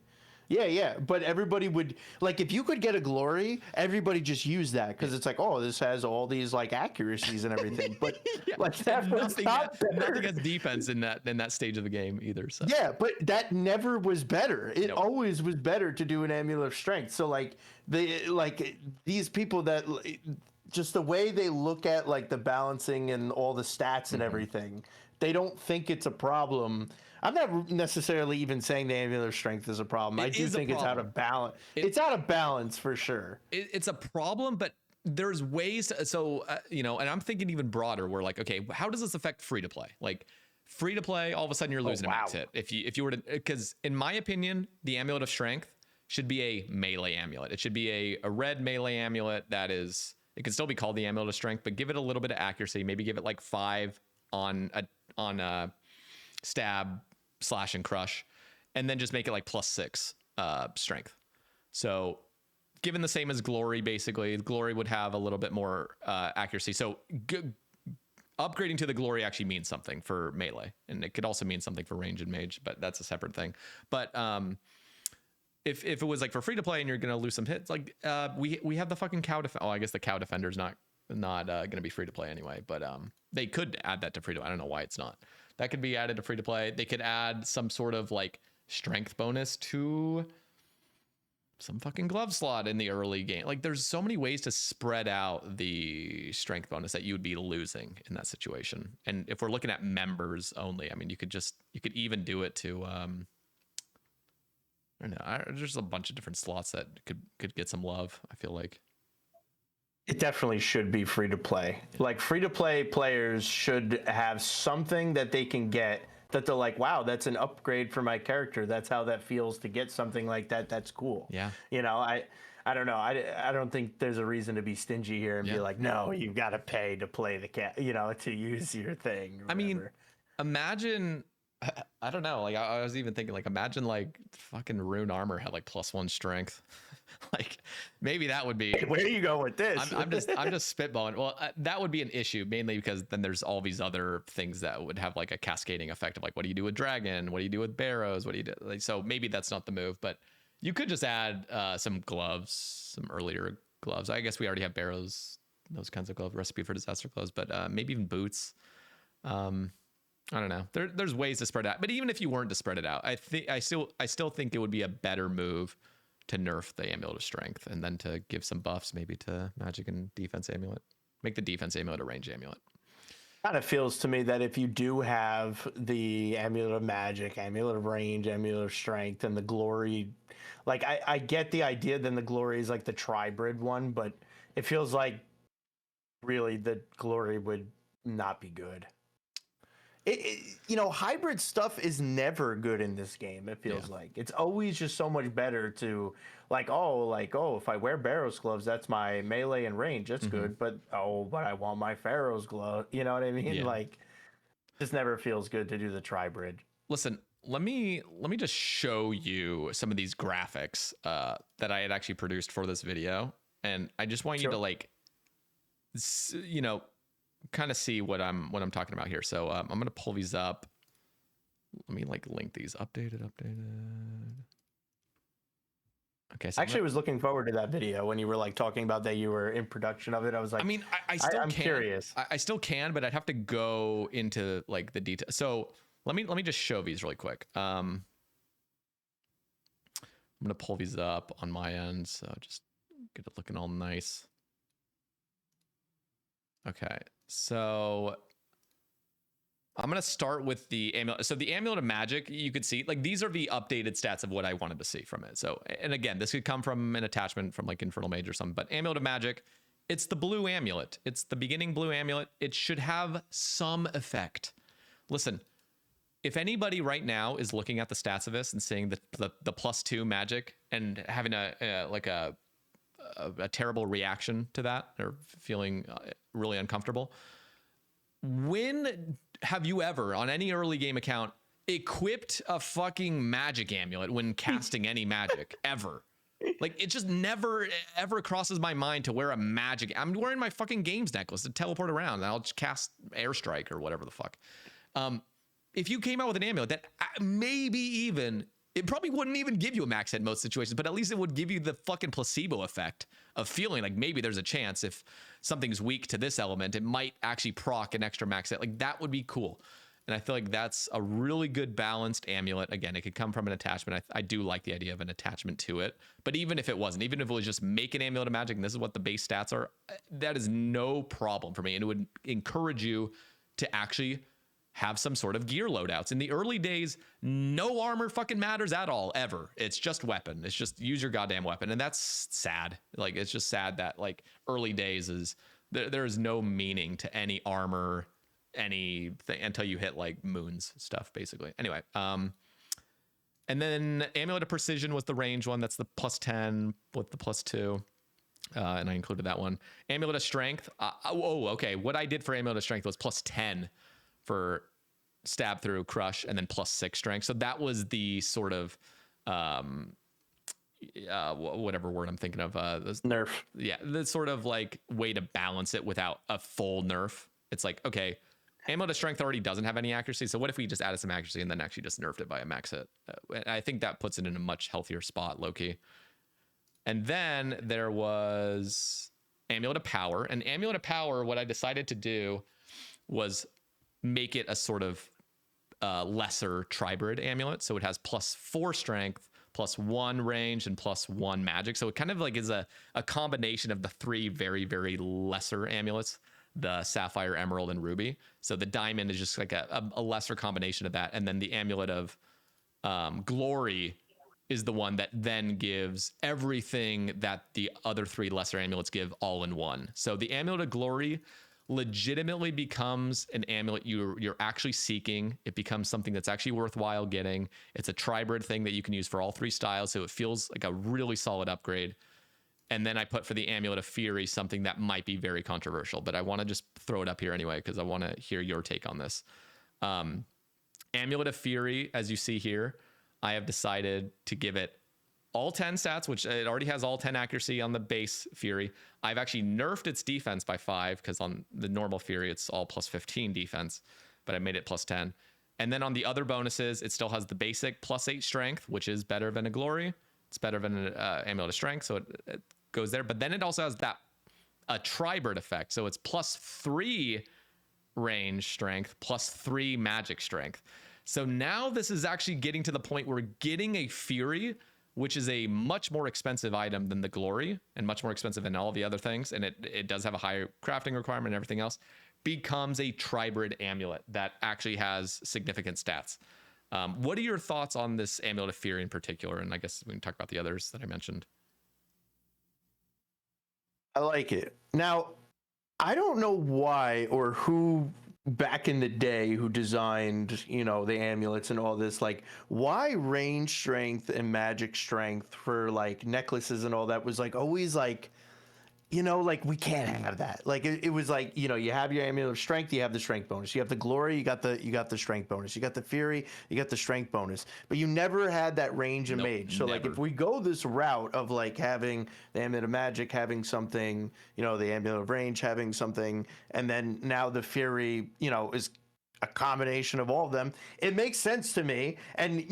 Yeah, but everybody would, like, if you could get a Glory, everybody just used that because it's like, oh, this has all these like accuracies and everything. But yeah, like that nothing has defense in that stage of the game either. So yeah, but that never was better. It always was better to do an Amulet of Strength. So like these people that just the way they look at like the balancing and all the stats and everything, they don't think it's a problem. I'm not necessarily even saying the Amulet of Strength is a problem. I do think it's out of balance. It's out of balance for sure. It's a problem, but there's ways to, so and I'm thinking even broader. Where like, okay, how does this affect free to play? Like, free to play, all of a sudden you're losing a max hit. If you were to, because in my opinion, the Amulet of Strength should be a melee amulet. It should be a red melee amulet that is. It can still be called the Amulet of Strength, but give it a little bit of accuracy. Maybe give it like 5 on stab, slash, and crush, and then just make it like +6 strength. So given the same as Glory, basically. Glory would have a little bit more accuracy. So upgrading to the Glory actually means something for melee, and it could also mean something for range and mage, but that's a separate thing. But if it was like for free to play and you're gonna lose some hits, like we have the fucking cow oh, I guess the cow defender's not gonna be free to play anyway, but they could add that to free to play. I don't know why it's not. That could be added to free to play. They could add some sort of like strength bonus to some fucking glove slot in the early game. Like there's so many ways to spread out the strength bonus that you would be losing in that situation. And if we're looking at members only, I mean, you could even do it to, I don't know, there's a bunch of different slots that could get some love, I feel like. It definitely should be free to play. Like free to play players should have something that they can get that they're like, wow, that's an upgrade for my character. That's how that feels to get something like that. That's cool. Yeah. You know, I don't know. I don't think there's a reason to be stingy here and be like, no, you've got to pay to play the to use your thing. I mean, imagine, I don't know. Like I was even thinking like, imagine like fucking rune armor had like +1 strength. Like maybe that would be where do you go with this? I'm just spitballing. Well, that would be an issue mainly because then there's all these other things that would have like a cascading effect of like, what do you do with dragon? What do you do with barrows? What do you do? Like, so maybe that's not the move, but you could just add some gloves, some earlier gloves. I guess we already have barrows, those kinds of glove recipe for disaster gloves, but maybe even boots. I don't know. There's ways to spread it out, but even if you weren't to spread it out, I still think it would be a better move to nerf the Amulet of Strength and then to give some buffs maybe to Magic and Defense Amulet. Make the Defense Amulet a range amulet. Kind of feels to me that if you do have the Amulet of Magic, Amulet of Range, Amulet of Strength, and the Glory, like I get the idea then the Glory is like the tribrid one, but it feels like really the Glory would not be good. Hybrid stuff is never good in this game. It feels like it's always just so much better to if I wear Barrows gloves, that's my melee and range. That's good. But I want my Pharaoh's glove. You know what I mean? Yeah. Like, just never feels good to do the tribrid. Listen, let me just show you some of these graphics that I had actually produced for this video, and I just want you to like, kind of see what I'm talking about here. So I'm gonna pull these up. Let me like link these. Updated. Okay. So I was looking forward to that video when you were like talking about that you were in production of it. I was like, I mean, I'm curious. I still can, but I'd have to go into like the detail. So let me just show these really quick. I'm gonna pull these up on my end, so just get it looking all nice. Okay, so I'm going to start with the Amulet. So the Amulet of Magic, you could see, like, these are the updated stats of what I wanted to see from it. So, and again, this could come from an attachment from like Infernal Mage or something, but Amulet of Magic, it's the blue amulet. It's the beginning blue amulet. It should have some effect. Listen, if anybody right now is looking at the stats of this and seeing the +2 magic and having a terrible reaction to that or feeling really uncomfortable, when have you ever on any early game account equipped a fucking magic amulet when casting any magic ever? Like, it just never ever crosses my mind to wear a magic. I'm wearing my fucking games necklace to teleport around and I'll just cast airstrike or whatever the fuck. If you came out with an amulet that maybe even, it probably wouldn't even give you a max hit in most situations, but at least it would give you the fucking placebo effect of feeling like maybe there's a chance if something's weak to this element, it might actually proc an extra max hit. Like, that would be cool. And I feel like that's a really good balanced amulet. Again, it could come from an attachment. I do like the idea of an attachment to it. But even if it wasn't, even if it was just make an Amulet of Magic and this is what the base stats are, that is no problem for me. And it would encourage you to actually have some sort of gear loadouts. In the early days, no armor fucking matters at all, ever. It's just weapon. It's just use your goddamn weapon. And that's sad. Like, it's just sad that like early days is there is no meaning to any armor, anything until you hit like moons stuff, basically. Anyway, and then Amulet of Precision was the range one. That's the +10 with the +2. And I included that one. Amulet of Strength. Okay. What I did for Amulet of Strength was +10 for stab through, crush, and then +6 strength. So that was the sort of whatever word I'm thinking of, Nerf. yeah, the sort of like way to balance it without a full nerf. It's like, okay, Amulet of Strength already doesn't have any accuracy, so what if we just added some accuracy and then actually just nerfed it by a max hit? I think that puts it in a much healthier spot, low-key. And then there was Amulet of Power. And Amulet of Power, what I decided to do was make it a sort of lesser Tribrid amulet. So it has +4 strength, +1 range, and +1 magic. So it kind of like is a combination of the 3 very, very lesser amulets, the Sapphire, Emerald, and Ruby. So the Diamond is just like a lesser combination of that. And then the Amulet of Glory is the one that then gives everything that the other 3 lesser amulets give all in one. So the Amulet of Glory legitimately becomes an amulet you're actually seeking. It becomes something that's actually worthwhile getting. It's a Tribrid thing that you can use for all 3 styles, so it feels like a really solid upgrade. And then I put for the Amulet of Fury something that might be very controversial, but I want to just throw it up here anyway because I want to hear your take on this. Amulet of Fury, as you see here, I have decided to give it all 10 stats, which it already has all 10 accuracy on the base Fury. I've actually nerfed its defense by 5 because on the normal Fury, it's all +15 defense, but I made it +10. And then on the other bonuses, it still has the basic +8 strength, which is better than a Glory. It's better than an Amulet of Strength, so it goes there. But then it also has a Tribrid effect, so it's +3 range strength, +3 magic strength. So now this is actually getting to the point where getting a Fury, which is a much more expensive item than the Glory and much more expensive than all the other things, and it does have a higher crafting requirement and everything else, becomes a Tribrid amulet that actually has significant stats. What are your thoughts on this Amulet of Fury in particular? And I guess we can talk about the others that I mentioned. I like it. Now, I don't know why or who back in the day who designed, the amulets and all this, like why range strength and magic strength for like necklaces and all that was like always like, like we can't have that. Like it was like, you have your Amulet of Strength, you have the strength bonus. You have the Glory, you got the strength bonus. You got the Fury, you got the strength bonus. But you never had that range and mage. So like if we go this route of like having the Amulet of Magic having something, the Amulet of Range having something, and then now the Fury, is a combination of all of them, it makes sense to me. And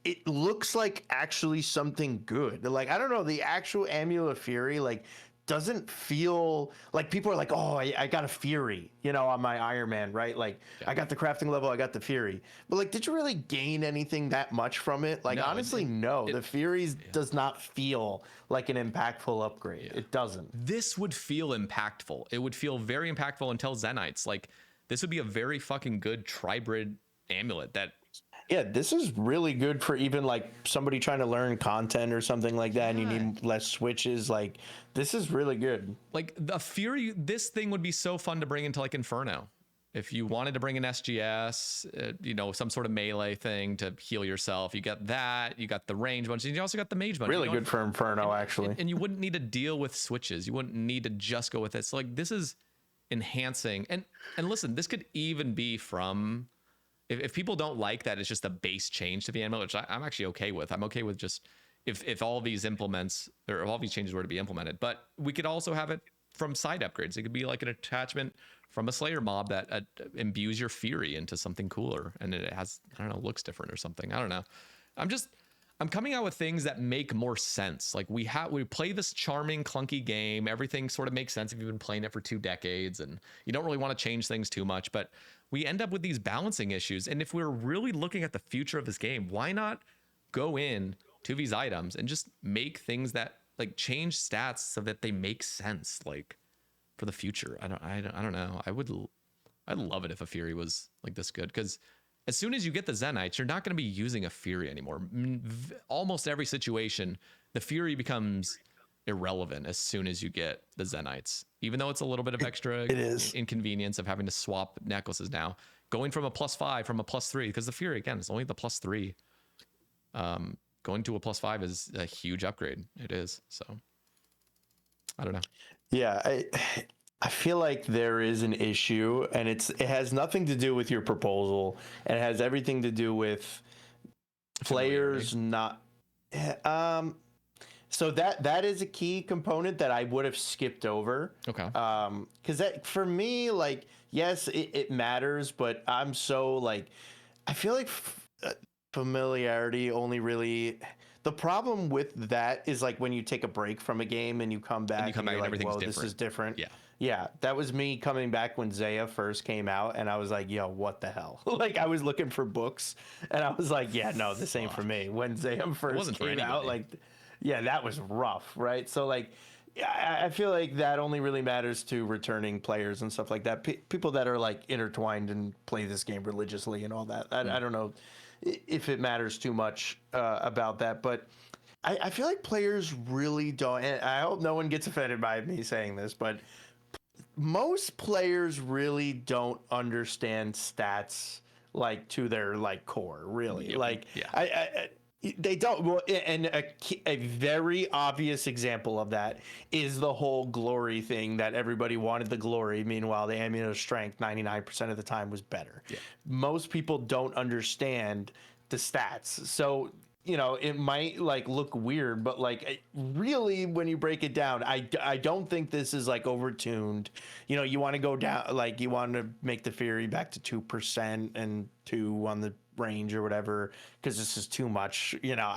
it looks like actually something good. Like I don't know, the actual Amulet of Fury like doesn't feel like people are like, oh, I got a Fury, on my Ironman, right? Like I got the crafting level, I got the Fury. But like, did you really gain anything that much from it? Like, no, honestly, no. The Furies does not feel like an impactful upgrade. It doesn't. This would feel impactful. It would feel very impactful until Zenites. Like this would be a very fucking good Tribrid amulet that. Yeah, this is really good for even like somebody trying to learn content or something like that, and you need less switches. Like, this is really good. Like the Fury, this thing would be so fun to bring into like Inferno. If you wanted to bring an SGS, some sort of melee thing to heal yourself, you got that. You got the range bunch, and you also got the mage bunch. Really good for Inferno, actually. And you wouldn't need to deal with switches. You wouldn't need to just go with it. So like, this is enhancing. And listen, this could even be from. If people don't like that, it's just a base change to the amulet, which I'm actually okay with. I'm okay with just if all these implements or if all these changes were to be implemented. But we could also have it from side upgrades. It could be like an attachment from a Slayer mob that imbues your Fury into something cooler, and it has, I don't know, looks different or something. I don't know. I'm coming out with things that make more sense. Like we play this charming, clunky game. Everything sort of makes sense if you've been playing it for 2 decades, and you don't really want to change things too much. But we end up with these balancing issues. And if we're really looking at the future of this game, why not go in to these items and just make things that like change stats so that they make sense, like for the future? I don't know. I'd love it if a Fury was like this good, because as soon as you get the Zenites, you're not going to be using a Fury anymore. Almost every situation, the Fury becomes irrelevant as soon as you get the Zenites, even though it's a little bit of extra inconvenience of having to swap necklaces now, going from a +5 from a +3, because the Fury, again, is only the +3. Going to a +5 is a huge upgrade. It is. So I don't know. Yeah, I feel like there is an issue, and it has nothing to do with your proposal. It has everything to do with players not. So that is a key component that I would have skipped over. Okay. Because that for me, like, yes, it matters, but I'm so like, I feel like familiarity only really. The problem with that is like when you take a break from a game and you come back and, you're like, everything's whoa, different. this is different. Yeah. Yeah, that was me coming back when Zaya first came out, and I was like, yo, what the hell? Like, I was looking for books, and I was like, yeah, no, this ain't for me. When Zaya first came out, like, yeah, that was rough, right? So, like, I feel like that only really matters to returning players and stuff like that. People that are, like, intertwined and play this game religiously and all that. I don't know if it matters too much about that, but I feel like players really don't, and I hope no one gets offended by me saying this, but most players really don't understand stats like to their like core, really. Yep. Like, yeah. They don't. Well, and a very obvious example of that is the whole glory thing, that everybody wanted the glory. Meanwhile, the amulet strength 99% of the time was better. Yeah. Most people don't understand the stats. So, you know, it might like look weird, but like really when you break it down, I don't think this is like overtuned. You know, you want to go down, like you want to make the Fury back to 2% and 2 on the range or whatever, because this is too much, you know.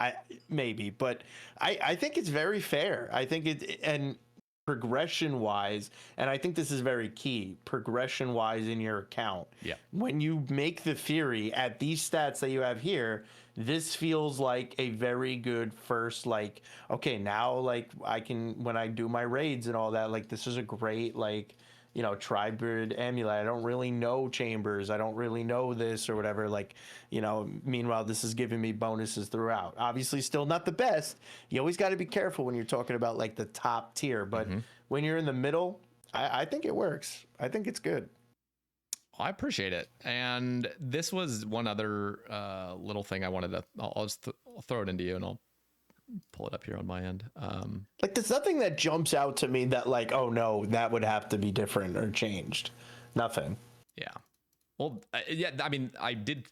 But I think it's very fair. I think and progression wise, and I think this is very key, progression wise in your account. Yeah. When you make the Fury at these stats that you have here, this feels like a very good first, like, okay, now like I can, when I do my raids and all that, like this is a great, like, you know, tribrid amulet. I don't really know chambers. I don't really know this or whatever. Like, you know, meanwhile, this is giving me bonuses throughout. Obviously, still not the best. You always got to be careful when you're talking about like the top tier. But when you're in the middle, I think it works. I think it's good. I appreciate it. And this was one other little thing I wanted to, I'll just I'll throw it into you and I'll pull it up here on my end. Like, there's nothing that jumps out to me that like, oh no, that would have to be different or changed. Nothing. Yeah. Well, yeah, I mean, I did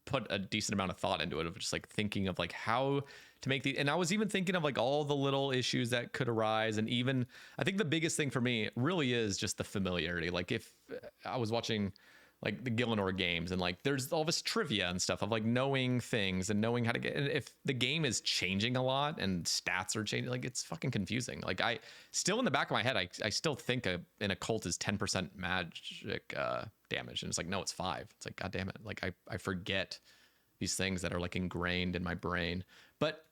put a decent amount of thought into it, of just like thinking of like how to make the, and I was even thinking of like all the little issues that could arise. And even, I think the biggest thing for me really is just the familiarity. Like if I was watching like the Gillinor games and like there's all this trivia and stuff of like knowing things and knowing how to get, and if the game is changing a lot and stats are changing, like it's fucking confusing. Like I still in the back of my head, I still think an occult is 10% magic damage, and it's like, no, it's 5. It's like, god damn it, like I forget these things that are like ingrained in my brain. But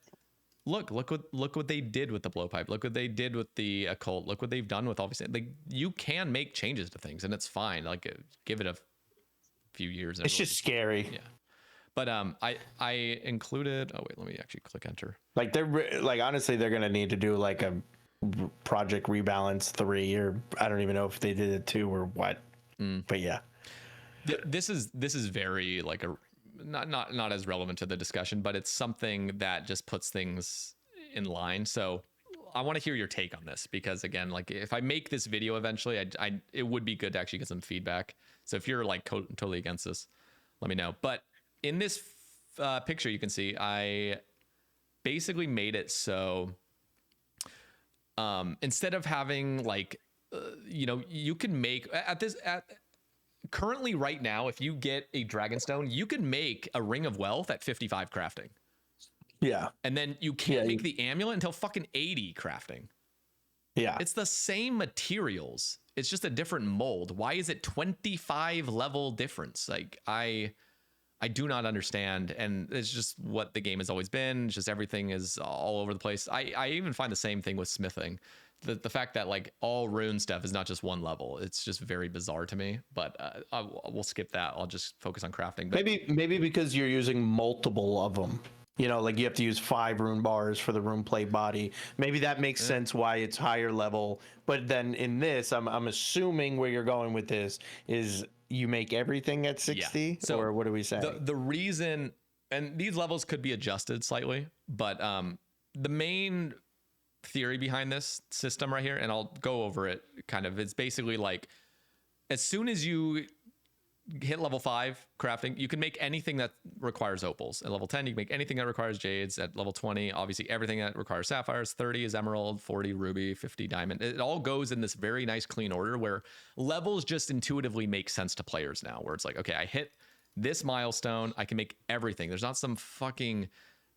look what they did with the blowpipe. Look what they did with the occult. Look what they've done with all these things. Like you can make changes to things and it's fine. Like give it a few years. It's just scary. Yeah. But I included, oh wait, let me actually click enter. Like they're like, honestly, they're gonna need to do like a Project Rebalance 3, or I don't even know if they did it 2 or what. But yeah, this is very like a not as relevant to the discussion, but it's something that just puts things in line. So I want to hear your take on this, because again, like if I make this video eventually, I it would be good to actually get some feedback. So if you're like totally against this, let me know. But in this picture, you can see I basically made it so instead of having like, you know, you can make currently right now, if you get a Dragonstone, you can make a Ring of Wealth at 55 crafting. Yeah. And then you can't make the amulet until fucking 80 crafting. Yeah. It's the same materials. It's just a different mold. Why is it 25 level difference? Like I do not understand. And it's just what the game has always been. It's just everything is all over the place. I even find the same thing with smithing. The fact that like all rune stuff is not just one level. It's just very bizarre to me, but we'll skip that. I'll just focus on crafting. But maybe because you're using multiple of them. You know, like you have to use 5 rune bars for the rune plate body. Maybe that makes sense why it's higher level. But then in this, I'm assuming where you're going with this is you make everything at 60? Yeah. So or what are we saying? The reason, and these levels could be adjusted slightly, but the main theory behind this system right here, and I'll go over it kind of, it's basically like as soon as you hit level 5 crafting, you can make anything that requires opals. At level 10, you can make anything that requires jades. At level 20, obviously everything that requires sapphires. 30 is emerald, 40 ruby, 50 diamond. It all goes in this very nice clean order where levels just intuitively make sense to players now, where it's like, okay, I hit this milestone, I can make everything. There's not some fucking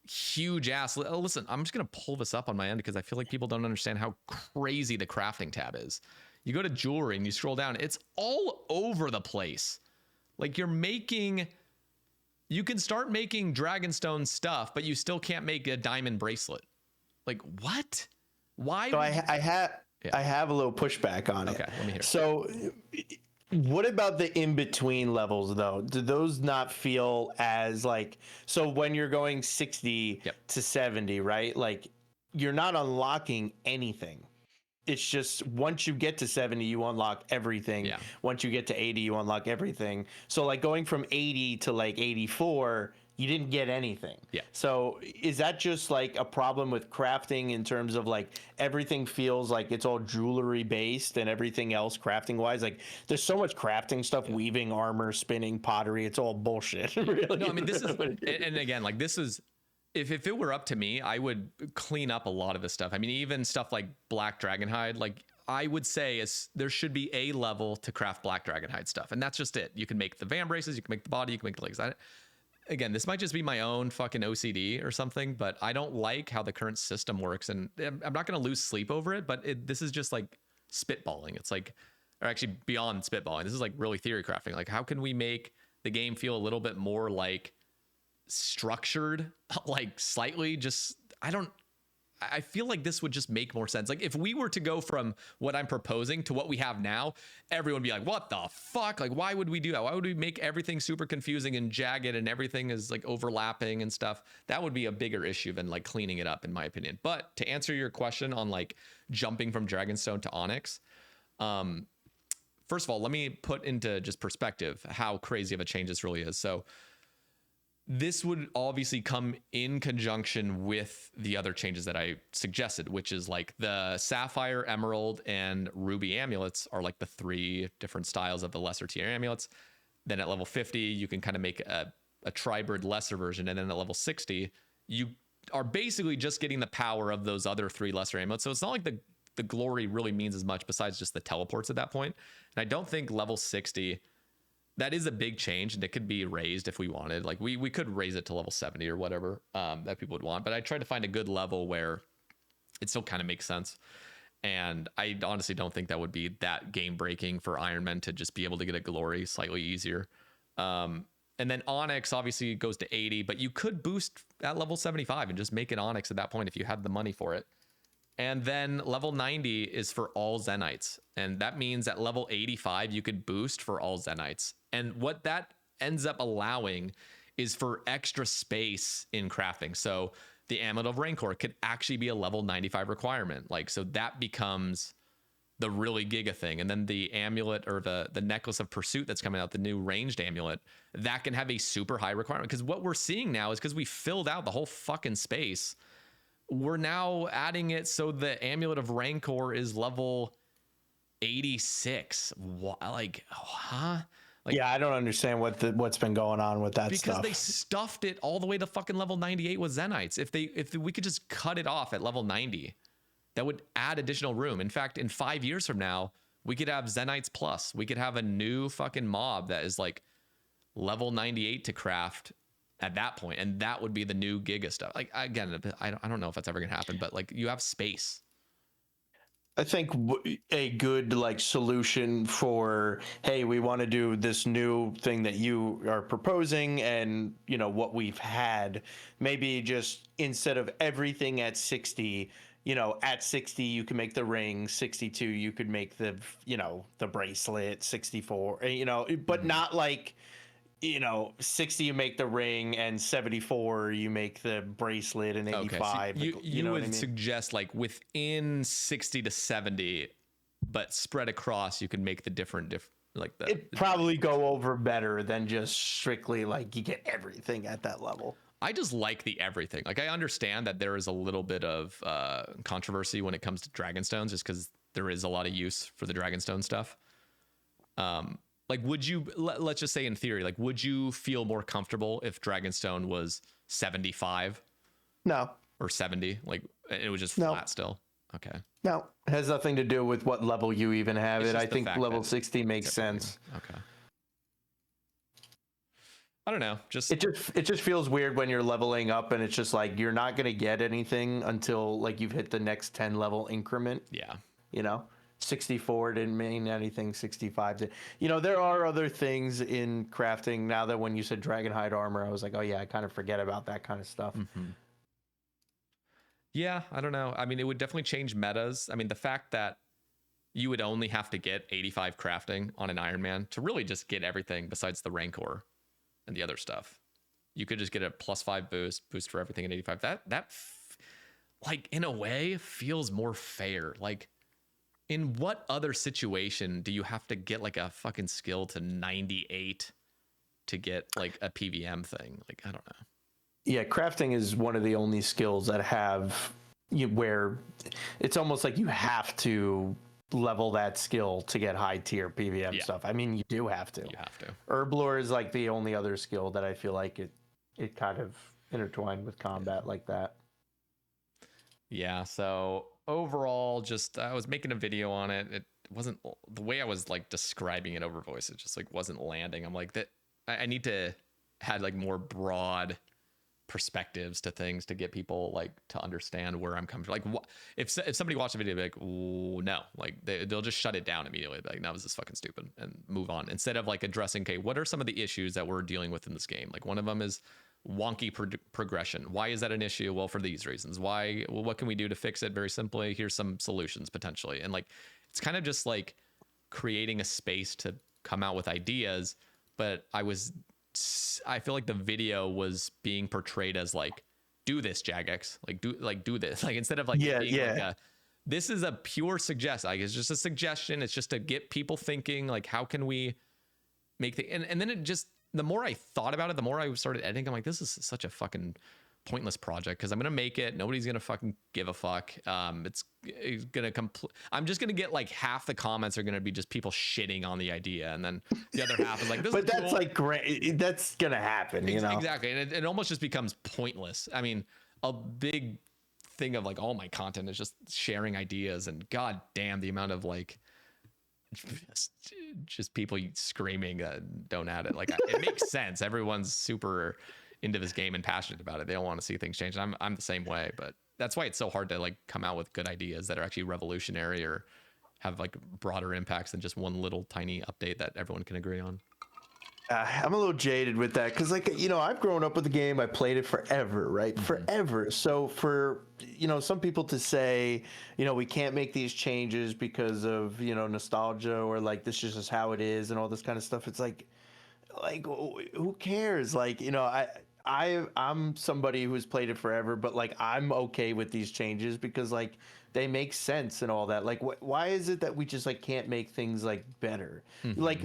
huge ass. Listen, I'm just gonna pull this up on my end because I feel like people don't understand how crazy the crafting tab is. You go to jewelry and you scroll down, it's all over the place. Like you can start making Dragonstone stuff, but you still can't make a diamond bracelet. Like what? Why? So I have a little pushback on it. Okay, let me hear. So what about the in-between levels though? Do those not feel as like, so when you're going 60 to 70, right? Like you're not unlocking anything. It's just once you get to 70, you unlock everything. Yeah. Once you get to 80, you unlock everything. So like going from 80 to like 84, you didn't get anything. Yeah. So is that just like a problem with crafting in terms of like everything feels like it's all jewelry based and everything else crafting wise? Like there's so much crafting stuff, weaving, armor, spinning, pottery. It's all bullshit. Really. No, I mean, this is, and again, like this is, if it were up to me, I would clean up a lot of this stuff. I mean, even stuff like black dragonhide, like I would say there should be a level to craft black dragonhide stuff. And that's just it. You can make the van braces, you can make the body, you can make the legs. Again, this might just be my own fucking OCD or something, but I don't like how the current system works. And I'm not going to lose sleep over it, but this is just like spitballing. It's like, or actually beyond spitballing, this is like really theory crafting. Like how can we make the game feel a little bit more like structured, like slightly just, I feel like this would just make more sense. Like if we were to go from what I'm proposing to what we have now, everyone would be like, what the fuck? Like, why would we do that? Why would we make everything super confusing and jagged and everything is like overlapping and stuff? That would be a bigger issue than like cleaning it up, in my opinion. But to answer your question on like jumping from Dragonstone to Onyx, first of all, let me put into just perspective how crazy of a change this really is. So this would obviously come in conjunction with the other changes that I suggested, which is like the Sapphire, Emerald, and Ruby amulets are like the 3 different styles of the lesser tier amulets. Then at level 50, you can kind of make a Tribird lesser version. And then at level 60, you are basically just getting the power of those other 3 lesser amulets. So it's not like the glory really means as much besides just the teleports at that point. And I don't think level 60... that is a big change, and it could be raised if we wanted. Like we could raise it to level 70 or whatever that people would want. But I tried to find a good level where it still kind of makes sense. And I honestly don't think that would be that game breaking for Ironman to just be able to get a glory slightly easier. And then Onyx obviously goes to 80, but you could boost at level 75 and just make it Onyx at that point if you had the money for it. And then level 90 is for all Zenites. And that means at level 85, you could boost for all Zenites. And what that ends up allowing is for extra space in crafting. So the Amulet of Rancor could actually be a level 95 requirement. Like, so that becomes the really giga thing. And then the amulet or the necklace of pursuit that's coming out, the new ranged amulet, that can have a super high requirement. Because what we're seeing now is because we filled out the whole fucking space, we're now adding it so the Amulet of Rancor is level 86. Like, huh? Like, yeah, I don't understand what's been going on with that stuff. Because they stuffed it all the way to fucking level 98 with Zenites. If we could just cut it off at level 90, that would add additional room. In fact, in 5 years from now, we could have Zenites Plus. We could have a new fucking mob that is like level 98 to craft at that point, and that would be the new Giga stuff. Like, again, I don't know if that's ever gonna happen, but like you have space. I think a good like solution for, hey, we want to do this new thing that you are proposing, and you know what we've had, maybe just instead of everything at 60, you know, at 60 you can make the ring, 62 you could make the, you know, the bracelet, 64, you know, but not like, you know, 60 you make the ring and 74 you make the bracelet and 85. Okay, so you know would what I mean? suggest like within 60 to 70, but spread across, you can make the different like that. It'd probably go over better than just strictly like you get everything at that level. I just like the everything. Like I understand that there is a little bit of controversy when it comes to Dragonstones, just because there is a lot of use for the Dragonstone stuff. like, would you, let's just say in theory, like, would you feel more comfortable if Dragonstone was 75 No, or 70? Like, it was just No. flat still. Okay. no, it has nothing to do with what level you even have It's it. just I the think fact level that 60 makes it's everything. sense. Okay. I don't know. Just It just feels weird when you're leveling up and it's just like you're not gonna get anything until like you've hit the next 10 level increment. yeah. You know, 64 didn't mean anything. 65 did. You know, there are other things in crafting now that when you said Dragonhide armor, I was like, oh yeah, I kind of forget about that kind of stuff. Mm-hmm. Yeah, I don't know. I mean, it would definitely change metas. I mean, the fact that you would only have to get 85 crafting on an Ironman to really just get everything besides the Rancor and the other stuff. You could just get a +5 boost for everything at 85. Like, in a way, feels more fair. Like, in what other situation do you have to get like a fucking skill to 98 to get like a PvM thing? Like, I don't know. Yeah, crafting is one of the only skills that have where it's almost like you have to level that skill to get high tier PvM stuff. I mean, you do have to. You have to. Herblore is like the only other skill that I feel like it kind of intertwined with combat like that. Yeah, so overall, just I was making a video on it. It wasn't the way I was like describing it over voice. It just like wasn't landing. I'm like, that I need to have like more broad perspectives to things to get people like to understand where I'm coming from. Like, what if somebody watched the video, be like, "Ooh, no," like they'll just shut it down immediately. Be like, "No, this is fucking stupid," and move on instead of like addressing, okay, what are some of the issues that we're dealing with in this game? Like, one of them is wonky progression. Why is that an issue? Well, for these reasons. Why? Well, what can we do to fix it? Very simply, here's some solutions potentially. And like, it's kind of just like creating a space to come out with ideas. But I feel like the video was being portrayed as like, do this, Jagex, like do this, like instead of like being like this is a pure suggestion. Like, it's just a suggestion. It's just to get people thinking, like, how can we make the and then it just, the more I thought about it, the more I started editing. I'm like, this is such a fucking pointless project because I'm gonna make it. Nobody's gonna fucking give a fuck. It's gonna I'm just gonna get like half the comments are gonna be just people shitting on the idea, and then the other half is like, this. But is that's cool. like great. That's gonna happen, you know. Exactly, and it almost just becomes pointless. I mean, a big thing of like all my content is just sharing ideas, and god damn the amount of like just people screaming don't add it. Like, it makes sense. Everyone's super into this game and passionate about it. They don't want to see things change. I'm the same way, but that's why it's so hard to like come out with good ideas that are actually revolutionary or have like broader impacts than just one little tiny update that everyone can agree on. I'm a little jaded with that because, like, you know, I've grown up with the game. I played it forever, right? Mm-hmm. Forever. So for, you know, some people to say, you know, we can't make these changes because of, you know, nostalgia or like this is just how it is and all this kind of stuff. It's like who cares? Like, you know, I'm somebody who's played it forever, but like I'm okay with these changes because like they make sense and all that. Like, why is it that we just like can't make things like better? Mm-hmm. Like,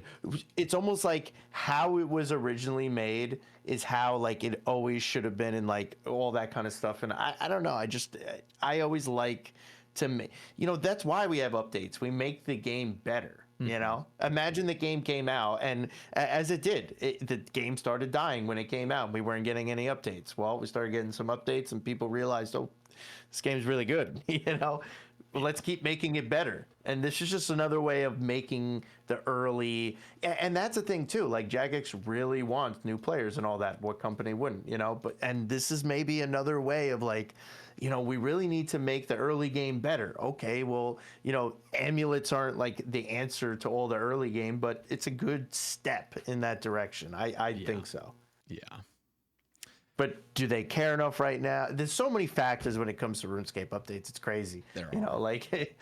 it's almost like how it was originally made is how like it always should have been, and like all that kind of stuff. And I don't know. I always like to make, you know, that's why we have updates. We make the game better. Mm-hmm. You know, imagine the game came out, and as it did, the game started dying when it came out. We weren't getting any updates. Well, we started getting some updates, and people realized, oh, this game's really good. You know, well, let's keep making it better. And this is just another way of making the early. And that's the thing too. Like, Jagex really wants new players and all that. What company wouldn't? You know, and this is maybe another way of like, you know, we really need to make the early game better. Okay, well, you know, amulets aren't like the answer to all the early game, but it's a good step in that direction. I think so. Yeah. But do they care enough right now? There's so many factors when it comes to RuneScape updates. It's crazy. You know, like,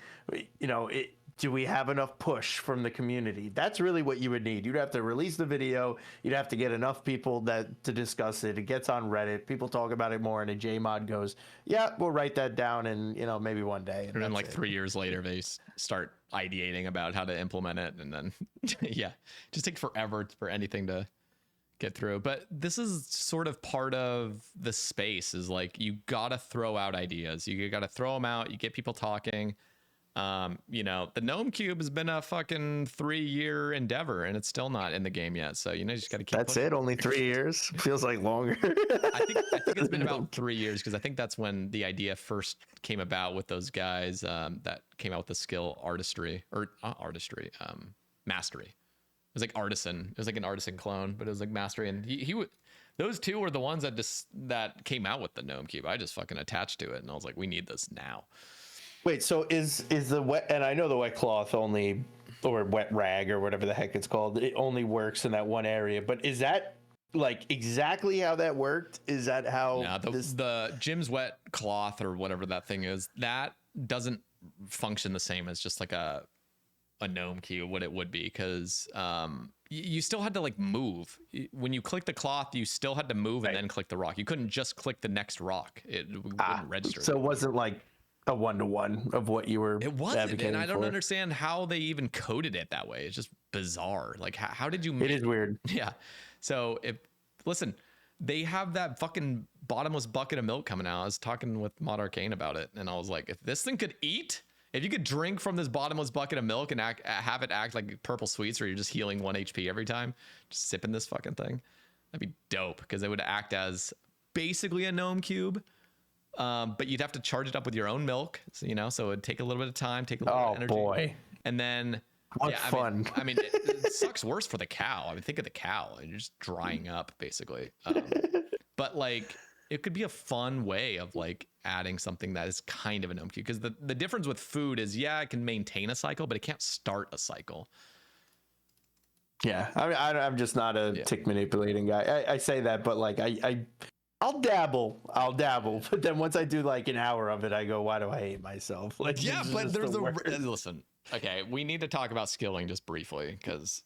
you know, do we have enough push from the community? That's really what you would need. You'd have to release the video. You'd have to get enough people to discuss it. It gets on Reddit. People talk about it more, and a JMod goes, yeah, we'll write that down, and, you know, maybe one day. And then like 3 years later, they start ideating about how to implement it. And then, yeah, just takes forever for anything to get through. But this is sort of part of the space, is like, you gotta throw out ideas. You gotta throw them out. You get people talking. You know, the gnome cube has been a fucking 3-year endeavor and it's still not in the game yet. So, you know, you just got to keep That's pushing. it. Only 3 years. Feels like longer. I think it's been about 3 years, because I think that's when the idea first came about with those guys that came out with the skill artistry, or not artistry, mastery. It was like artisan. It was like an artisan clone, but it was like mastery. And he would, those two were the ones that came out with the gnome cube. I just fucking attached to it, and I was like, we need this now. Wait, so is the wet, and I know the wet cloth only, or wet rag or whatever the heck it's called, it only works in that one area, but is that like exactly how that worked? Is that how the Jim's wet cloth or whatever that thing is, that doesn't function the same as just like a gnome cube, what it would be, because you still had to like move when you click the cloth. You still had to move and then click the rock. You couldn't just click the next rock. It wouldn't register. So it wasn't like a 1-to-1 of what you were advocating, and I don't for. understand how they even coded it that way. It's just bizarre. Like, how did you make it? Is weird. Yeah. So listen, they have that fucking bottomless bucket of milk coming out. I was talking with Mod Arcane about it, and I was like, if this thing could eat, if you could drink from this bottomless bucket of milk and have it act like purple sweets, where you're just healing 1 HP every time, just sipping this fucking thing, that'd be dope, because it would act as basically a gnome cube. But you'd have to charge it up with your own milk, so, you know, so it'd take a little bit of time, take a little bit of energy. Boy. And then what fun. I mean it sucks worse for the cow. I mean, think of the cow, and you're just drying up basically. But like, it could be a fun way of like adding something that is kind of a gnome cube, because the difference with food is, yeah, it can maintain a cycle, but it can't start a cycle. Yeah, I mean, I'm just not a tick manipulating guy. I say that, but like I'll dabble, but then once I do like an hour of it, I go, why do I hate myself? Like, yeah, but there's listen. Okay, we need to talk about skilling just briefly, because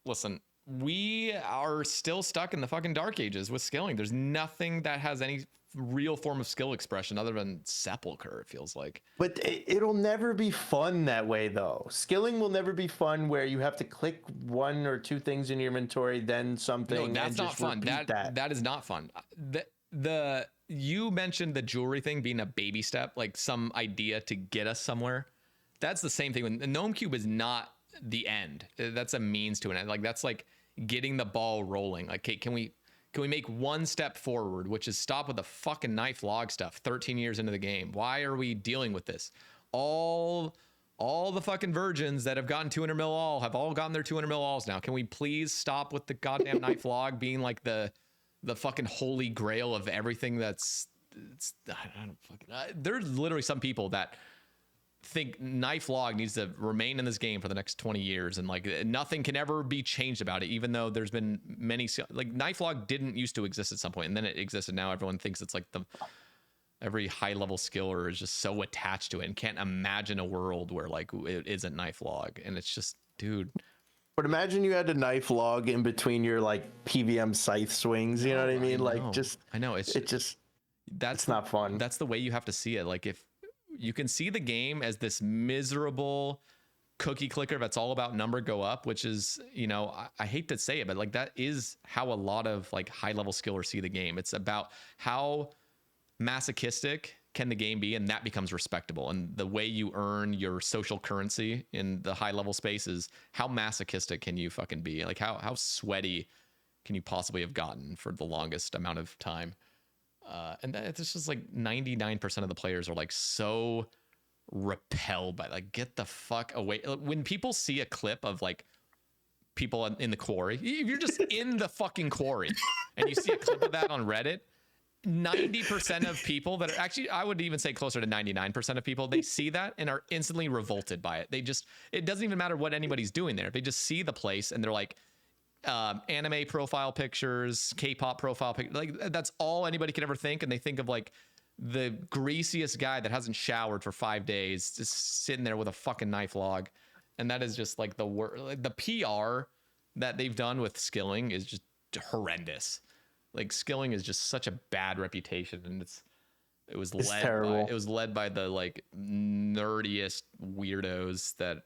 listen, we are still stuck in the fucking dark ages with skilling. There's nothing that has any real form of skill expression other than Sepulcher, it feels like. But it'll never be fun that way, though. Skilling will never be fun where you have to click 1 or 2 things in your inventory, then something. No, that's not fun. That is not fun. You mentioned the jewelry thing being a baby step, like some idea to get us somewhere. That's the same thing. When the gnome cube is not the end. That's a means to an end. Like, that's like getting the ball rolling. Like, okay, can we make one step forward, which is stop with the fucking knife log stuff 13 years into the game? Why are we dealing with this? All the fucking virgins that have gotten 200 mil all have all gotten their 200 mil alls now. Can we please stop with the goddamn knife log being like the fucking holy grail of everything? I don't fucking, there's literally some people that think knife log needs to remain in this game for the next 20 years, and like nothing can ever be changed about it, even though there's been many, like, knife log didn't used to exist at some point, and then it existed. Now everyone thinks it's like every high level skiller is just so attached to it and can't imagine a world where like it isn't knife log. And it's just, dude. But imagine you had a knife log in between your like PvM scythe swings. You know what I mean? Like, I know it's not fun. That's the way you have to see it. Like, if you can see the game as this miserable cookie clicker that's all about number go up, which is, you know, I hate to say it, but like that is how a lot of like high level skillers see the game. It's about how masochistic can the game be, and that becomes respectable. And the way you earn your social currency in the high level space is how masochistic can you fucking be? Like, how sweaty can you possibly have gotten for the longest amount of time? And it's just like 99% of the players are like so repelled by, like, get the fuck away. When people see a clip of like people in the quarry, if you're just in the fucking quarry and you see a clip of that on Reddit, 90% of people that are actually, I would even say closer to 99% of people, they see that and are instantly revolted by it. It doesn't even matter what anybody's doing there. They just see the place and they're like, anime profile pictures, K-pop profile pictures, like that's all anybody could ever think. And they think of like the greasiest guy that hasn't showered for 5 days, just sitting there with a fucking knife log. And that is just like the PR that they've done with skilling is just horrendous. Like, skilling is just such a bad reputation, and it was led by the like nerdiest weirdos that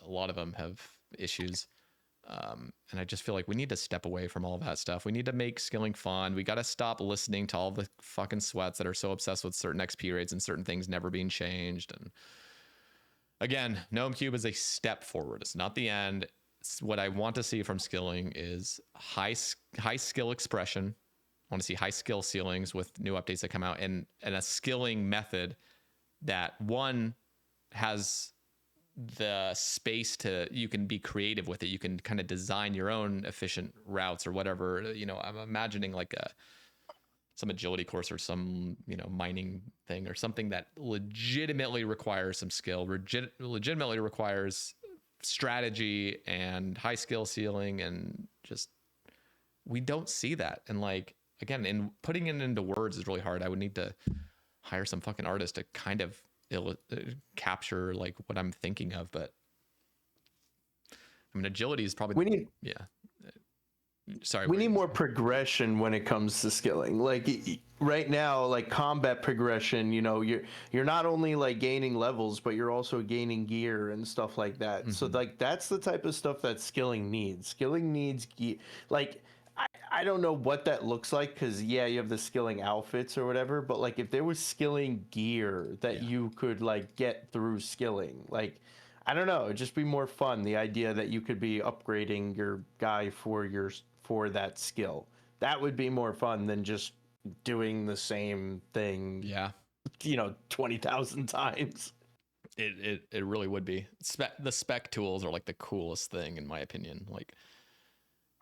a lot of them have issues. And I just feel like we need to step away from all that stuff. We need to make skilling fun. We got to stop listening to all the fucking sweats that are so obsessed with certain XP rates and certain things never being changed. And Again, Gnome Cube is a step forward. It's not the end. What I want to see from skilling is high skill expression. I want to see high skill ceilings with new updates that come out, and a skilling method that one has the space to, you can be creative with it. You can kind of design your own efficient routes or whatever. I'm imagining like some agility course or some, mining thing or something that legitimately requires some skill, legitimately requires strategy and high skill ceiling, and just, we don't see that. And like, again, in putting it into words is really hard. I would need to hire some fucking artist to kind of capture like what I'm thinking of. But I mean, agility is probably we need more progression when it comes to skilling. Like right now, like combat progression, you're not only like gaining levels, but you're also gaining gear and stuff like that. Mm-hmm. So like that's the type of stuff that skilling needs. Skilling needs gear. Like I don't know what that looks like, because you have the skilling outfits or whatever, but like if there was skilling gear that you could like get through skilling, like I don't know, it'd just be more fun. The idea that you could be upgrading your guy for that skill, that would be more fun than just doing the same thing 20,000 times. It really would be. The spec tools are like the coolest thing in my opinion. Like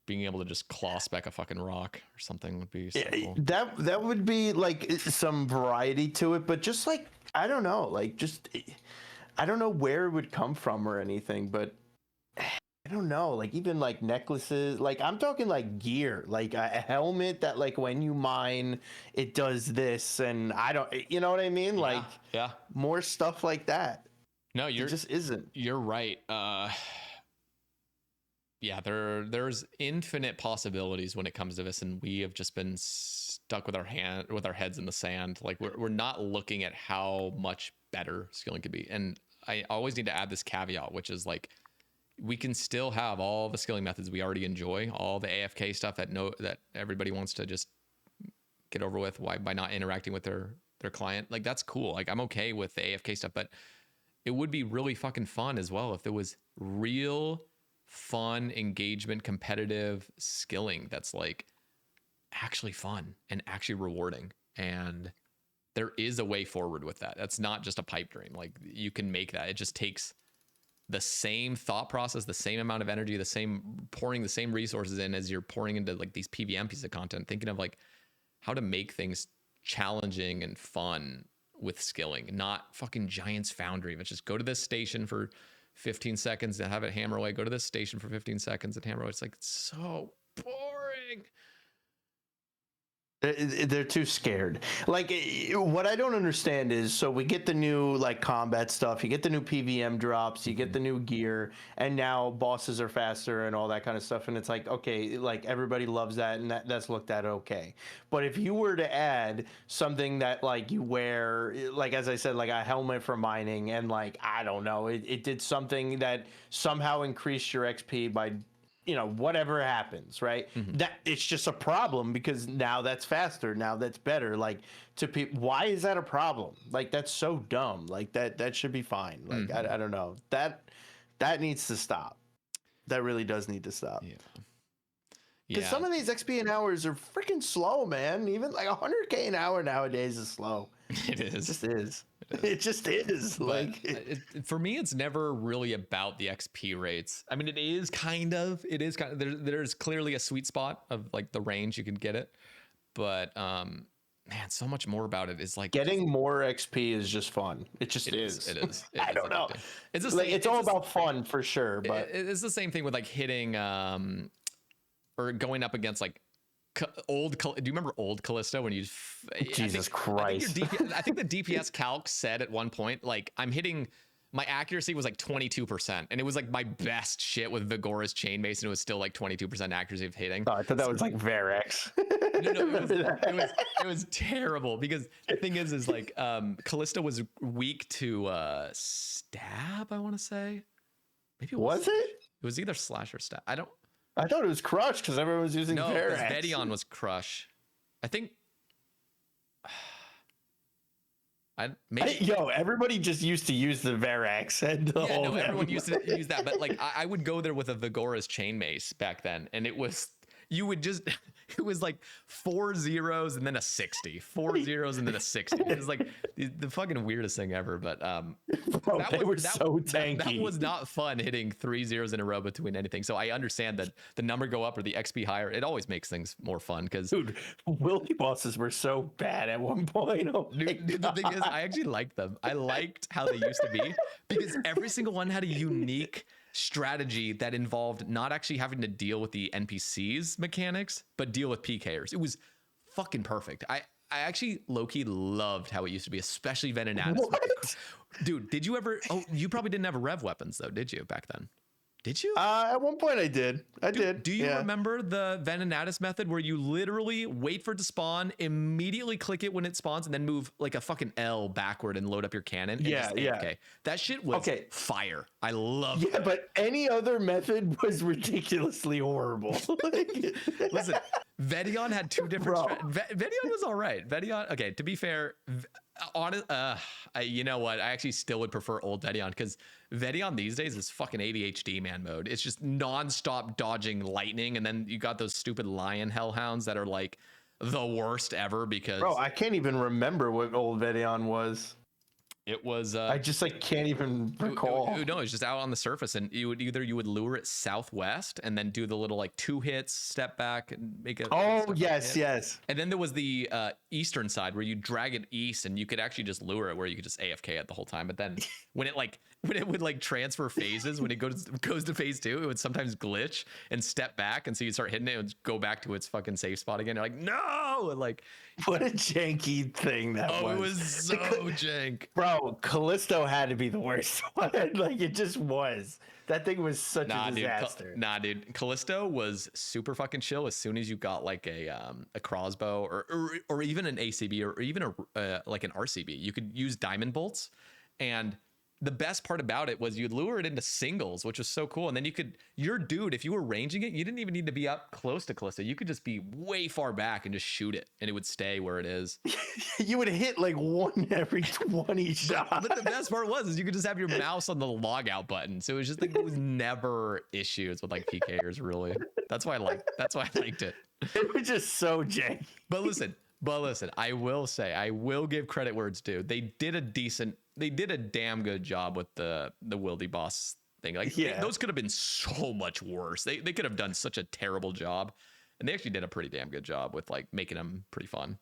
being able to just claw spec a fucking rock or something would be so cool. That would be like some variety to it, but just like I don't know, like just I don't know where it would come from or anything, but I don't know, like even like necklaces, like I'm talking like gear, like a helmet that like when you mine it does this, and I don't, you know what I mean? Like more stuff like that. No, it just isn't. You're right. There's infinite possibilities when it comes to this, and we have just been stuck with our heads in the sand. Like we're not looking at how much better skilling could be. And I always need to add this caveat, which is like, we can still have all the skilling methods we already enjoy, all the AFK stuff that everybody wants to just get over with by not interacting with their client. Like that's cool. Like I'm okay with the AFK stuff, but it would be really fucking fun as well if there was real fun engagement, competitive skilling that's like actually fun and actually rewarding. And there is a way forward with that. That's not just a pipe dream. Like you can make that. It just takes the same thought process, the same amount of energy, pouring the same resources in as you're pouring into like these PvM pieces of content, thinking of like how to make things challenging and fun with skilling, not fucking Giant's Foundry, but just go to this station for 15 seconds and have it hammer away. Go to this station for 15 seconds and hammer away. It's like, it's so boring. They're too scared. Like what I don't understand is, so we get the new like combat stuff, you get the new PvM drops, you get the new gear, and now bosses are faster and all that kind of stuff. And it's like, okay, like everybody loves that, and that's looked at okay. But if you were to add something that like you wear, like as I said, like a helmet for mining, and like I don't know, it did something that somehow increased your XP by whatever happens, right? Mm-hmm. That it's just a problem, because now that's faster, now that's better. Like to people, why is that a problem? Like that's so dumb. Like that should be fine. Like I don't know, that needs to stop. That really does need to stop. Because some of these XP an hours are freaking slow, man. Even like 100k an hour nowadays is slow. It is. It just is. It just is. Like for me, it's never really about the XP rates. I mean, it is kind of. There's clearly a sweet spot of like the range you can get it, but man, so much more about it is like getting more XP is just fun. It just is. It is. I don't know. It's just like, it's all about fun for sure. But it's the same thing with like hitting or going up against like do you remember old Callisto when you Jesus Christ? I think the DPS calc said at one point, like I'm hitting, my accuracy was like 22%, and it was like my best shit with Vigora's Chainmace, and it was still like 22% accuracy of hitting. Oh, I thought that was like Verex. No, it was terrible, because the thing is like Callisto was weak to stab, I want to say. Maybe it was. It was either slash or stab. I thought it was Crush, because everyone was using Verex. No, Vedion was Crush. I think Yo, everybody just used to use the Verax and the whole everyone used to use that, but like I would go there with a Vigorous chain mace back then, and it was it was like 4 zeros and then a 60, 4 zeros and then a 60. It was like the fucking weirdest thing ever. But Bro, they were so tanky. That was not fun hitting 3 zeros in a row between anything. So I understand that the number go up or the XP higher. It always makes things more fun because dude, Wildy bosses were so bad at one point. Oh dude, the thing is, I actually liked them. I liked how they used to be because every single one had a unique strategy that involved not actually having to deal with the NPCs mechanics, but deal with PKers. It was fucking perfect. I actually low-key loved how it used to be, especially Venenatus. Dude, did you ever? Oh, you probably didn't have rev weapons though, did you back then? Did you? At one point I did. I did. Do you remember the Venenatus method where you literally wait for it to spawn, immediately click it when it spawns, and then move like a fucking L backward and load up your cannon? Yeah. Okay. That shit was fire. I love it. Yeah, but any other method was ridiculously horrible. Listen, Vedion had two different Vedion was all right. Vedion, okay, to be fair, you know what? I actually still would prefer old Vedion because Vedion these days is fucking ADHD man mode. It's just nonstop dodging lightning, and then you got those stupid lion hellhounds that are like the worst ever because bro, I can't even remember what old Vedion was. It was I just like can't even recall. No, it's just out on the surface, and you would lure it southwest and then do the little like 2 hits, step back and make it. Oh yes. And then there was the eastern side where you drag it east, and you could actually just lure it where you could just AFK it the whole time. But then when it would like transfer phases, when it goes to phase 2, it would sometimes glitch and step back, and so you start hitting it, and go back to its fucking safe spot again. You're like, no, and like what a janky thing that was. Oh, it was so jank, bro. Callisto had to be the worst one. Like it just was. That thing was such a disaster. Dude. Callisto was super fucking chill as soon as you got like a crossbow or even an ACB or even like an RCB. You could use diamond bolts, and the best part about it was you'd lure it into singles, which was so cool. And then your dude, if you were ranging it, you didn't even need to be up close to Callisto. You could just be way far back and just shoot it, and it would stay where it is. You would hit like 1 every 20 shots. But the best part was you could just have your mouse on the log out button. So it was just like, it was never issues with like PKers, really. That's why I liked it. It was just so janky. But listen, I will say, I will give credit where it's due. They did a damn good job with the Wildy boss thing. Like those could have been so much worse. They could have done such a terrible job, and they actually did a pretty damn good job with like making them pretty fun.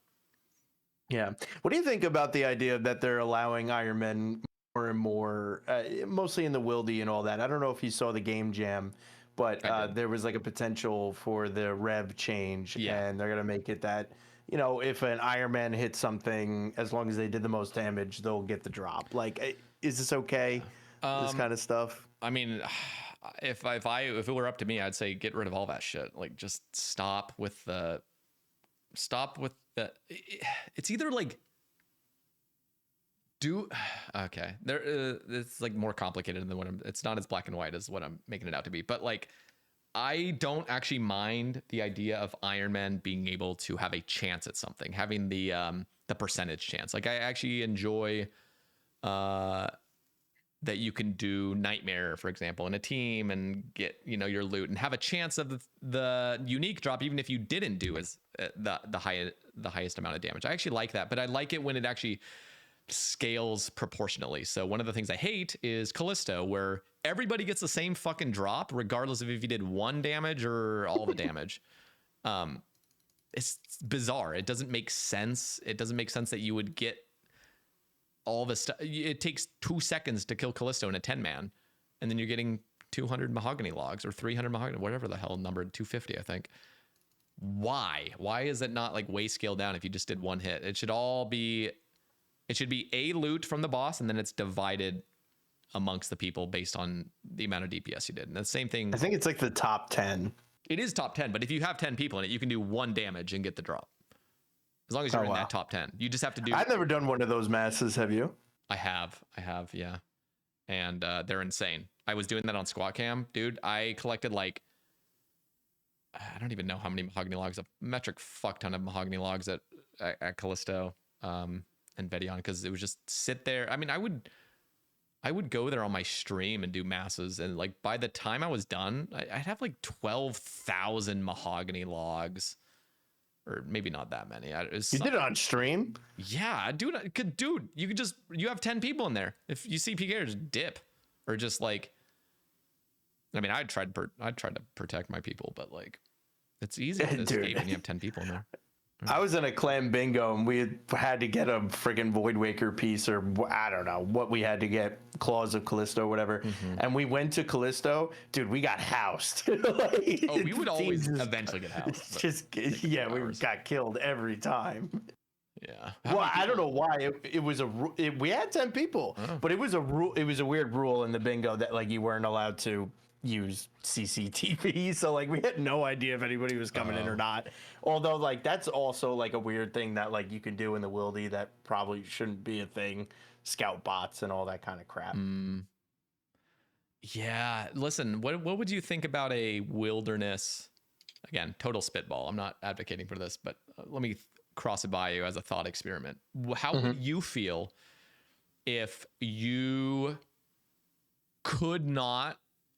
Yeah. What do you think about the idea that they're allowing Ironmen more and more, mostly in the Wildy and all that? I don't know if you saw the game jam, but there was like a potential for the rev change, and they're gonna make it that, you know, if an Ironman hits something, as long as they did the most damage, they'll get the drop. Like, is this okay? This kind of stuff. I mean, if it were up to me, I'd say get rid of all that shit. Like, just stop with the. It's either like. Okay, it's like more complicated than it's not as black and white as what I'm making it out to be, but like. I don't actually mind the idea of Iron Man being able to have a chance at something, having the percentage chance. Like I actually enjoy that you can do Nightmare, for example, in a team and get your loot and have a chance of the unique drop, even if you didn't do as the highest amount of damage. I actually like that, but I like it when it actually scales proportionally. So one of the things I hate is Callisto, where everybody gets the same fucking drop regardless of if you did 1 damage or all the damage. It's bizarre. It doesn't make sense. It doesn't make sense that you would get all the stuff. It takes 2 seconds to kill Callisto in a 10-man, and then you're getting 200 mahogany logs or 300 mahogany, whatever the hell numbered, 250 I think. Why is it not like way scaled down if you just did 1 hit? It should be a loot from the boss, and then it's divided amongst the people based on the amount of DPS you did. And the same thing. I think it's like the top 10. It is top 10, but if you have 10 people in it, you can do 1 damage and get the drop. As long as you're in that top 10. You just have to do. I've never done one of those masses. Have you? I have, yeah. And they're insane. I was doing that on Squat Cam, dude. I collected like, I don't even know how many mahogany logs, a metric fuck ton of mahogany logs at Callisto. and Vedion, because it was just sit there. I mean, I would go there on my stream and do masses, and like by the time I was done, I'd have like 12,000 mahogany logs, or maybe not that many. You did it on stream? Yeah, dude. You have 10 people in there. If you see PK, just dip, or just like. I mean, I'd tried to protect my people, but like, it's easy to escape when you have 10 people in there. I was in a clan bingo and we had to get a friggin' Void Waker piece, or I don't know what we had to get, Claws of Callisto, whatever. And we went to Callisto, dude. We got housed. Like, we would always eventually get housed. We got killed every time. Yeah. Well, I don't know why it was we had 10 people, but it was a rule. It was a weird rule in the bingo that like you weren't allowed to use CCTV, so like we had no idea if anybody was coming in or not. Although like that's also like a weird thing that like you can do in the Wildy that probably shouldn't be a thing, scout bots and all that kind of crap. Yeah, listen, what would you think about a wilderness, again, total spitball, I'm not advocating for this, but let me cross it by you as a thought experiment. How would you feel if you could not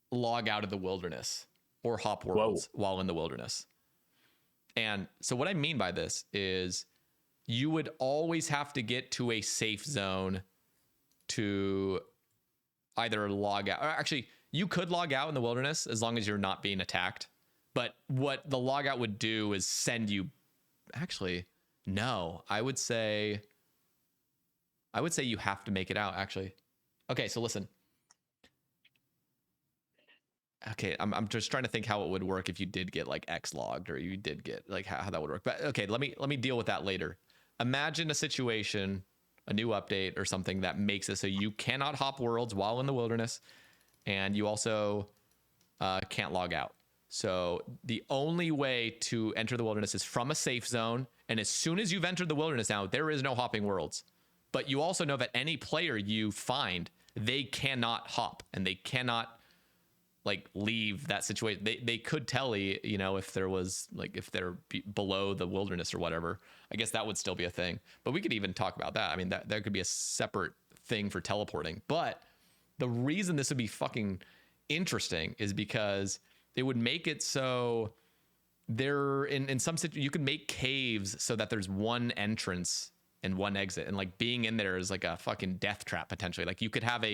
log out of the wilderness or hop worlds while in the wilderness? And so what I mean by this is you would always have to get to a safe zone to either log out, or actually you could log out in the wilderness as long as you're not being attacked. But what the logout would do is send you, actually, no, I would say you have to make it out, actually. Okay, so listen. Okay, I'm just trying to think how it would work if you did get like X logged, or you did get like how that would work. But okay, let me deal with that later. Imagine a situation, a new update or something that makes it so you cannot hop worlds while in the wilderness, and you also can't log out. So the only way to enter the wilderness is from a safe zone, and as soon as you've entered the wilderness now, there is no hopping worlds. But you also know that any player you find, they cannot hop, and they cannot like leave that situation. They could telly, you know, if there was like, if they're below the wilderness or whatever, I guess that would still be a thing. But we could even talk about that. I mean, that could be a separate thing for teleporting. But the reason this would be fucking interesting is because it would make it so there in some situations you can make caves so that there's one entrance and one exit, and like being in there is like a fucking death trap potentially. Like you could have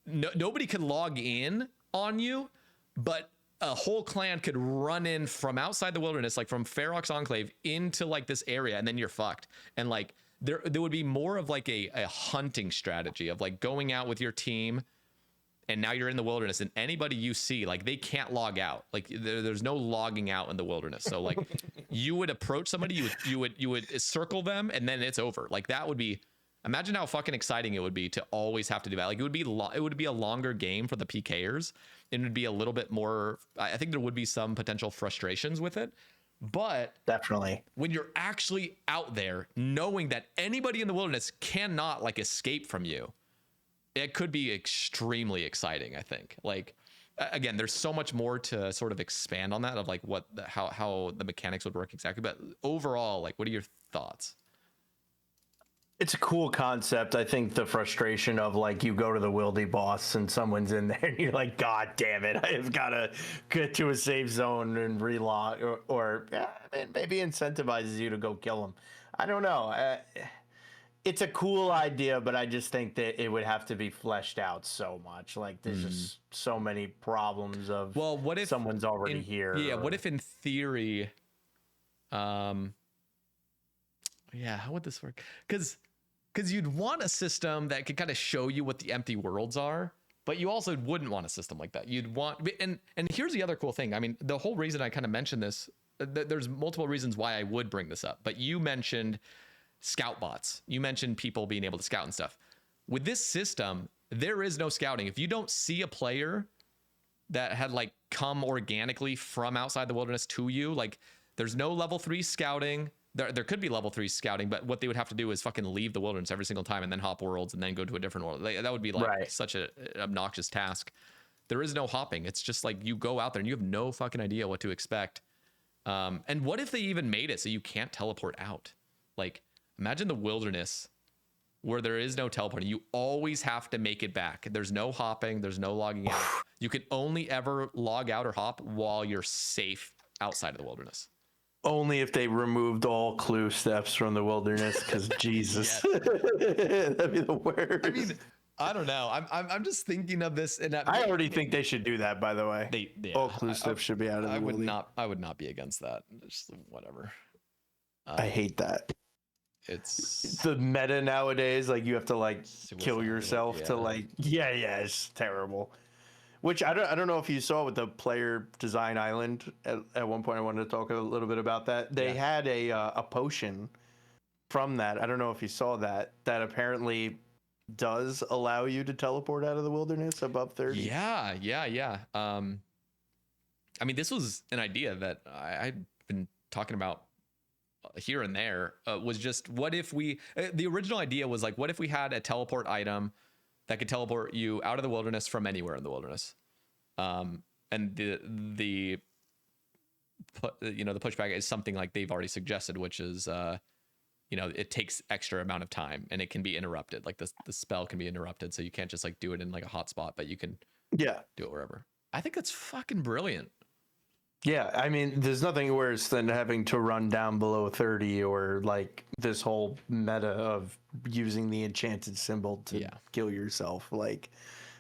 nobody could log in on you, but a whole clan could run in from outside the wilderness, like from Ferox Enclave into like this area, and then you're fucked. And like there would be more of like a hunting strategy of like going out with your team, and now you're in the wilderness, and anybody you see, like they can't log out. Like there's no logging out in the wilderness. So like you would approach somebody, you would circle them, and then it's over. Like that would be, imagine how fucking exciting it would be to always have to do that. Like it would be a longer game for the PKers. It would be a little bit more, I think there would be some potential frustrations with it, but definitely when you're actually out there knowing that anybody in the wilderness cannot like escape from you, it could be extremely exciting. I think like, again, there's so much more to sort of expand on that of like how the mechanics would work exactly. But overall, like, what are your thoughts? It's a cool concept. I think the frustration of like you go to the Wildy boss and someone's in there and you're like, God damn it, I've got to get to a safe zone and relog, or maybe incentivizes you to go kill him. I don't know. It's a cool idea, but I just think that it would have to be fleshed out so much. Like there's just so many problems of, well, what if someone's already here? Yeah. What if in theory, yeah, how would this work? Because you'd want a system that could kind of show you what the empty worlds are, but you also wouldn't want a system like that. You'd want, and here's the other cool thing. I mean, the whole reason I kind of mentioned this, there's multiple reasons why I would bring this up, but you mentioned scout bots. You mentioned people being able to scout and stuff. With this system, there is no scouting. If you don't see a player that had like come organically from outside the wilderness to you, like there's no level 3 scouting. There could be level 3 scouting, but what they would have to do is fucking leave the wilderness every single time and then hop worlds and then go to a different world. That would be like such an obnoxious task. There is no hopping. It's just like you go out there and you have no fucking idea what to expect. And what if they even made it so you can't teleport out? Like imagine the wilderness where there is no teleporting. You always have to make it back. There's no hopping. There's no logging out. You can only ever log out or hop while you're safe outside of the wilderness. Only if they removed all clue steps from the wilderness, because Jesus, that'd be the worst. I mean, I don't know. I'm just thinking of this, and I already think they should do that. By the way, all clue steps should be out of the Wildy. I would not be against that. Just whatever. I hate that. It's the meta nowadays. Like you have to like kill yourself to like. Yeah, it's terrible. Which I don't know if you saw with the player design island at one point. I wanted to talk a little bit about that. They had a potion from that. I don't know if you saw that apparently does allow you to teleport out of the wilderness above 30. Yeah. I mean, this was an idea that I'd been talking about here and there. Was just what if the original idea was like, what if we had a teleport item that could teleport you out of the wilderness from anywhere in the wilderness. And the pushback is something like they've already suggested, which is, it takes extra amount of time and it can be interrupted. Like the spell can be interrupted. So you can't just like do it in like a hotspot, but you can do it wherever. I think that's fucking brilliant. Yeah, I mean, there's nothing worse than having to run down below 30 or like this whole meta of using the enchanted symbol to kill yourself. Like,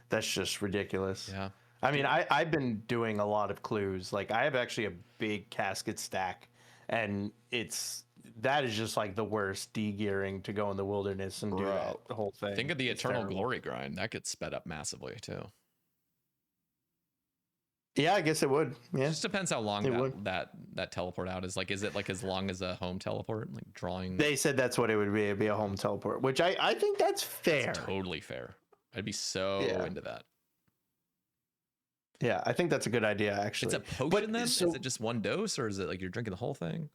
that's just ridiculous. Yeah. I mean, I've been doing a lot of clues. Like, I have actually a big casket stack, and that is just like the worst de-gearing to go in the wilderness and do that whole thing. Think of the Eternal Glory grind. That gets sped up massively, too. Yeah, I guess it would. Yeah, it just depends how long that teleport out is. Like, is it like as long as a home teleport? Like drawing. They said that's what it would be. It'd be a home teleport, which I think that's fair. That's totally fair. I'd be so into that. Yeah, I think that's a good idea. Actually, it's a potion. Then is it just one dose, or is it like you're drinking the whole thing?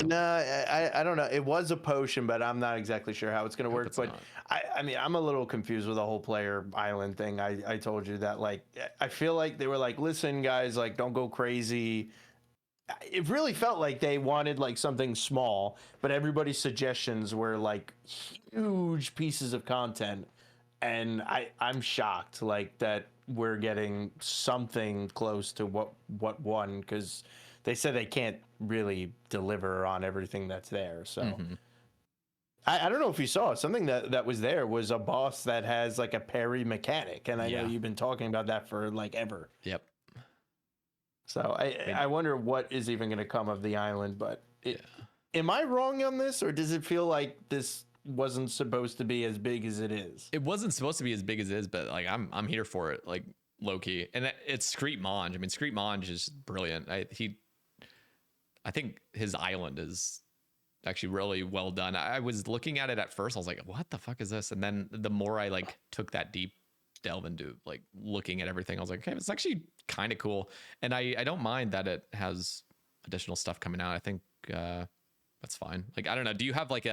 No, I don't know. It was a potion, but I'm not exactly sure how it's going to work. But I mean, I'm a little confused with the whole player island thing. I told you that, like, I feel like they were like, listen, guys, like, don't go crazy. It really felt like they wanted like something small, but everybody's suggestions were like huge pieces of content. And I'm shocked like that we're getting something close to what won, because they said they can't really deliver on everything that's there. So I don't know if you saw something that was there was a boss that has like a parry mechanic. And I know you've been talking about that for like ever. Yep. So I wonder what is even going to come of the island, but am I wrong on this, or does it feel like this wasn't supposed to be as big as it is? It wasn't supposed to be as big as it is, but like I'm here for it, like low key. And it's Screet Monge. I mean, Screet Monge is brilliant. I think his island is actually really well done. I was looking at it at first, I was like, what the fuck is this? And then the more I like took that deep delve into like looking at everything, I was like, okay, it's actually kind of cool. And I don't mind that it has additional stuff coming out. I think that's fine. Like, I don't know. Do you have like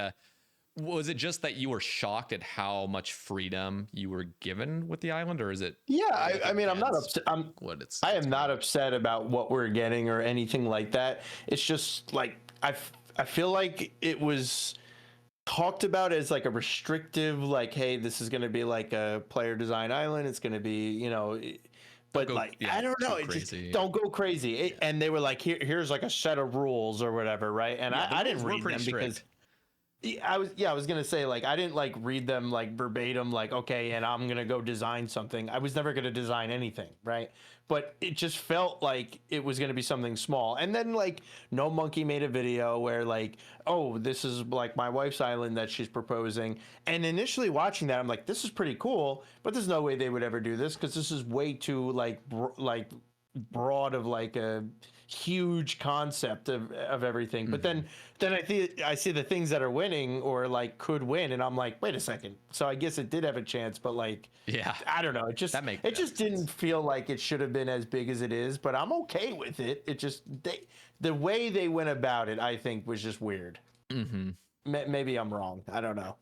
was it just that you were shocked at how much freedom you were given with the island, or is it? Yeah, I mean, I'm not upset. I am not upset about what we're getting or anything like that. It's just like I feel like it was talked about as like a restrictive, like, hey, this is going to be like a player design island. It's going to be, but I don't know. It just don't go crazy. And they were like, here's like a set of rules or whatever, right? And I didn't read them because. I was gonna say, like, I didn't like read them like verbatim, like, okay, and I'm gonna go design something. I was never gonna design anything, right? But it just felt like it was gonna be something small. And then like No Monkey made a video where like, oh, this is like my wife's island that she's proposing. And initially watching that, I'm like, this is pretty cool, but there's no way they would ever do this because this is way too like broad of like a huge concept of everything. But then I see the things that are winning or like could win, and I'm like, wait a second. So I guess it did have a chance, but like, I don't know. It just didn't feel like it should have been as big as it is. But I'm okay with it. It just the way they went about it, I think, was just weird. Maybe I'm wrong. I don't know.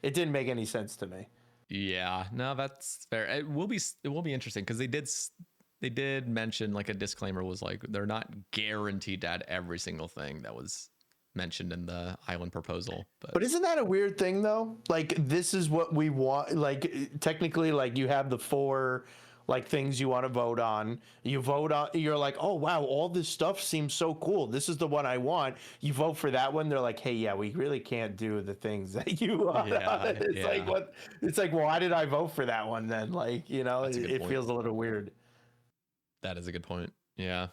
It didn't make any sense to me. Yeah, no, that's fair. It will be interesting because they did mention, like, a disclaimer was like they're not guaranteed to add every single thing that was mentioned in the island proposal. But isn't that a weird thing though? Like this is what we want. Like technically, like you have the 4 like things you want to vote on. You vote on. You're like, oh wow, all this stuff seems so cool. This is the one I want. You vote for that one. They're like, hey, yeah, we really can't do the things that you want. Yeah, It's like what? It's like, well, why did I vote for that one then? Like, you know, it feels a little weird. That is a good point. Yeah.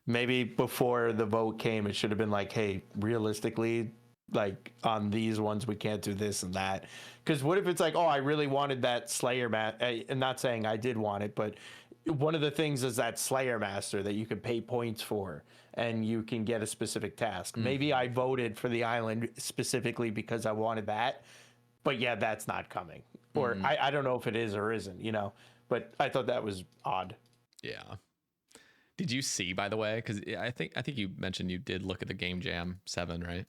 Maybe before the vote came, it should have been like, hey, realistically, like on these ones, we can't do this and that. Because what if it's like, oh, I really wanted that Slayer and not saying I did want it, but one of the things is that Slayer Master that you can pay points for and you can get a specific task. Maybe I voted for the island specifically because I wanted that, but yeah, that's not coming. Or I don't know if it is or isn't, you know, but I thought that was odd. Yeah. Did you see, by the way, because I think you mentioned you did look at the Game Jam 7, right?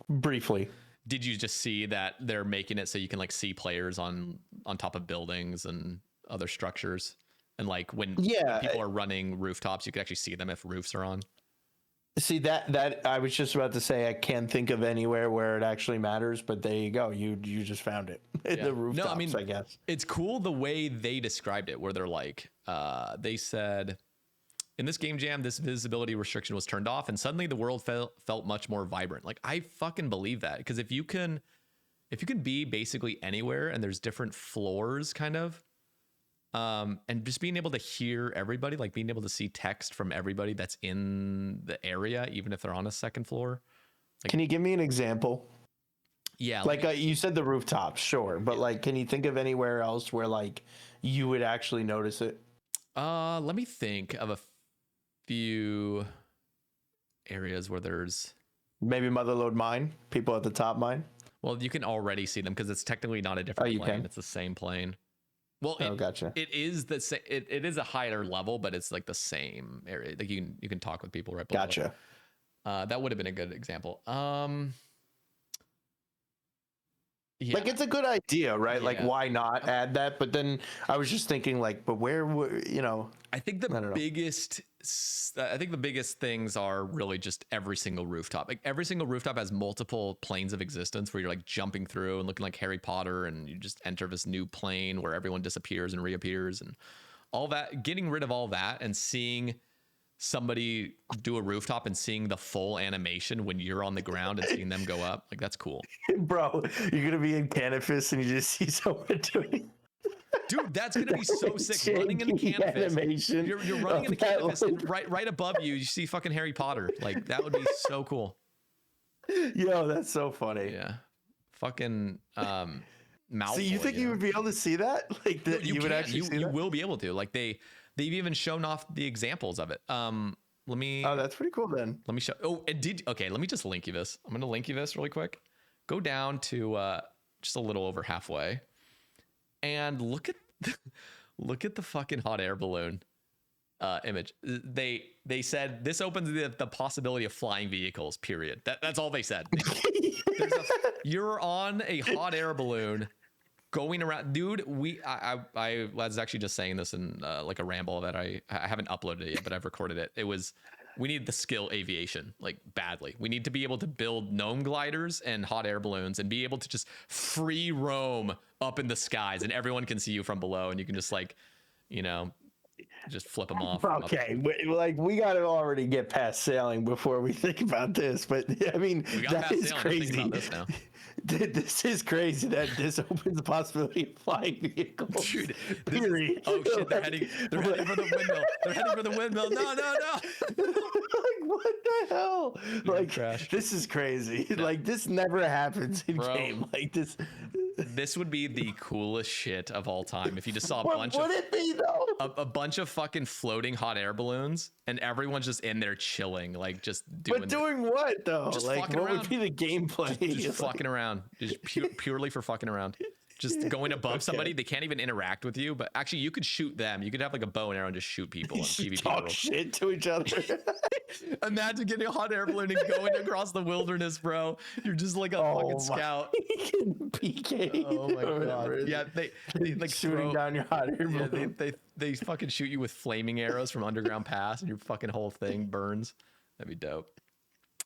Briefly. Did you just see that they're making it so you can like see players on top of buildings and other structures, and like when people are running rooftops, you can actually see them if roofs are on? See that I was just about to say I can't think of anywhere where it actually matters, but there you go. You just found it. The rooftops, no, I mean, I guess. It's cool the way they described it, where they're like, they said, in this game jam, this visibility restriction was turned off, and suddenly the world felt much more vibrant. Like, I fucking believe that, because if you can be basically anywhere and there's different floors, kind of, and just being able to hear everybody, like being able to see text from everybody that's in the area, even if they're on a second floor. Like, can you give me an example? Yeah. Like you said the rooftops, sure. But like, can you think of anywhere else where like you would actually notice it? Let me think of a few areas where there's maybe Motherlode Mine, people at the top mine. Well, you can already see them because it's technically not a different plane. It's the same plane. Well, gotcha. It is the same. It is a higher level, but it's like the same area. Like you can talk with people right below. Gotcha. That would have been a good example. Yeah. Like it's a good idea, right? Yeah. Like why not add that? But then I was just thinking like, but where would, you know? I think the biggest things are really just every single rooftop. Like every single rooftop has multiple planes of existence where you're like jumping through and looking like Harry Potter, and you just enter this new plane where everyone disappears and reappears and all that. Getting rid of all that and seeing somebody do a rooftop and seeing the full animation when you're on the ground and seeing them go up, like that's cool. Bro, you're gonna be in Canopus and you just see someone doing. Dude, that's gonna be so sick. Running in the Canopus, you're running in the Canopus, and right above you, you see fucking Harry Potter. Like that would be so cool. Yo, that's so funny. Yeah, fucking Malfoy. So you think you would be able to see that? Like that you would actually see that? You will be able to. Like they've even shown off the examples of it. Let me. Oh, that's pretty cool then. Let me show. Oh, okay. Let me just link you this. I'm gonna link you this really quick. Go down to just a little over halfway, and look at the fucking hot air balloon image. They said this opens the possibility of flying vehicles. Period. That's all they said. You're on a hot air balloon going around, dude. I was actually just saying this in like a ramble that I haven't uploaded it yet, but I've recorded it. We need the skill aviation like badly. We need to be able to build gnome gliders and hot air balloons and be able to just free roam up in the skies, and everyone can see you from below, and you can just like, you know, just flip them off. Okay, like we got to already get past sailing before we think about this. But I mean, that is crazy. This is crazy that this opens the possibility of flying vehicles. Dude, oh shit, they're heading for the windmill. They're heading for the windmill. No. Like what the hell? Like crash. This is crazy. Yeah. Like this never happens in game. Like this. This would be the coolest shit of all time if you just saw a bunch of fucking floating hot air balloons and everyone's just in there chilling, like just doing. But doing what though? Just like what would be the gameplay? Just fucking around, just purely for fucking around. Just going above somebody, they can't even interact with you. But actually, you could shoot them. You could have like a bow and arrow and just shoot people in PvP. Talk shit to each other. Imagine getting a hot air balloon and going across the wilderness, bro. You're just like a fucking scout. PK. Oh my god. Yeah, they like shooting down your hot air balloon. Yeah, they fucking shoot you with flaming arrows from Underground Pass, and your fucking whole thing burns. That'd be dope.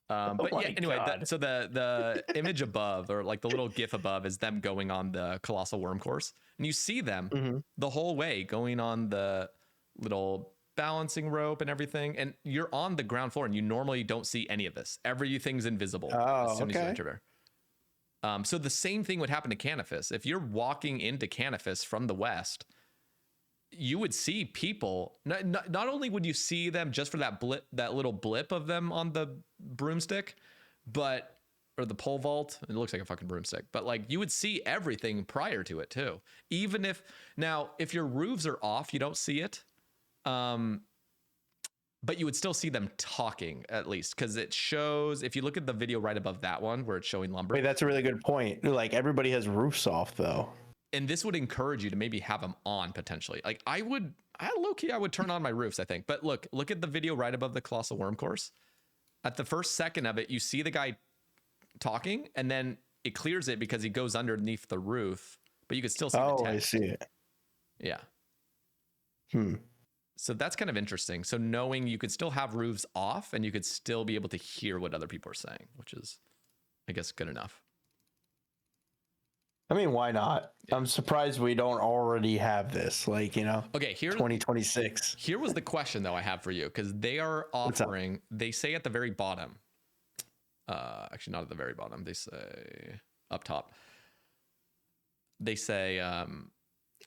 But my yeah, anyway, God. so the image above, or like the little GIF above, is them going on the colossal worm course, and you see them Mhm. the whole way going on the little balancing rope and everything, and you're on the ground floor, and you normally don't see any of this. Everything's invisible as Oh, soon as you okay. enter there. So the same thing would happen to Canifis. If you're walking into Canifis from the west, you would see people. Not only would you see them just for that blip, that little blip of them on the broomstick, but or the pole vault. It looks like a fucking broomstick, but like you would see everything prior to it too. Even if if your roofs are off, you don't see it. But you would still see them talking at least, because it shows, if you look at the video right above that one where it's showing lumber. Wait, that's a really good point. Like everybody has roofs off though. And this would encourage you to maybe have them on potentially. Like I would turn on my roofs, I think. But look at the video right above the colossal worm course. At the first second of it, you see the guy talking, and then it clears it because he goes underneath the roof, but you could still see the tent. I see it. Yeah. Hmm. So that's kind of interesting. So knowing you could still have roofs off and you could still be able to hear what other people are saying, which is, I guess, good enough. I mean, why not? Yeah. I'm surprised we don't already have this. Like, okay, here 2026. Here was the question though I have for you, because they are offering. They say at the very bottom. Actually, not at the very bottom. They say up top. They say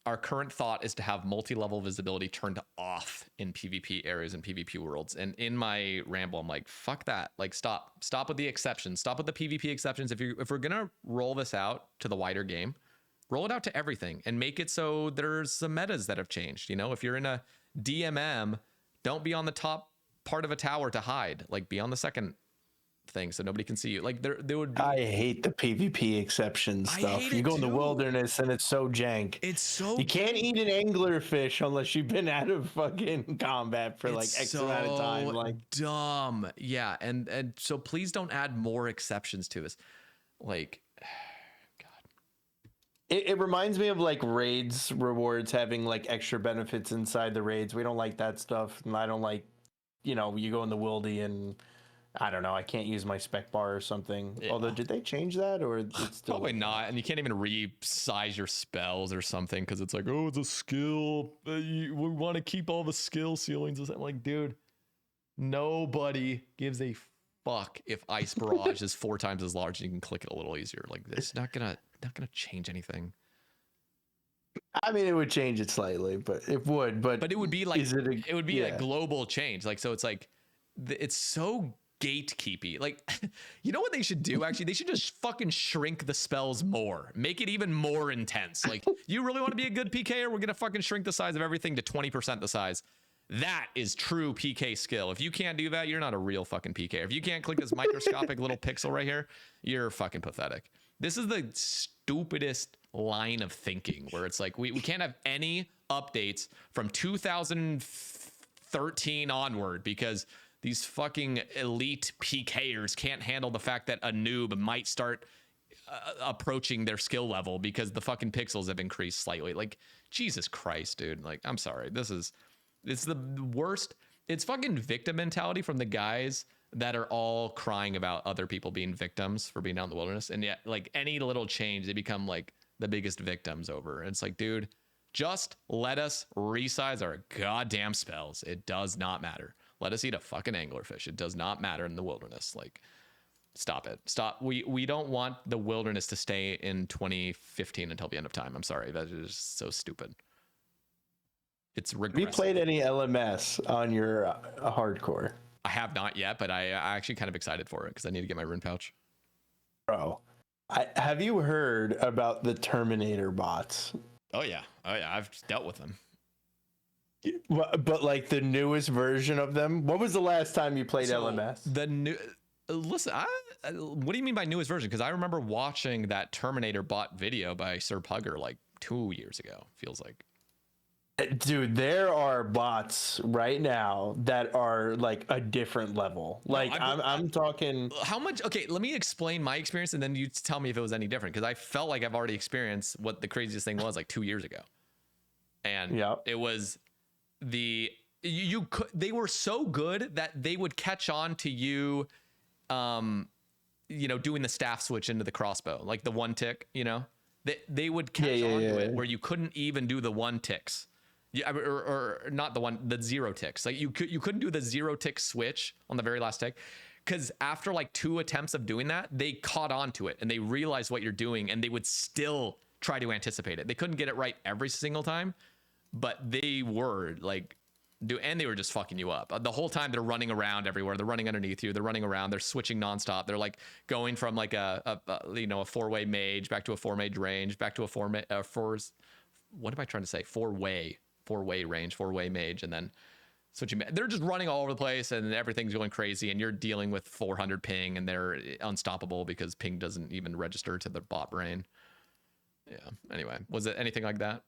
our current thought is to have multi-level visibility turned off in PvP areas and PvP worlds. And in my ramble, I'm like, fuck that. Like, stop with the exceptions. Stop with the PvP exceptions. If we're gonna roll this out to the wider game, roll it out to everything and make it so there's some metas that have changed. If you're in a DMM, don't be on the top part of a tower to hide. Like, be on the second thing so nobody can see you. Like there would be. I hate the PvP exception stuff. You go in the wilderness and it's so jank. You can't eat an anglerfish unless you've been out of fucking combat for like X amount of time. Like dumb. Yeah, and so please don't add more exceptions to this. Like, God. It reminds me of like raids rewards having like extra benefits inside the raids. We don't like that stuff, and I don't like, you go in the Wildy and I don't know, I can't use my spec bar or something. Yeah. Although, did they change that, or it's still probably not? And you can't even resize your spells or something because it's like, oh, it's a skill. We want to keep all the skill ceilings. I'm like, dude, nobody gives a fuck if Ice Barrage is 4 times as large and you can click it a little easier. Like, it's not gonna change anything. I mean, it would change it slightly, but it would. But it would be like it would be a global change. Like, so it's like it's so gatekeepy. Like, you know what they should do? Actually, they should just fucking shrink the spells more, make it even more intense. Like, you really want to be a good PKer? We're gonna fucking shrink the size of everything to 20% the size. That is true PK skill. If you can't do that, you're not a real fucking PK. If you can't click this microscopic little pixel right here, you're fucking pathetic. This is the stupidest line of thinking where it's like we can't have any updates from 2013 onward because these fucking elite PKers can't handle the fact that a noob might start approaching their skill level because the fucking pixels have increased slightly. Like, Jesus Christ, dude. Like, I'm sorry. It's the worst. It's fucking victim mentality from the guys that are all crying about other people being victims for being out in the wilderness. And yet, like, any little change, they become like the biggest victims over. And it's like, dude, just let us resize our goddamn spells. It does not matter. Let us eat a fucking anglerfish. It does not matter in the wilderness. Like, stop it. Stop. We don't want the wilderness to stay in 2015 until the end of time. I'm sorry. That is so stupid. It's regressive. Have you played any LMS on your hardcore? I have not yet, but I actually kind of excited for it because I need to get my rune pouch. Bro, have you heard about the Terminator bots? Oh yeah. I've dealt with them. But like the newest version of them. What was the last time you played LMS? The new. Listen, what do you mean by newest version? Because I remember watching that Terminator bot video by Sir Pugger like 2 years ago. Feels like. Dude, there are bots right now that are like a different level. Like, I'm talking. How much? Okay, let me explain my experience, and then you tell me if it was any different. Because I felt like I've already experienced what the craziest thing was like 2 years ago, and it was they were so good that they would catch on to you doing the staff switch into the crossbow, like the one tick, they would catch on to it where you couldn't even do the one ticks. Yeah, or not the zero ticks. Like you couldn't do the zero tick switch on the very last tick, because after like 2 attempts of doing that, they caught on to it and they realized what you're doing, and they would still try to anticipate it. They couldn't get it right every single time, but they were like and they were just fucking you up the whole time. They're running around everywhere. They're running underneath you. They're running around. They're switching nonstop. They're like going from like a 4-way mage back to a 4-mage range, back to a what am I trying to say? 4-way range, 4-way mage, and then switching. They're just running all over the place, and everything's going crazy, and you're dealing with 400 ping, and they're unstoppable because ping doesn't even register to the bot brain. Yeah. Anyway, was it anything like that?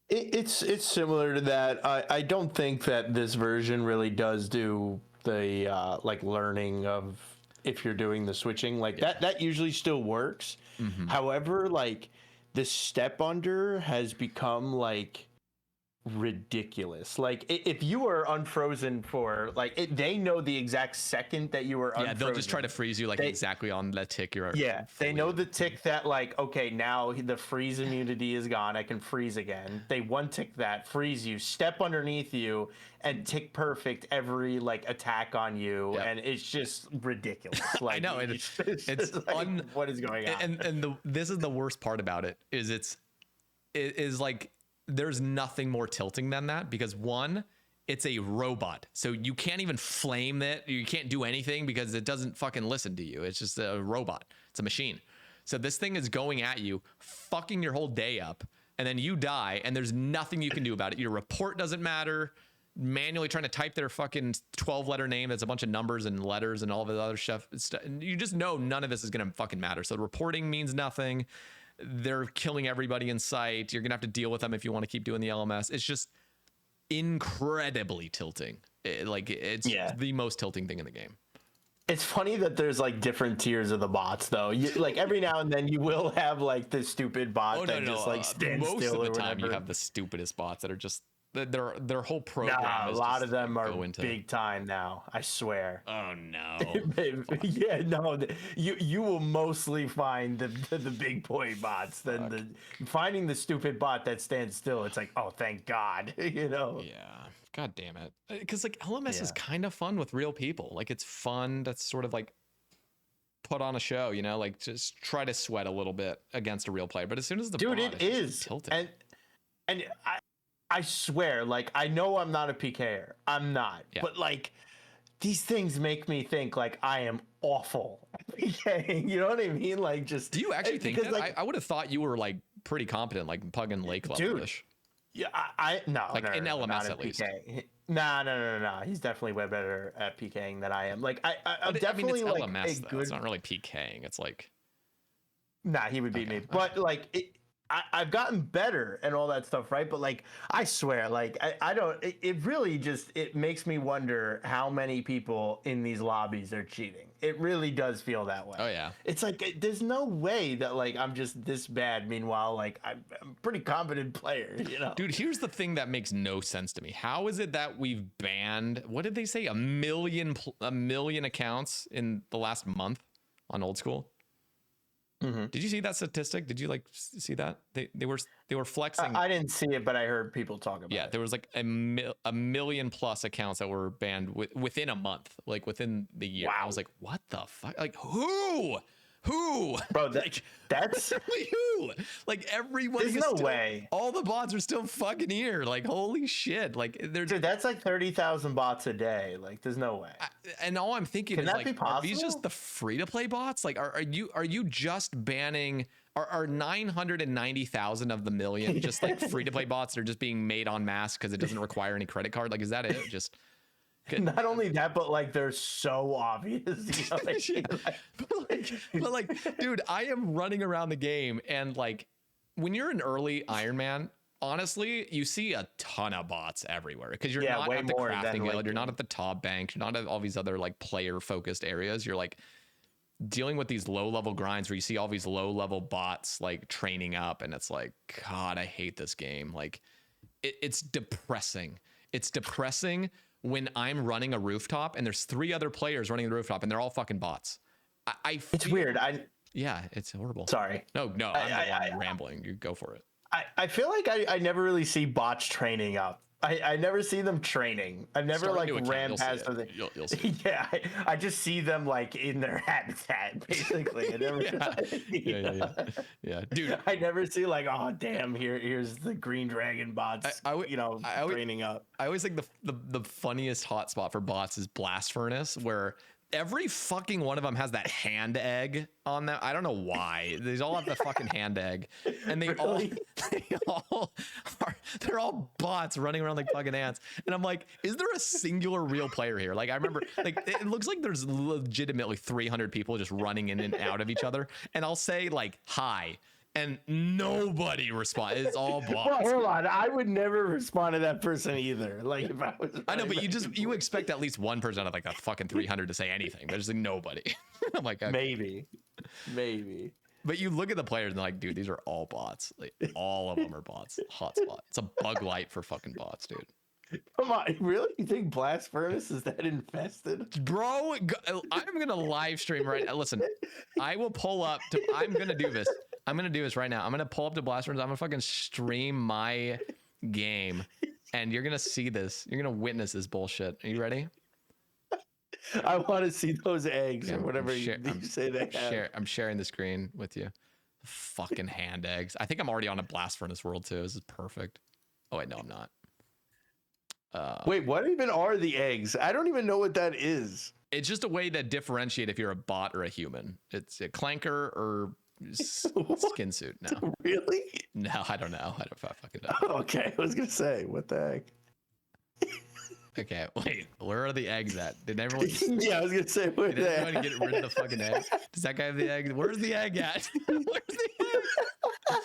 It's similar to that. I don't think that this version really does do the like learning of if you're doing the switching like that usually still works. Mm-hmm. However, like the step under has become like ridiculous. Like if you are unfrozen for like they know the exact second that you were unfrozen. They'll just try to freeze you like exactly on the tick you're they know the tick that like, okay, now the freeze immunity is gone, I can freeze again. They one tick that, freeze you, step underneath you, and tick perfect every like attack on you. And it's just ridiculous. Like, I know it's like, what is going on? And this is the worst part about it is like there's nothing more tilting than that, because one, it's a robot, so you can't even flame it. You can't do anything because it doesn't fucking listen to you. It's just a robot. It's a machine. So this thing is going at you, fucking your whole day up, and then you die, and there's nothing you can do about it. Your report doesn't matter. Manually trying to type their fucking 12-letter name that's a bunch of numbers and letters and all the other stuff. You just know none of this is gonna fucking matter. So the reporting means nothing. They're killing everybody in sight. You're gonna have to deal with them if you want to keep doing the LMS. It's just incredibly tilting. It's the most tilting thing in the game. It's funny that there's like different tiers of the bots though. Like every now and then you will have like the stupid bot just like stands most still. Most of the or time whatever. you have the stupidest bots that are just their whole program. A lot of them are big time now. I swear. Oh no. You will mostly find the big boy bots than finding the stupid bot that stands still. It's like, oh, thank God. Yeah. God damn it. Because like LMS is kind of fun with real people. Like it's fun to sort of like put on a show. Like just try to sweat a little bit against a real player. But as soon as the bot, it is tilted. And I swear, like, I know I'm not a PKer. I'm not. Yeah. But, like, these things make me think, like, I am awful at PKing. You know what I mean? Like, just... Do you actually think that? Like, I would have thought you were, like, pretty competent, like, Pug Lake level-ish. Yeah, in LMS at least. No. He's definitely way better at PKing than I am. Like, I'm definitely, it's like, LMS, though. It's not really PKing. It's like... Nah, he would beat me. But, like... I've gotten better and all that stuff, right? But like, I swear, like, I don't, it really just, it makes me wonder how many people in these lobbies are cheating. It really does feel that way. Oh yeah. It's like, there's no way that like, I'm just this bad. Meanwhile, like I'm a pretty competent player, Dude, here's the thing that makes no sense to me. How is it that we've banned, what did they say? A million accounts in the last month on Old School? Mm-hmm. Did you see that statistic? Did you like see that? They were flexing. I didn't see it, but I heard people talk about it. Yeah, there was like a million plus accounts that were banned within a month, like within the year. Wow. I was like, what the fuck? Like who? Bro, that's who? Like everybody. There's no way. All the bots are still fucking here. Like holy shit. Like dude, that's like 30,000 bots a day. Like there's no way. And all I'm thinking is like, are these just the free to play bots? Like are you just banning? Are 990,000 of the million just like free to play bots that are just being made en masse because it doesn't require any credit card? Like is that it? Just. Not only that, but like they're so obvious. But like, dude, I am running around the game, and like, when you're an early Ironman, honestly, you see a ton of bots everywhere because you're not at the crafting guild, you're not at the top bank, you're not at all these other like player-focused areas. You're like dealing with these low-level grinds where you see all these low-level bots like training up, and it's like, God, I hate this game. Like, it's depressing. It's depressing when I'm running a rooftop and there's 3 other players running the rooftop and they're all fucking bots. It's weird. Yeah, it's horrible. Sorry. No, I'm the one rambling. You go for it. I feel like I never really see bots training up. I never see them training. I've never ran past them. You'll see. Yeah, I just see them like in their habitat, basically. I never, yeah, dude. I never see like, oh damn, here's the green dragon bots. Training up. I always think the funniest hotspot for bots is Blast Furnace, where every fucking one of them has that hand egg on them. I don't know why. They all have the fucking hand egg, and they're all bots running around like fucking ants. And I'm like, is there a singular real player here? Like, I remember, like, it looks like there's legitimately 300 people just running in and out of each other. And I'll say like, hi. And nobody responds. It's all bots. Well, hold on. I would never respond to that person either. Like if I was. I know, but you expect at least one person out of like a fucking 300 to say anything. There's like nobody. I'm like, okay. Maybe. But you look at the players and they're like, dude, these are all bots. Like all of them are bots. Hotspot. It's a bug light for fucking bots, dude. Come on, really? You think Blast Furnace is that infested? Bro, I'm going to live stream right now. Listen, I will pull up to, I'm going to do this. I'm going to do this right now. I'm going to pull up to Blast Furnace. I'm going to fucking stream my game and you're going to see this. You're going to witness this bullshit. Are you ready? I want to see those eggs or whatever you say they have. I'm sharing the screen with you. Fucking hand eggs. I think I'm already on a Blast Furnace world too. This is perfect. Oh wait, no, I'm not. Wait, what even are the eggs? I don't even know what that is. It's just a way to differentiate if you're a bot or a human. It's a clanker or skin suit. No, really? No, I don't know. I don't fucking know. Okay, I was gonna say, what the heck? Okay, wait. Where are the eggs at? Did everyone? Yeah, I was gonna say, where did everyone get rid of the fucking egg? Does that guy have the egg? Where's the egg at? Where's the egg?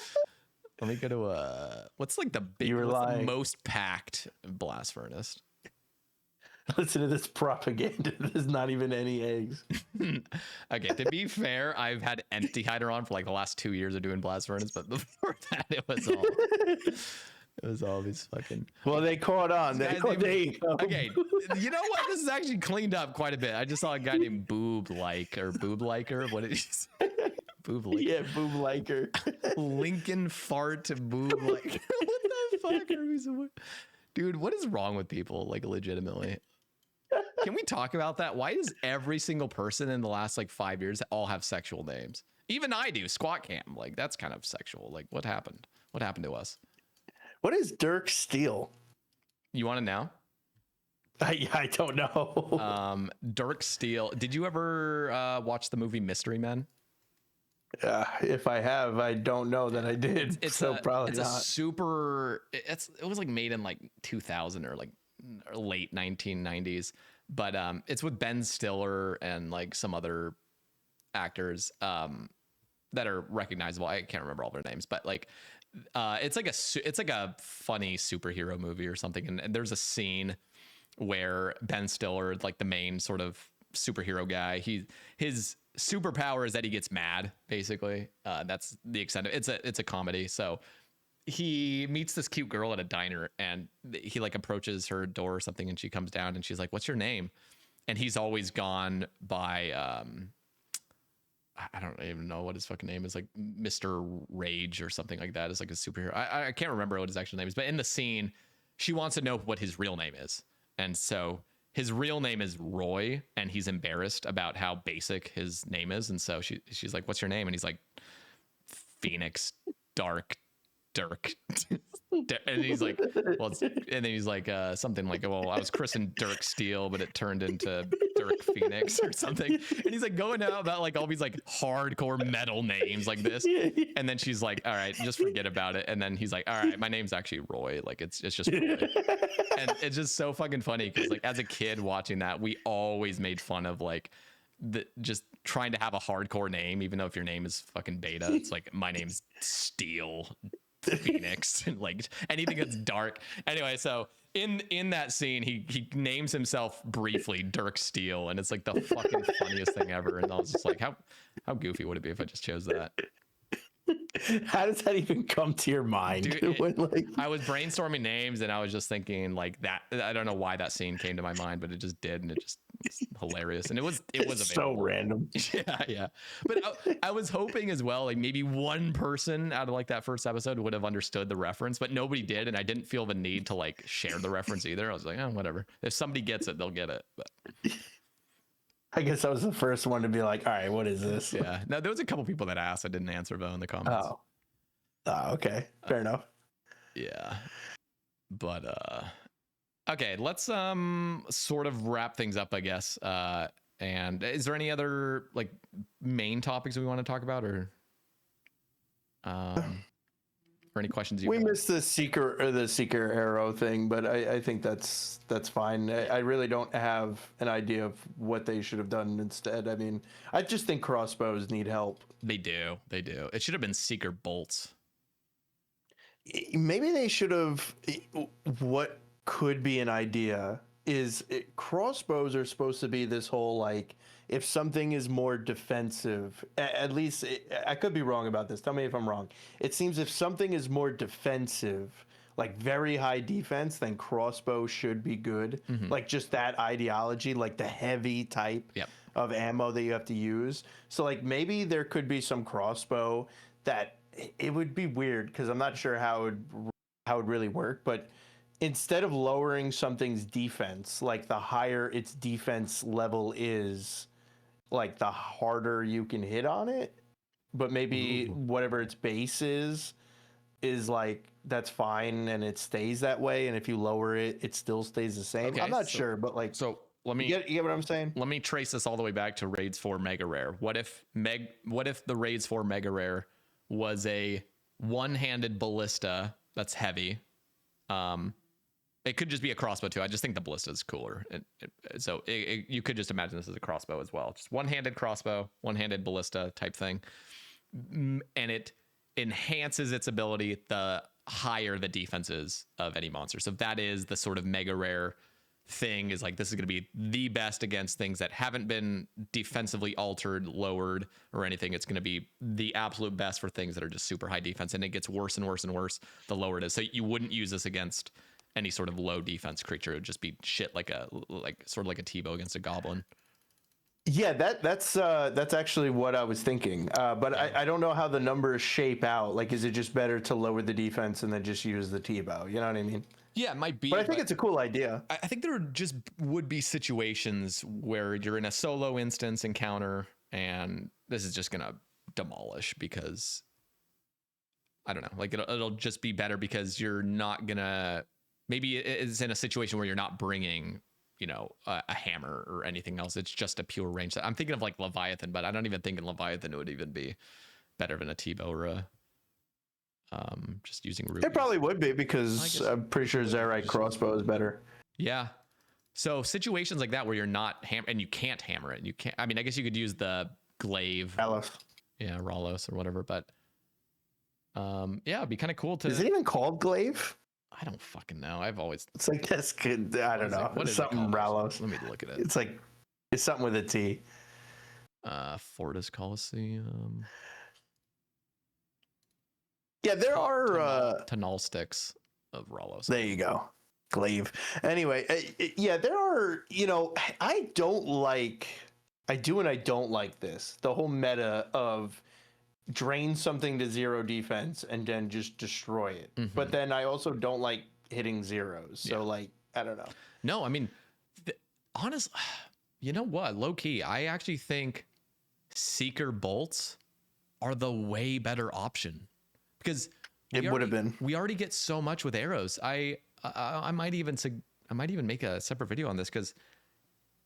Let me go to what's like the the most packed Blast Furnace? Listen to this propaganda. There's not even any eggs. Okay, to be fair, I've had Empty Hider on for like the last 2 years of doing Blast Furnace, but before that, it was all these fucking. Well, they caught on. Okay, you know what? This is actually cleaned up quite a bit. I just saw a guy named Boob Liker. What did he say? Boob Liker. Yeah, Boob Liker. Lincoln Fart Boob Liker. What the fuck are we so? Dude, what is wrong with people? Like, legitimately. Can we talk about that? Why does every single person in the last like 5 years all have sexual names? Even I do. Squat Cam. Like, that's kind of sexual. Like, what happened? What happened to us? What is Dirk Steele? You want to know? I don't know. Dirk Steele. Did you ever watch the movie Mystery Men? If I have, I don't know that I did. It's probably not. It was like made in like 2000 or like late 1990s, but it's with Ben Stiller and like some other actors that are recognizable. I can't remember all their names, but like it's like a funny superhero movie or something. And there's a scene where Ben Stiller, like the main sort of superhero guy, his superpower is that he gets mad, basically. That's the extent of it. It's a comedy. So he meets this cute girl at a diner and he like approaches her door or something and she comes down and she's like, "What's your name?" And he's always gone by I don't even know what his fucking name is, like Mr. Rage or something like that. It's like a superhero. I can't remember what his actual name is, but in the scene, she wants to know what his real name is. And so his real name is Roy, and he's embarrassed about how basic his name is. And so she's like, "What's your name?" And he's like, "Phoenix Dark Dirk." And he's like, well, and then he's like, something like, "Well, I was christened Dirk Steele, but it turned into Dirk Phoenix or something." And he's like going out about like all these like hardcore metal names like this. And then she's like, "All right, just forget about it." And then he's like, "All right, my name's actually Roy. Like it's just Roy." And it's just so fucking funny because like as a kid watching that, we always made fun of like just trying to have a hardcore name, even though if your name is fucking Beta, it's like, "My name's Steel Phoenix," and like anything that's dark. Anyway, so in that scene, he names himself briefly Dirk Steele, and it's like the fucking funniest thing ever. And I was just like, how goofy would it be if I just chose that? How does that even come to your mind? Dude, When, like, I was brainstorming names and I was just thinking like that. I don't know why that scene came to my mind, but it just did, and it just was hilarious. And it was it's so available. random. Yeah. But I was hoping as well, like maybe one person out of like that first episode would have understood the reference, but nobody did, and I didn't feel the need to like share the reference either. I was like, oh, whatever. If somebody gets it, they'll get it. But I guess I was the first one to be like, all right, what is this? yeah, no, there was a couple people that asked. I didn't answer though in the comments. Oh, okay, fair enough. Yeah, but okay, let's sort of wrap things up, I guess. And is there any other like main topics we want to talk about, or any questions you We missed the seeker arrow thing, but I think that's fine. I really don't have an idea of what they should have done instead. I mean, I just think crossbows need help. They do. It should have been seeker bolts. Maybe they should have. What could be an idea is crossbows are supposed to be this whole like, if something is more defensive, at least I could be wrong about this. Tell me if I'm wrong. It seems if something is more defensive, like very high defense, then crossbow should be good. Like just that ideology, like the heavy type of ammo that you have to use. So like maybe there could be some crossbow that it would be weird because I'm not sure how it would really work, but instead of lowering something's defense, like the higher its defense level is, like the harder you can hit on it, but maybe whatever its base is like, that's fine and it stays that way, and if you lower it, it still stays the same. Okay, I'm not sure, but like, so let me you get what I'm saying? Let me trace this all the way back to Raids 4 Mega Rare. What if the Raids 4 Mega Rare was a one-handed ballista that's heavy? It could just be a crossbow too. I just think the ballista is cooler. So you could just imagine this as a crossbow as well. Just one-handed crossbow, one-handed ballista type thing. And it enhances its ability the higher the defense is of any monster. So that is the sort of mega rare thing, is like, this is going to be the best against things that haven't been defensively altered, lowered, or anything. It's going to be the absolute best for things that are just super high defense. And it gets worse and worse and worse the lower it is. So you wouldn't use this against any sort of low defense creature. It would just be shit like sort of like a T-bow against a goblin. Yeah, that's actually what I was thinking. But I don't know how the numbers shape out. Like, is it just better to lower the defense and then just use the T-bow? You know what I mean? Yeah, it might be. But I think it's a cool idea. I think there just would be situations where you're in a solo instance encounter and this is just going to demolish, because I don't know, like it'll just be better because you're not going to, maybe it's in a situation where you're not bringing, you know, a hammer or anything else. It's just a pure range. I'm thinking of like Leviathan, but I don't even think in Leviathan would even be better than a T-bow or a just using rubies. It probably would be, because I'm pretty sure Zarite crossbow is better. Yeah. So situations like that where you're not and you can't hammer it. You can't. I mean, I guess you could use the glaive. Ralos. Yeah, Ralos or whatever. But yeah, it'd be kind of cool to. Is it even called glaive? I don't fucking know. I've always. It's like that's good. I don't know. What is something Ralos. Let me look at it. It's like it's something with a T. Fortis Coliseum. Yeah, there are Tonal sticks of Ralos. There you go. Glaive. Anyway, yeah, there are, you know, I do and I don't like this. The whole meta of drain something to zero defense and then just destroy it. But then I also don't like hitting zeros. So like, I don't know. No, I mean, honestly, you know what? Low key, I actually think Seeker bolts are the way better option, because it would have been. We already get so much with arrows. I might even make a separate video on this, because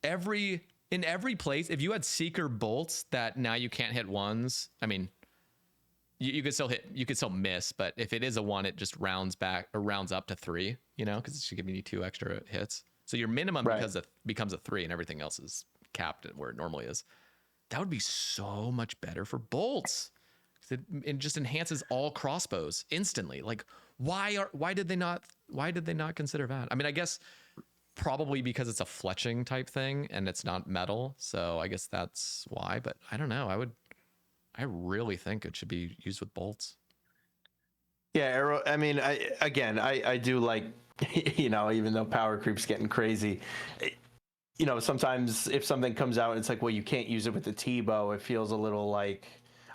in every place, if you had Seeker bolts that now you can't hit ones, I mean, you could still hit, you could still miss, but if it is a one, it just rounds up to 3, you know, because it's giving you 2 extra hits. So your minimum becomes a 3, and everything else is capped at where it normally is. That would be so much better for bolts. It just enhances all crossbows instantly. Like, why did they not consider that? I mean, I guess probably because it's a fletching type thing and it's not metal. So I guess that's why, but I don't know. I really think it should be used with bolts. Yeah, arrow. I mean, I do like, even though power creep's getting crazy, sometimes if something comes out and it's like, well, you can't use it with the T-bow, it feels a little like,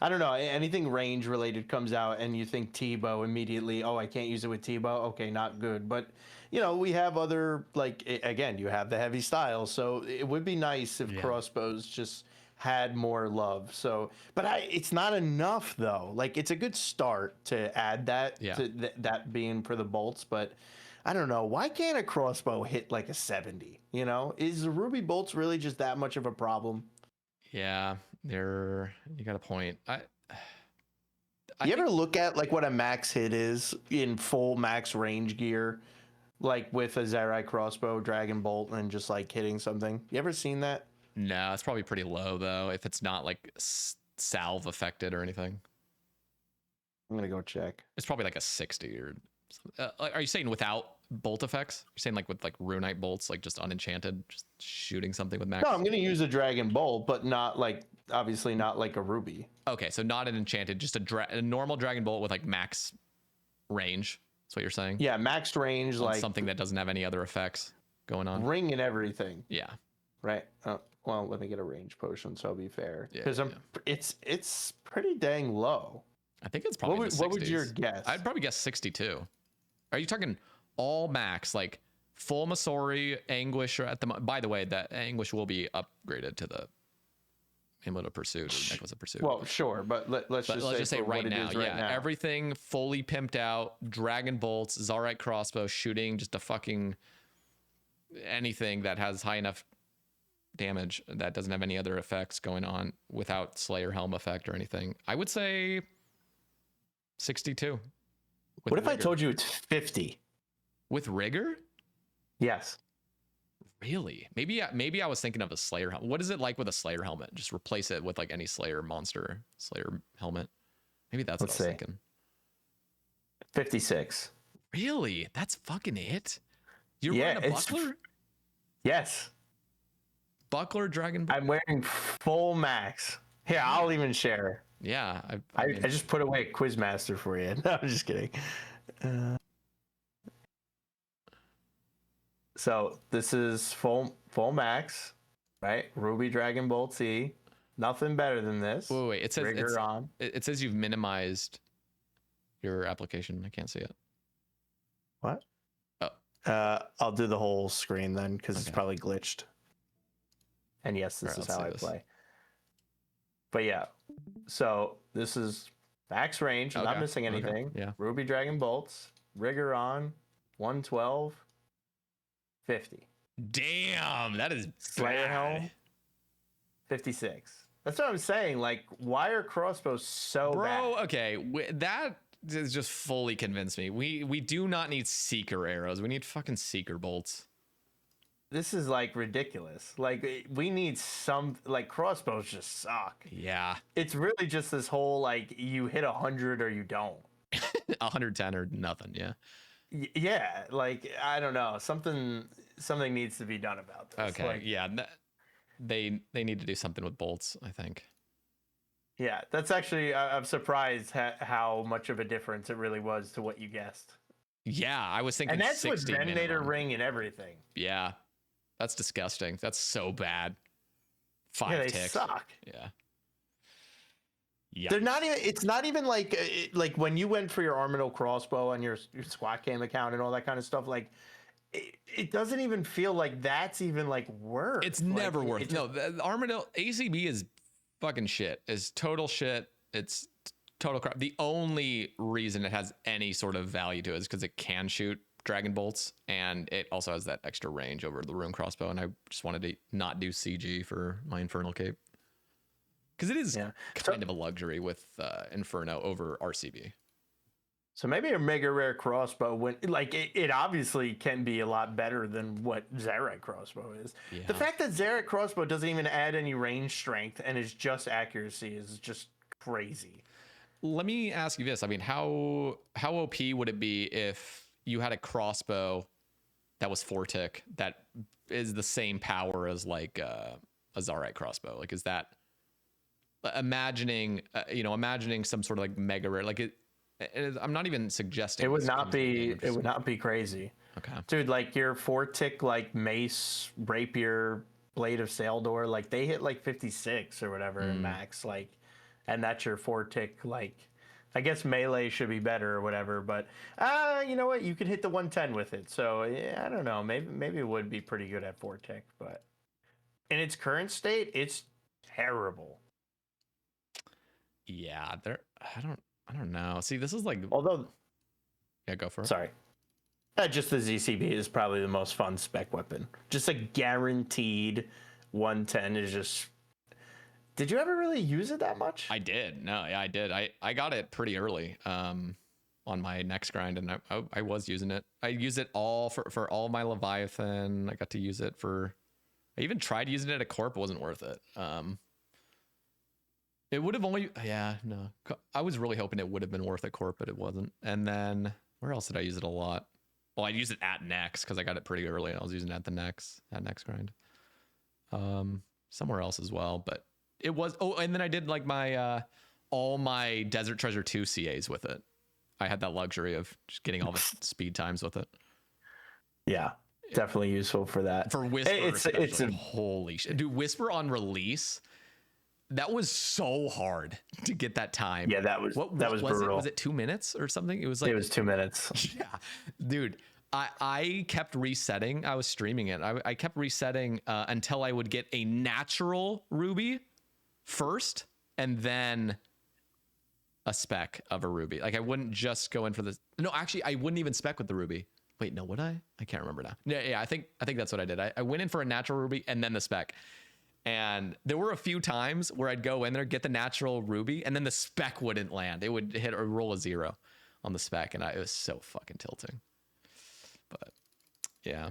I don't know, anything range related comes out and you think T-bow immediately, oh, I can't use it with T-bow. Okay, not good. But, we have other, like, again, you have the heavy style. So it would be nice if crossbows just had more love. So, but it's not enough though. Like, it's a good start to add that, to that being for the bolts, but I don't know. Why can't a crossbow hit like a 70? Is the ruby bolts really just that much of a problem? Yeah, you got a point. You ever look at like what a max hit is in full max range gear, like with a Sae Bae crossbow, dragon bolt, and just like hitting something? You ever seen that? No, it's probably pretty low though, if it's not like salve affected or anything. I'm gonna go check. It's probably like a 60 or something. Are you saying without bolt effects? You're saying like with like runite bolts, like just unenchanted, just shooting something with max? No, I'm gonna use a dragon bolt, but not like, obviously not like a ruby. Okay, so not an enchanted, just a normal dragon bolt with like max range. That's what you're saying? Yeah, max range, like something that doesn't have any other effects going on. Ring and everything. Yeah. Right. Well, let me get a range potion, so I'll be fair. Because it's pretty dang low. I think it's probably what would your guess? I'd probably guess 62. Are you talking all max, like full Masori, Anguish, or by the way, that Anguish will be upgraded to the Amulet of Pursuit or Necklace of Pursuit. Well, sure, but let's just say right now, everything fully pimped out, dragon bolts, Zarite crossbow, shooting just a fucking anything that has high enough damage that doesn't have any other effects going on without Slayer Helm effect or anything. I would say 62. What if I told you it's 50? With rigor? Yes. Really? Maybe I was thinking of a Slayer helmet. What is it like with a Slayer helmet? Just replace it with like any Slayer monster, Slayer helmet. Maybe that's what I was thinking. 56. Really? That's fucking it? You're wearing a buckler? Yes. Buckler dragon. I'm wearing full max. Here, I'll even share. Yeah. I just put away Quizmaster for you. No, I'm just kidding. So this is full max, right? Ruby Dragon Bolt C. Nothing better than this. Wait. It says it says you've minimized your application. I can't see it. What? Oh. I'll do the whole screen then because it's probably glitched. And yes, this is how I play. But yeah, so this is max range. I'm not missing anything. Yeah. Ruby Dragon Bolts, rigor on, 112, 50. Damn, that is Slayer Helm, 56. That's what I'm saying. Like, why are crossbows so bad? Okay, that has just fully convinced me. We do not need seeker arrows. We need fucking seeker bolts. This is like ridiculous. Like, we need some, like, crossbows just suck. Yeah. It's really just this whole, like, you hit 100 or you don't. 110 or nothing. Yeah. Yeah. Like, I don't know. Something needs to be done about this. Okay. Like, yeah. They need to do something with bolts, I think. Yeah. That's actually, I'm surprised how much of a difference it really was to what you guessed. Yeah. I was thinking and that's 60 with Detonator minimum. Ring and everything. Yeah. That's disgusting. That's so bad. 5 ticks. They suck. Yeah. Yeah. They're not even. It's not even like when you went for your Armadillo crossbow on your squat cam account and all that kind of stuff. Like, it doesn't even feel like that's even like worth. It's never worth it. No, the Armadillo ACB is fucking shit. Is total shit. It's total crap. The only reason it has any sort of value to it is because it can shoot dragon bolts, and it also has that extra range over the rune crossbow. And I just wanted to not do CG for my Infernal Cape because it is kind of a luxury with Inferno over RCB. So maybe a mega rare crossbow, when like it obviously can be a lot better than what Zarite crossbow is. Yeah. The fact that Zarite crossbow doesn't even add any range strength and is just accuracy is just crazy. Let me ask you this. I mean, how OP would it be if you had a crossbow that was 4-tick that is the same power as like a Zarite crossbow? Like, is that imagining some sort of like mega rare, like I'm not even suggesting It would this not comes to the game, be. I'm It just- would not be crazy, okay. dude. Like your 4-tick, like mace, rapier, blade of Saildor, like they hit like 56 or whatever in max, like, and that's your 4-tick. Like, I guess melee should be better or whatever, but you know what? You could hit the 110 with it. So yeah, I don't know. Maybe it would be pretty good at 4-tick, but in its current state, it's terrible. Yeah, I don't know. See, this is like, Although, yeah, go for it. sorry. Just the ZCB is probably the most fun spec weapon. Just a guaranteed 110 is just. Did you ever really use it that much? I did. No, yeah, I did. I got it pretty early on my next grind, and I was using it. I used it all for all my Leviathan. I got to use it for. I even tried using it at Corp. It wasn't worth it. It would have only. Yeah, no. I was really hoping it would have been worth it Corp, but it wasn't. And then where else did I use it a lot? Well, I used it at Next because I got it pretty early. I was using it at Next grind. Somewhere else as well, but it was. Oh, and then I did like my all my Desert Treasure 2 CAs with it. I had that luxury of just getting all the speed times with it. Yeah, definitely useful for that. For Whisper, it's a, holy shit, dude! Whisper on release, that was so hard to get that time. Yeah, that was brutal. Was it 2 minutes or something? It was like it was 2 minutes. Yeah, dude. I kept resetting. I was streaming it. I kept resetting until I would get a natural ruby first, and then a spec of a ruby. Like I wouldn't just go in for this. No, actually, I wouldn't even spec with the ruby. Wait, no, would I? I can't remember now. Yeah, I think that's what I did. I went in for a natural ruby and then the spec. And there were a few times where I'd go in there, get the natural ruby, and then the spec wouldn't land. It would hit or roll a 0 on the spec, and it was so fucking tilting. But yeah,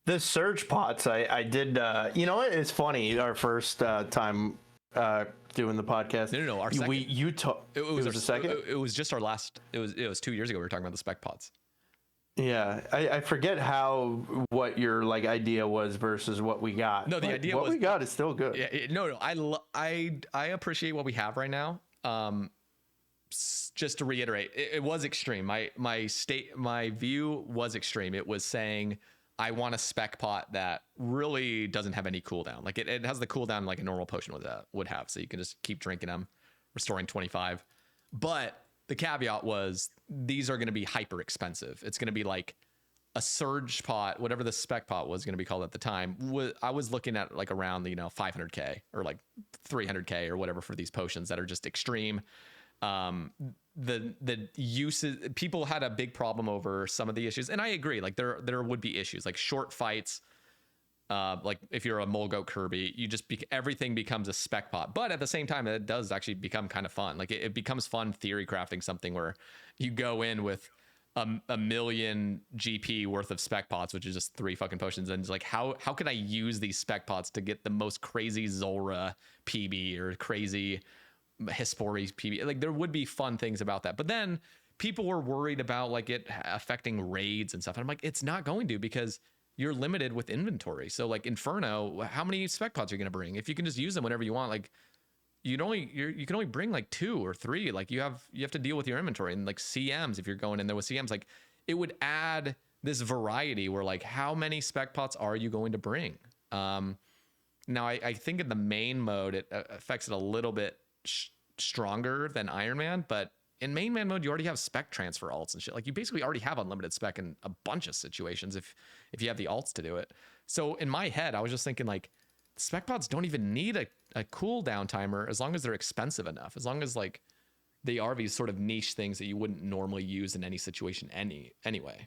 the surge pots, I did. You know what? It's funny. Our first time doing the podcast. No. Our second. It was the second. It was just our last. It was 2 years ago. We were talking about the spec pots. Yeah, I forget what your like idea was versus what we got. No, the idea what was we got is still good. Yeah, no. I appreciate what we have right now. Just to reiterate, it was extreme. My view was extreme. It was saying I want a spec pot that really doesn't have any cooldown. Like it has the cooldown like a normal potion would have, so you can just keep drinking them, restoring 25. But the caveat was these are going to be hyper expensive. It's going to be like a surge pot, whatever the spec pot was going to be called at the time. I was looking at like around 500k or like 300k or whatever for these potions that are just extreme. The uses, people had a big problem over some of the issues, and I agree. Like there would be issues like short fights. Like if you're a Mulgoat Kirby, you just everything becomes a spec pot. But at the same time, it does actually become kind of fun. Like it becomes fun theory crafting something where you go in with a million GP worth of spec pots, which is just 3 fucking potions, and it's like how can I use these spec pots to get the most crazy Zulrah PB or crazy Hespori PB? Like there would be fun things about that. But then people were worried about like it affecting raids and stuff. And I'm like, it's not going to, because you're limited with inventory. So like Inferno, how many spec pots are you going to bring? If you can just use them whenever you want, like you can only bring like 2 or 3. Like you have to deal with your inventory, and like CMs, if you're going in there with CMs, like it would add this variety where like how many spec pots are you going to bring? Now I think in the main mode it affects it a little bit stronger than Ironman, but in main man mode you already have spec transfer alts and shit. Like you basically already have unlimited spec in a bunch of situations if you have the alts to do it. So in my head I was just thinking like spec pods don't even need a cooldown timer as long as they're expensive enough, as long as like they are these sort of niche things that you wouldn't normally use in any situation anyway.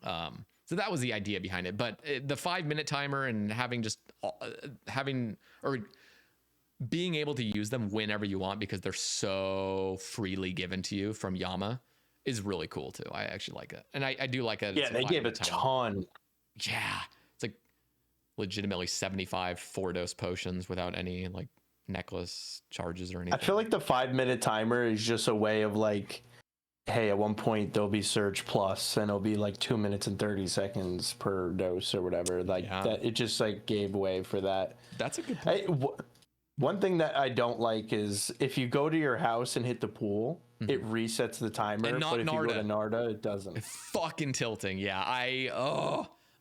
So that was the idea behind it. But the 5-minute timer and being able to use them whenever you want because they're so freely given to you from Yama is really cool too. I actually like it. And I do like it. Yeah, they gave a ton. Yeah. It's like legitimately 75 4-dose potions without any like necklace charges or anything. I feel like the 5-minute timer is just a way of like, hey, at one point there'll be Surge Plus and it'll be like 2 minutes and 30 seconds per dose or whatever. Like that, it just like gave way for that. That's a good point. One thing that I don't like is if you go to your house and hit the pool, it resets the timer. And not but if you go to Narda. Narda, it doesn't. Fucking tilting. Yeah. I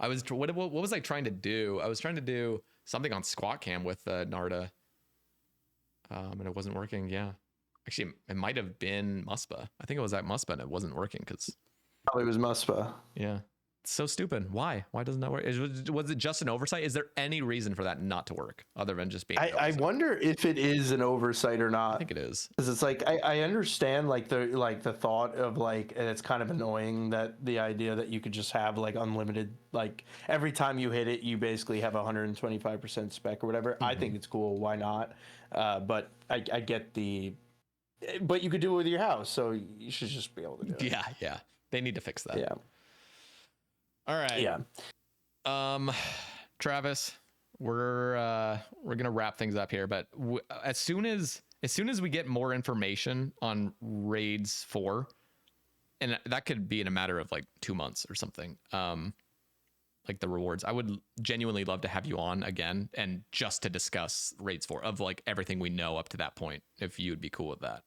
was, what was I trying to do? I was trying to do something on squat cam with Narda. And it wasn't working. Yeah. Actually, it might have been Muspa. I think it was at Muspa and it wasn't working because. Probably was Muspa. Yeah. It's so stupid. Why? Why doesn't that work? Was it just an oversight? Is there any reason for that not to work other than just being? I wonder if it is an oversight or not. I think it is. Because it's like I understand like the thought of like, and it's kind of annoying that the idea that you could just have like unlimited, like every time you hit it you basically have 125% spec or whatever. I think it's cool. Why not? But I get but you could do it with your house, so you should just be able to do it. Yeah. They need to fix that. Yeah. All right. Yeah. Travis, we're gonna wrap things up here, but as soon as we get more information on Raids 4, and that could be in a matter of like 2 months or something, like the rewards, I would genuinely love to have you on again and just to discuss Raids 4 of like everything we know up to that point, if you would be cool with that.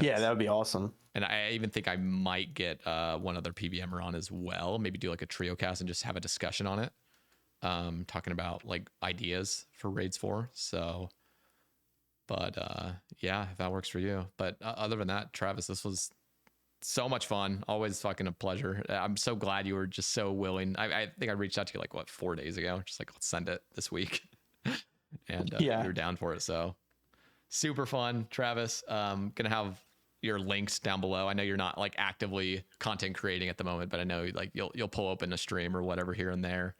Yeah, that would be awesome. And I even think I might get one other PvMer on as well. Maybe do like a trio cast and just have a discussion on it. Talking about like ideas for Raids 4. So, but yeah, if that works for you. But other than that, Travis, this was so much fun. Always fucking a pleasure. I'm so glad you were just so willing. I think I reached out to you like, what, 4 days ago? Just like, let's send it this week. And you're down for it. So super fun, Travis. Gonna have your links down below. I know you're not like actively content creating at the moment, but I know like you'll pull open a stream or whatever here and there.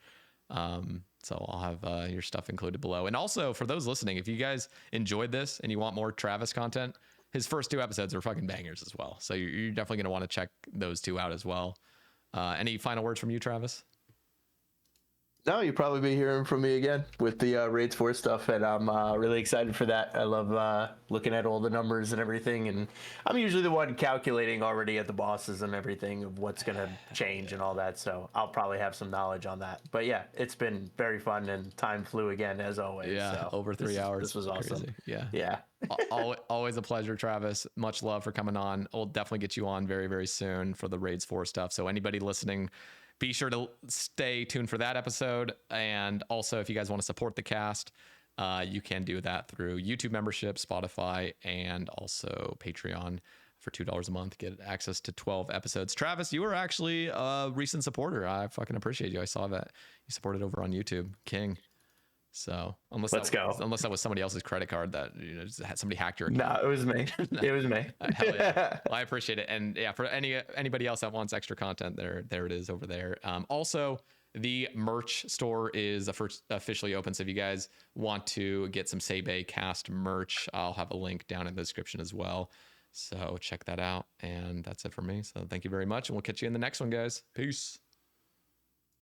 So I'll have your stuff included below. And also for those listening, if you guys enjoyed this and you want more Travis content, his first 2 episodes are fucking bangers as well. So you're definitely gonna want to check those 2 out as well. Any final words from you, Travis? No, you'll probably be hearing from me again with the Raids 4 stuff, and I'm really excited for that. I love looking at all the numbers and everything, and I'm usually the one calculating already at the bosses and everything of what's going to change and all that, so I'll probably have some knowledge on that. But yeah, it's been very fun, and time flew again, as always. Yeah, so over 3 hours. This was awesome. Crazy. Yeah. Always a pleasure, Travis. Much love for coming on. We'll definitely get you on very, very soon for the Raids 4 stuff. So anybody listening, be sure to stay tuned for that episode. And also, if you guys want to support the cast, you can do that through YouTube membership, Spotify, and also Patreon for $2 a month. Get access to 12 episodes. Travis, you were actually a recent supporter. I fucking appreciate you. I saw that you supported over on YouTube. King. So unless that was somebody else's credit card that somebody hacked your account. No, it was me. It was me. Hell yeah. Well, I appreciate it. And yeah, for anybody else that wants extra content, there it is over there. Also, the merch store is officially open. So if you guys want to get some Sae Bae cast merch, I'll have a link down in the description as well. So check that out. And that's it for me. So thank you very much. And we'll catch you in the next one, guys. Peace.